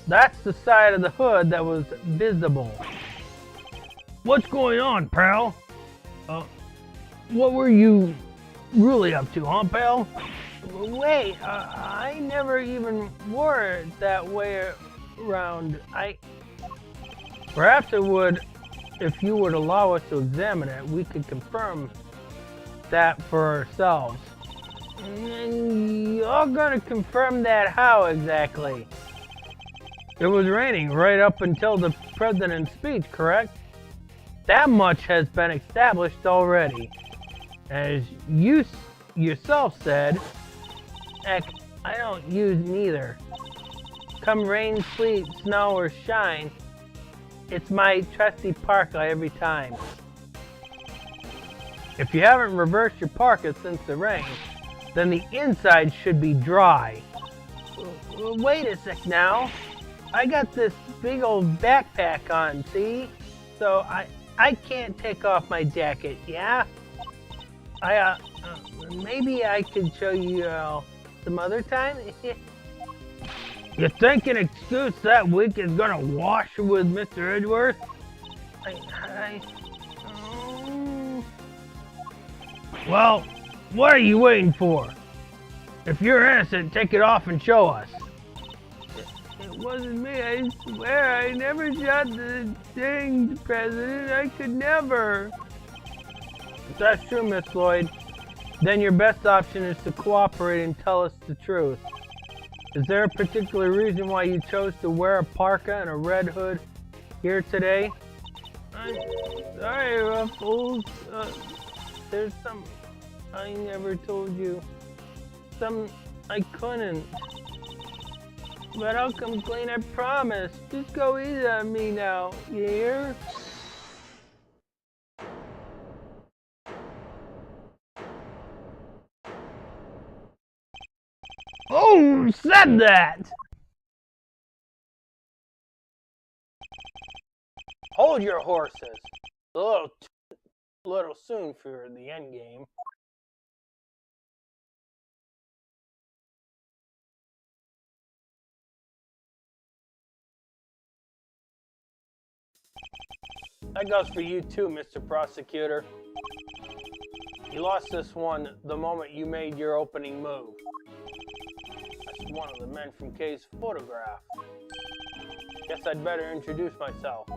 that's the side of the hood that was visible. What's going on, pal? What were you really up to, huh, pal? Wait, I never even wore it that way around. Perhaps it would, if you would allow us to examine it, we could confirm that for ourselves. You're gonna confirm that how exactly? It was raining right up until the president's speech, correct? That much has been established already. As you yourself said, heck, I don't use neither. Come rain, sleet, snow, or shine, it's my trusty parka every time. If you haven't reversed your parka since the rain, then the inside should be dry. Wait a sec now. I got this big old backpack on, see? So I can't take off my jacket, yeah? Maybe I could show you some other time? You think an excuse that weak is gonna wash with Mr. Edgeworth? Well, what are you waiting for? If you're innocent, take it off and show us. It wasn't me, I swear. I never shot the thing, President. I could never. If that's true, Miss Lloyd, then your best option is to cooperate and tell us the truth. Is there a particular reason why you chose to wear a parka and a red hood here today? Sorry, Ruffles. There's some I never told you. Some I couldn't. But I'll come clean, I promise. Just go easy on me now, you hear? Oh, said that! Hold your horses. A little soon for the end game. That goes for you too, Mr. Prosecutor. You lost this one the moment you made your opening move. That's one of the men from Kay's photograph. Guess I'd better introduce myself.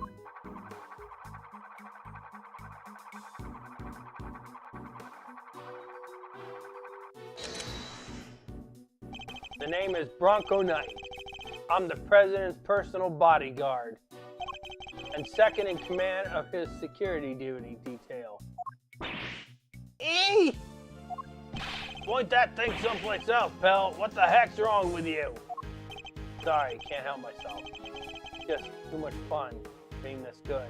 The name is Bronco Knight. I'm the president's personal bodyguard and second in command of his security duty detail. Eee! Point that thing someplace else, pal. What the heck's wrong with you? Sorry, can't help myself. Just too much fun being this good.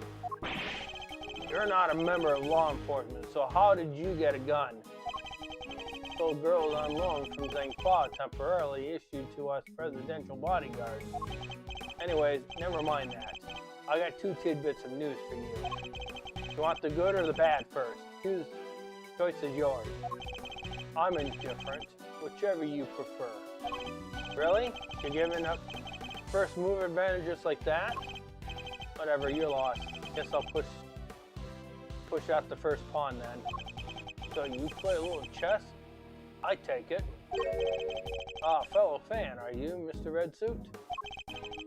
You're not a member of law enforcement, so how did you get a gun? Told girls on loan from Zhangfa temporarily issued to us presidential bodyguards. Anyways, never mind that. I got two tidbits of news for you. You want the good or the bad first? Choice is yours. I'm indifferent, whichever you prefer. Really? You're giving up first move advantage just like that? Whatever, you're lost. Guess I'll push out the first pawn then. So you play a little chess? I take it. Ah, fellow fan, are you, Mr. Red Suit?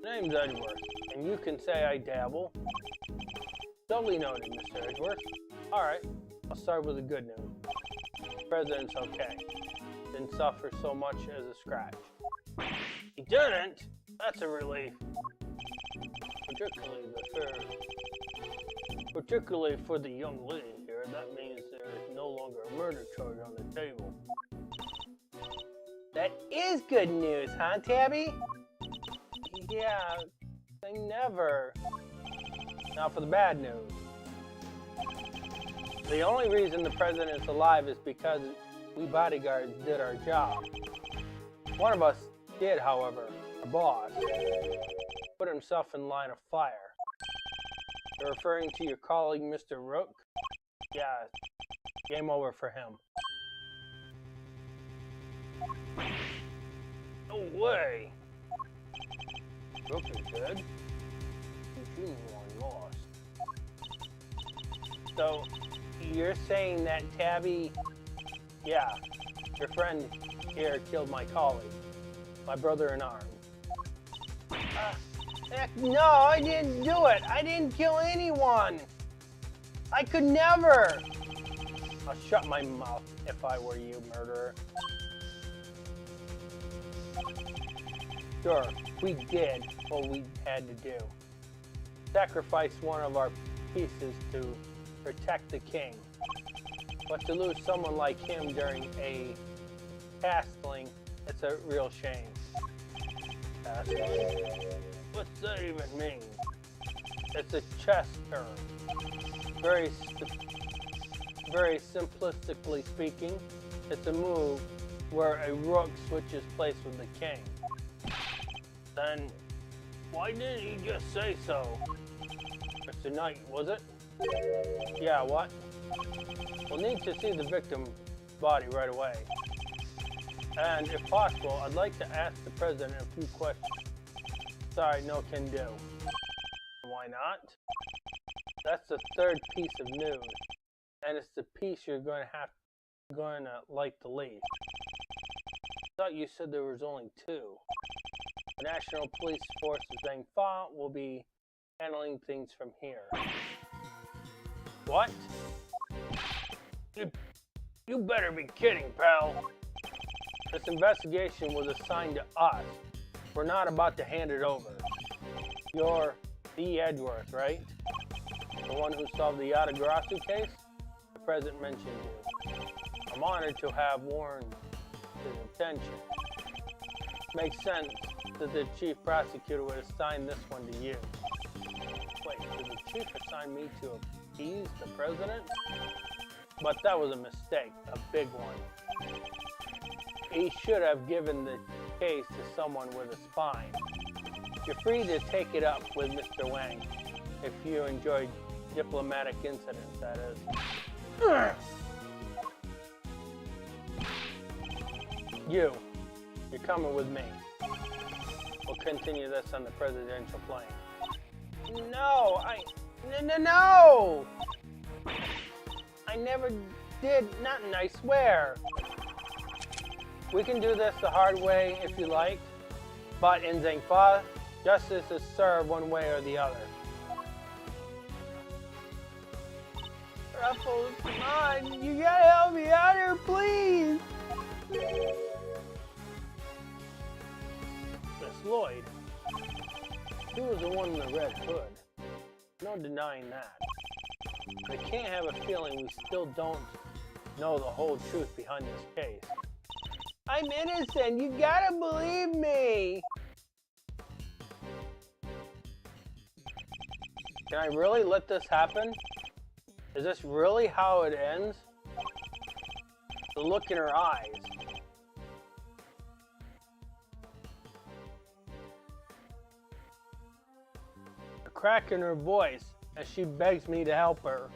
Name's Edgeworth, and you can say I dabble. Duly noted, Mr. Edgeworth. Alright, I'll start with the good news. The president's okay. Didn't suffer so much as a scratch. He didn't? That's a relief. Particularly for the young lady here, that means there is no longer a murder charge on the table. That is good news, huh, Tabby? Yeah, they never. Now for the bad news. The only reason the president is alive is because we bodyguards did our job. One of us did, however, our boss, put himself in line of fire. You're referring to your colleague, Mr. Rook? Yeah, game over for him. No way! Rook is dead? You lost. So, you're saying that Tabby, yeah, your friend here killed my colleague, my brother in arms. Heck no, I didn't do it. I didn't kill anyone. I could never. I'll shut my mouth if I were you, murderer. Sure, we did what we had to do. Sacrifice one of our pieces to protect the king. But to lose someone like him during a castling, it's a real shame. Castling? What's that even mean? It's a chess term. Very simplistically speaking, it's a move where a rook switches place with the king. Then, why didn't he just say so? Mr. Knight, was it? Yeah, what? We'll need to see the victim's body right away. And if possible, I'd like to ask the president a few questions. Sorry, no can do. Why not? That's the third piece of news, and it's the piece you're going to like the least. I thought you said there was only two. The National Police Force of Zhangfa will be handling things from here. What? You better be kidding, pal. This investigation was assigned to us. We're not about to hand it over. You're the Edgeworth, right? The one who solved the Yatagarasu case? The president mentioned you. I'm honored to have warned his attention. Makes sense that the chief prosecutor would assign this one to you. Wait, did the chief assign me to appease the president? But that was a mistake, a big one. He should have given the case to someone with a spine. You're free to take it up with Mr. Wang, if you enjoyed diplomatic incidents, that is. You're coming with me. We'll continue this on the presidential plane. No! No! I never did nothing, I swear. We can do this the hard way if you like, but in Zhangfa, justice is served one way or the other. Ruffles, come on, you gotta help me out here, please! Miss Lloyd, he was the one in the red hood. No denying that. I can't have a feeling we still don't know the whole truth behind this case. I'm innocent, you gotta believe me! Can I really let this happen? Is this really how it ends? The look in her eyes. A crack in her voice as she begs me to help her.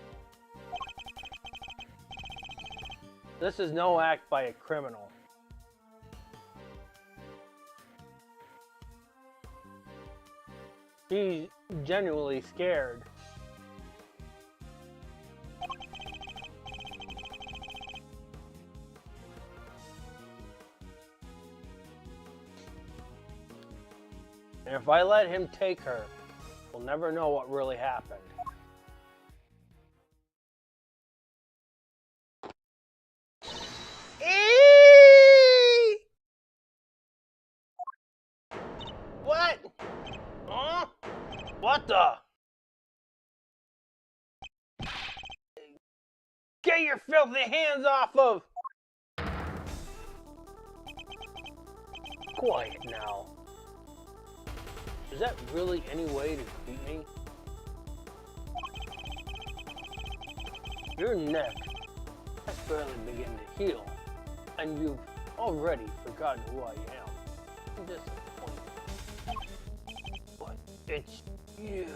This is no act by a criminal. She's genuinely scared. And if I let him take her, we'll never know what really happened. What? Huh? What the? Get your filthy hands off of! Quiet now. Is that really any way to treat me? Your neck has barely begun to heal, and you've already forgotten who I am. I'm disappointed. But it's you.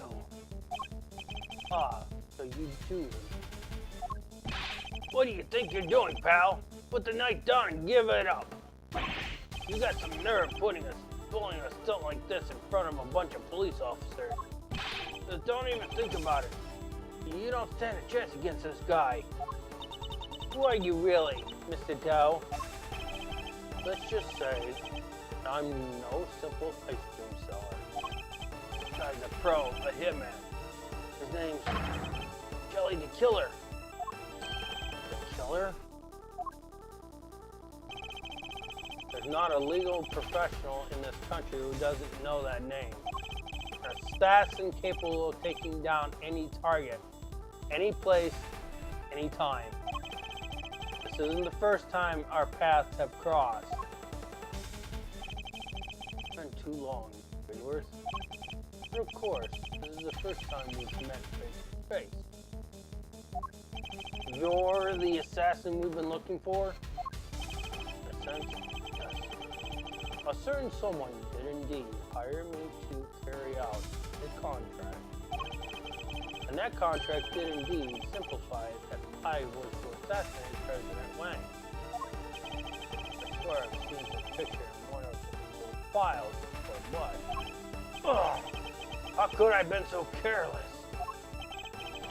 Ah, so you do. What do you think you're doing, pal? Put the knife down and give it up. You got some nerve pulling a stunt like this in front of a bunch of police officers. Just don't even think about it. You don't stand a chance against this guy. Who are you really, Mr. Doe? Let's just say, I'm no simple ice cream seller. This guy's a pro, a hitman. His name's Jelly the Killer. The Killer? There's not a legal professional in this country who doesn't know that name. An assassin capable of taking down any target, any place, any time. This isn't the first time our paths have crossed. It's been too long, Edgeworth. But of course, this is the first time we've met face to face. You're the assassin we've been looking for? In a sense, yes. A certain someone did indeed hire me to carry out a contract. And that contract did indeed simplify it that I was to assassinate President Wang. I swear I've seen the picture in one of the old files, but what? Ugh! How could I have been so careless?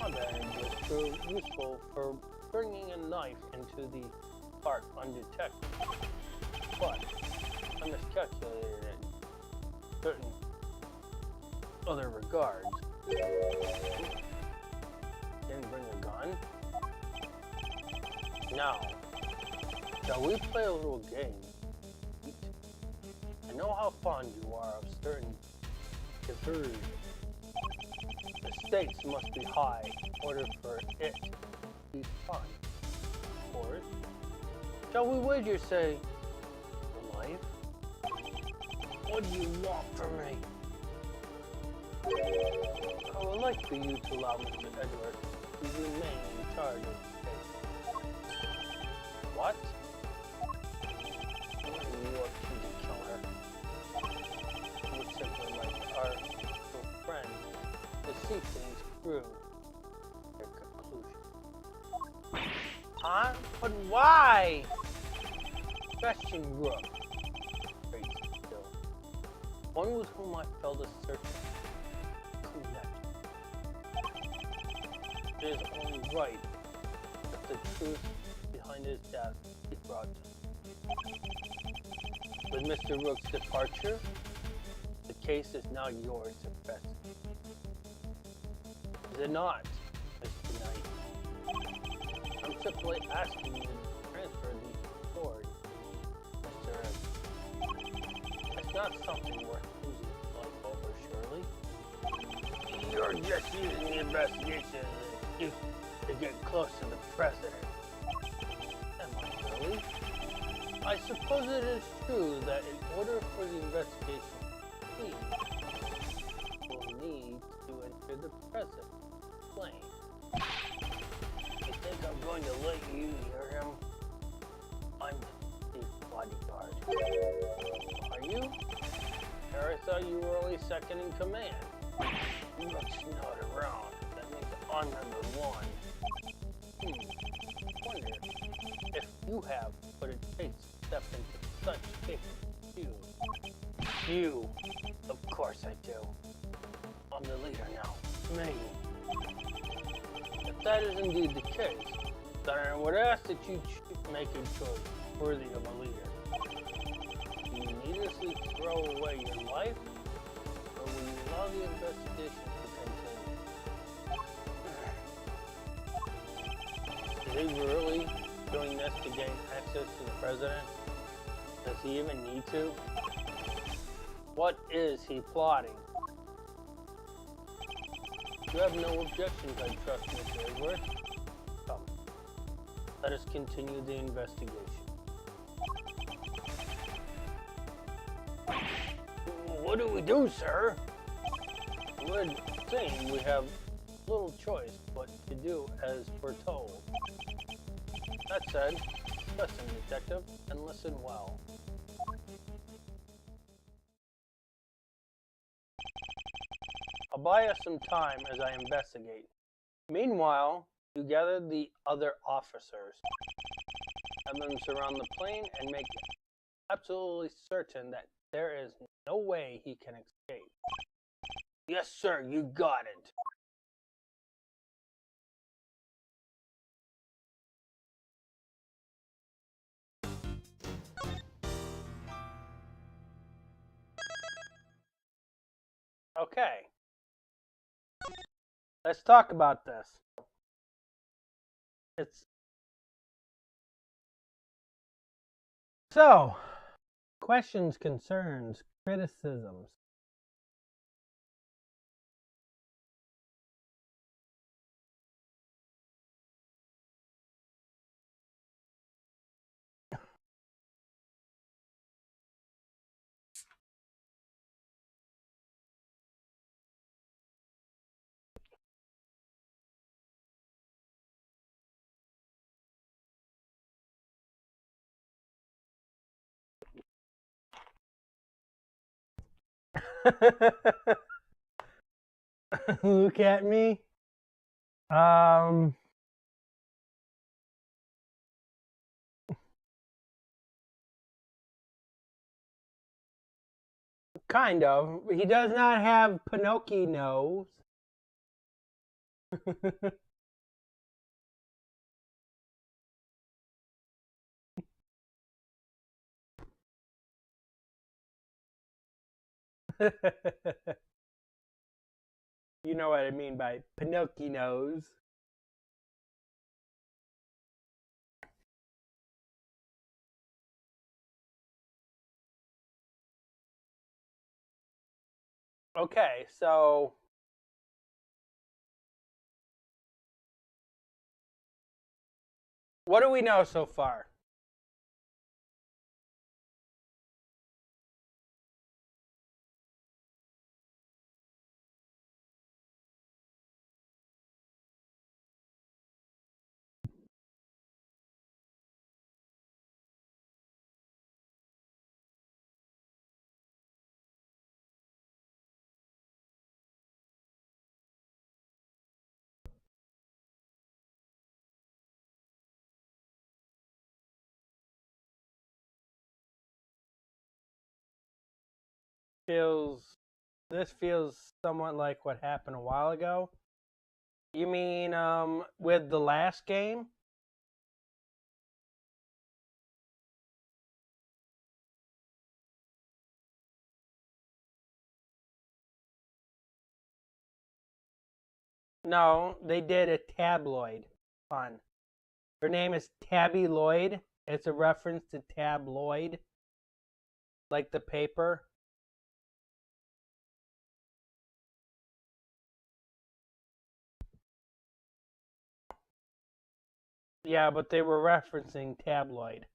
My bad was proved useful for bringing a knife into the park undetected. But I miscalculated in certain other regards. Didn't bring a gun? Now, shall we play a little game? I know how fond you are of certain diversions. The stakes must be high in order for it to be fun. Of course. Shall we wager, say, your life? What do you want from me? I would like for you to allow Mr. Edgeworth to remain in charge of the case. What? What do you want to kill her? I would simply like our little friend to see things through their conclusion. Huh? But why? Question Rook. Crazy still. One with whom I felt a certain it is only right that the truth behind his death be brought to him. With Mr. Rook's departure, the case is now yours to investigate. Is it not, Mr. Knight? I'm simply asking you to transfer the authority, Mr. Evans. It's not something worth losing life over, surely. You're just using the investigation as an excuse to get close to the president. Am I really? I suppose it is true that in order for the investigation to proceed, we'll need to enter the president's plane. You think I'm going to let you hear him? I'm his bodyguard. Are you? Or I thought you were only second in command. Rook's not around. That means I'm number one. Wonder if you have what it takes to step into such big shoes. You? Of course I do. I'm the leader now. Me. If that is indeed the case, then I would ask that you make a choice worthy of a leader. Do you needlessly throw away your life, allow the investigation to continue. Is he really doing this to gain access to the president? Does he even need to? What is he plotting? You have no objections, I trust, Mr. Edgeworth. Come, let us continue the investigation. What do we do, sir? We're saying we have little choice but to do as we're told. That said, listen, detective, and listen well. I'll buy us some time as I investigate. Meanwhile, you gather the other officers. Have them surround the plane and make absolutely certain that there is no way he can escape. Yes, sir, you got it. Okay. Let's talk about this. So, questions, concerns, criticisms. Look at me. Kind of. He does not have Pinocchio nose. You know what I mean by Pinocchio nose. Okay, so what do we know so far? This feels somewhat like what happened a while ago. You mean with the last game? No, they did a tabloid pun. Her name is Tabby Lloyd. It's a reference to tabloid, like the paper. Yeah, but they were referencing tabloid.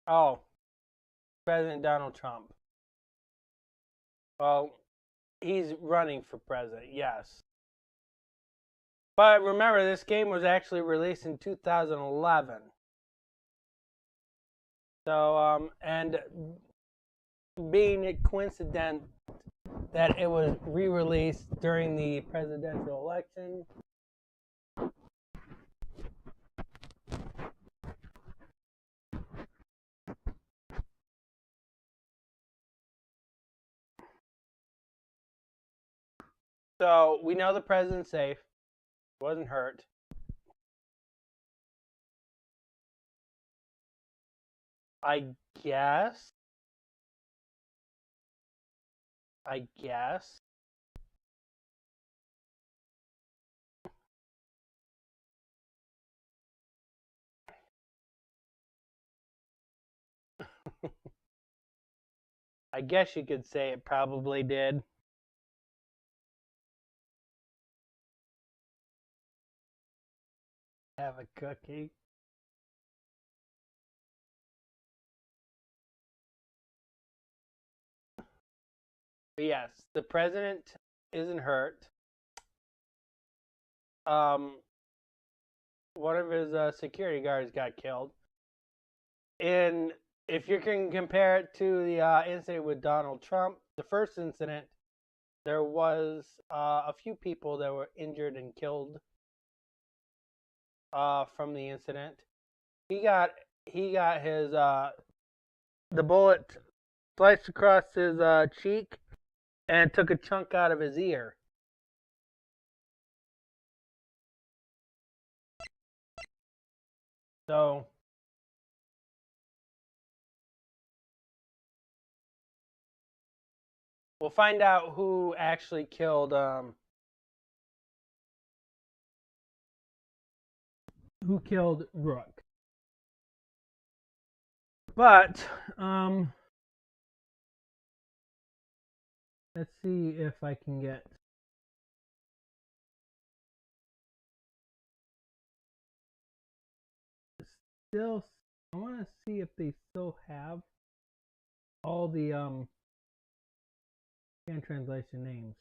Oh, President Donald Trump. Well, he's running for president, yes. But remember, this game was actually released in 2011. So, and being a coincidence that it was re-released during the presidential election. So we know the president's safe. Wasn't hurt. I guess. I guess. I guess you could say it probably did. Have a cookie. But yes, the president isn't hurt. One of his security guards got killed. And if you can compare it to the incident with Donald Trump, the first incident, there was a few people that were injured and killed from the incident. He got his the bullet sliced across his cheek and took a chunk out of his ear. So we'll find out who actually killed Rook. But let's see if I can get still. I want to see if they still have all the fan translation names.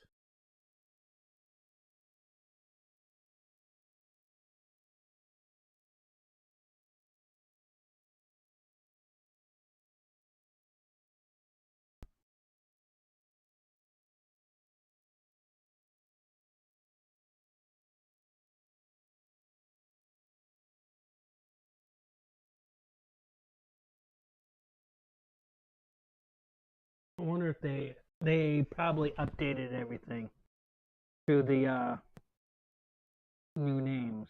I wonder if they probably updated everything to the new names.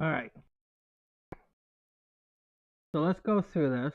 All right. So let's go through this.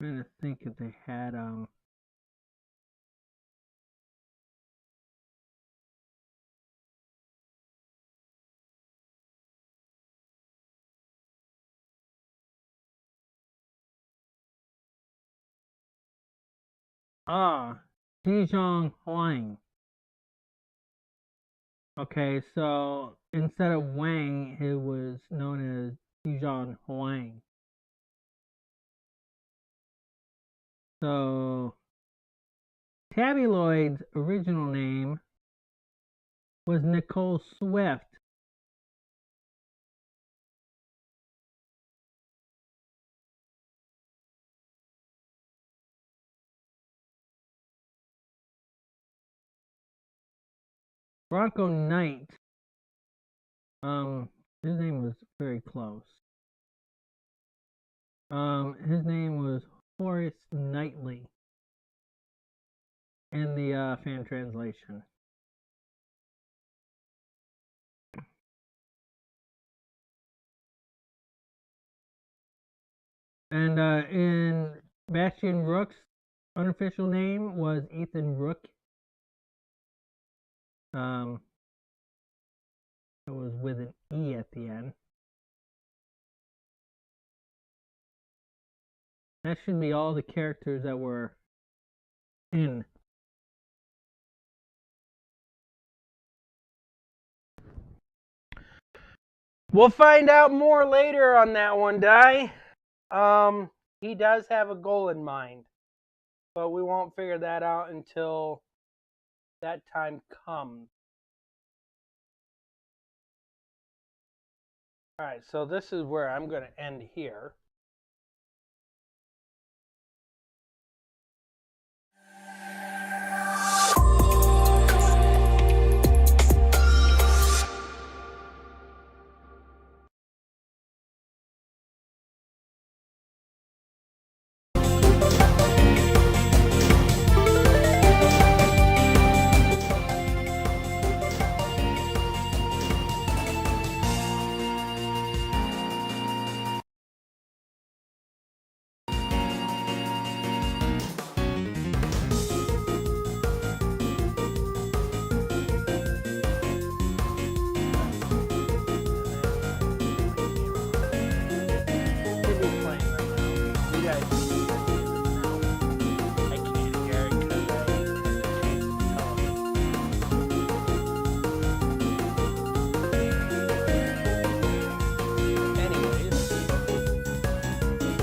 I'm trying to think if they had Xizhong Huang. Okay, so instead of Wang, it was known as Xizhong Huang. So Tabby Lloyd's original name was Nicole Swift. Bronco Knight. His name was very close. His name was Horace Knightley in the fan translation. And in Bastian Rook's unofficial name was Ethan Rook. It was with an E at the end. That should be all the characters that were in. we'll find out more later on that one, Di. He does have a goal in mind, but we won't figure that out until that time comes. Alright, so this is where I'm going to end here.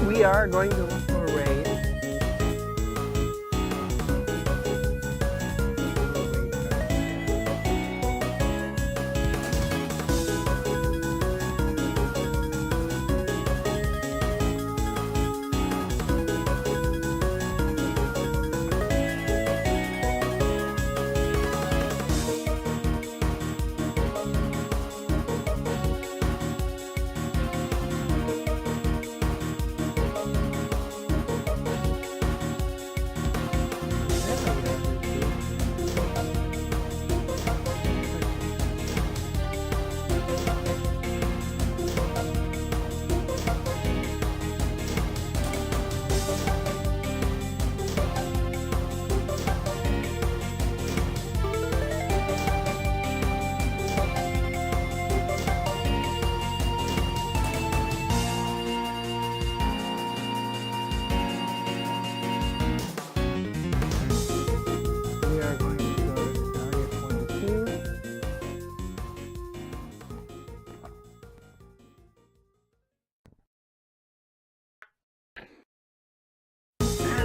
We are going to look for a raid.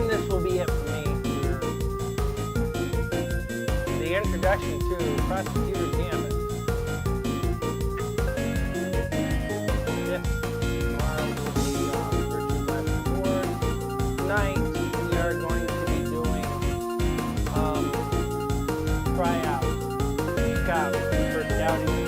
This will be it for me for the introduction to Prosecutor Gambit. Yes, tomorrow will be Virtue Last Reward. Tonight we are going to be doing tryout, scout for scouting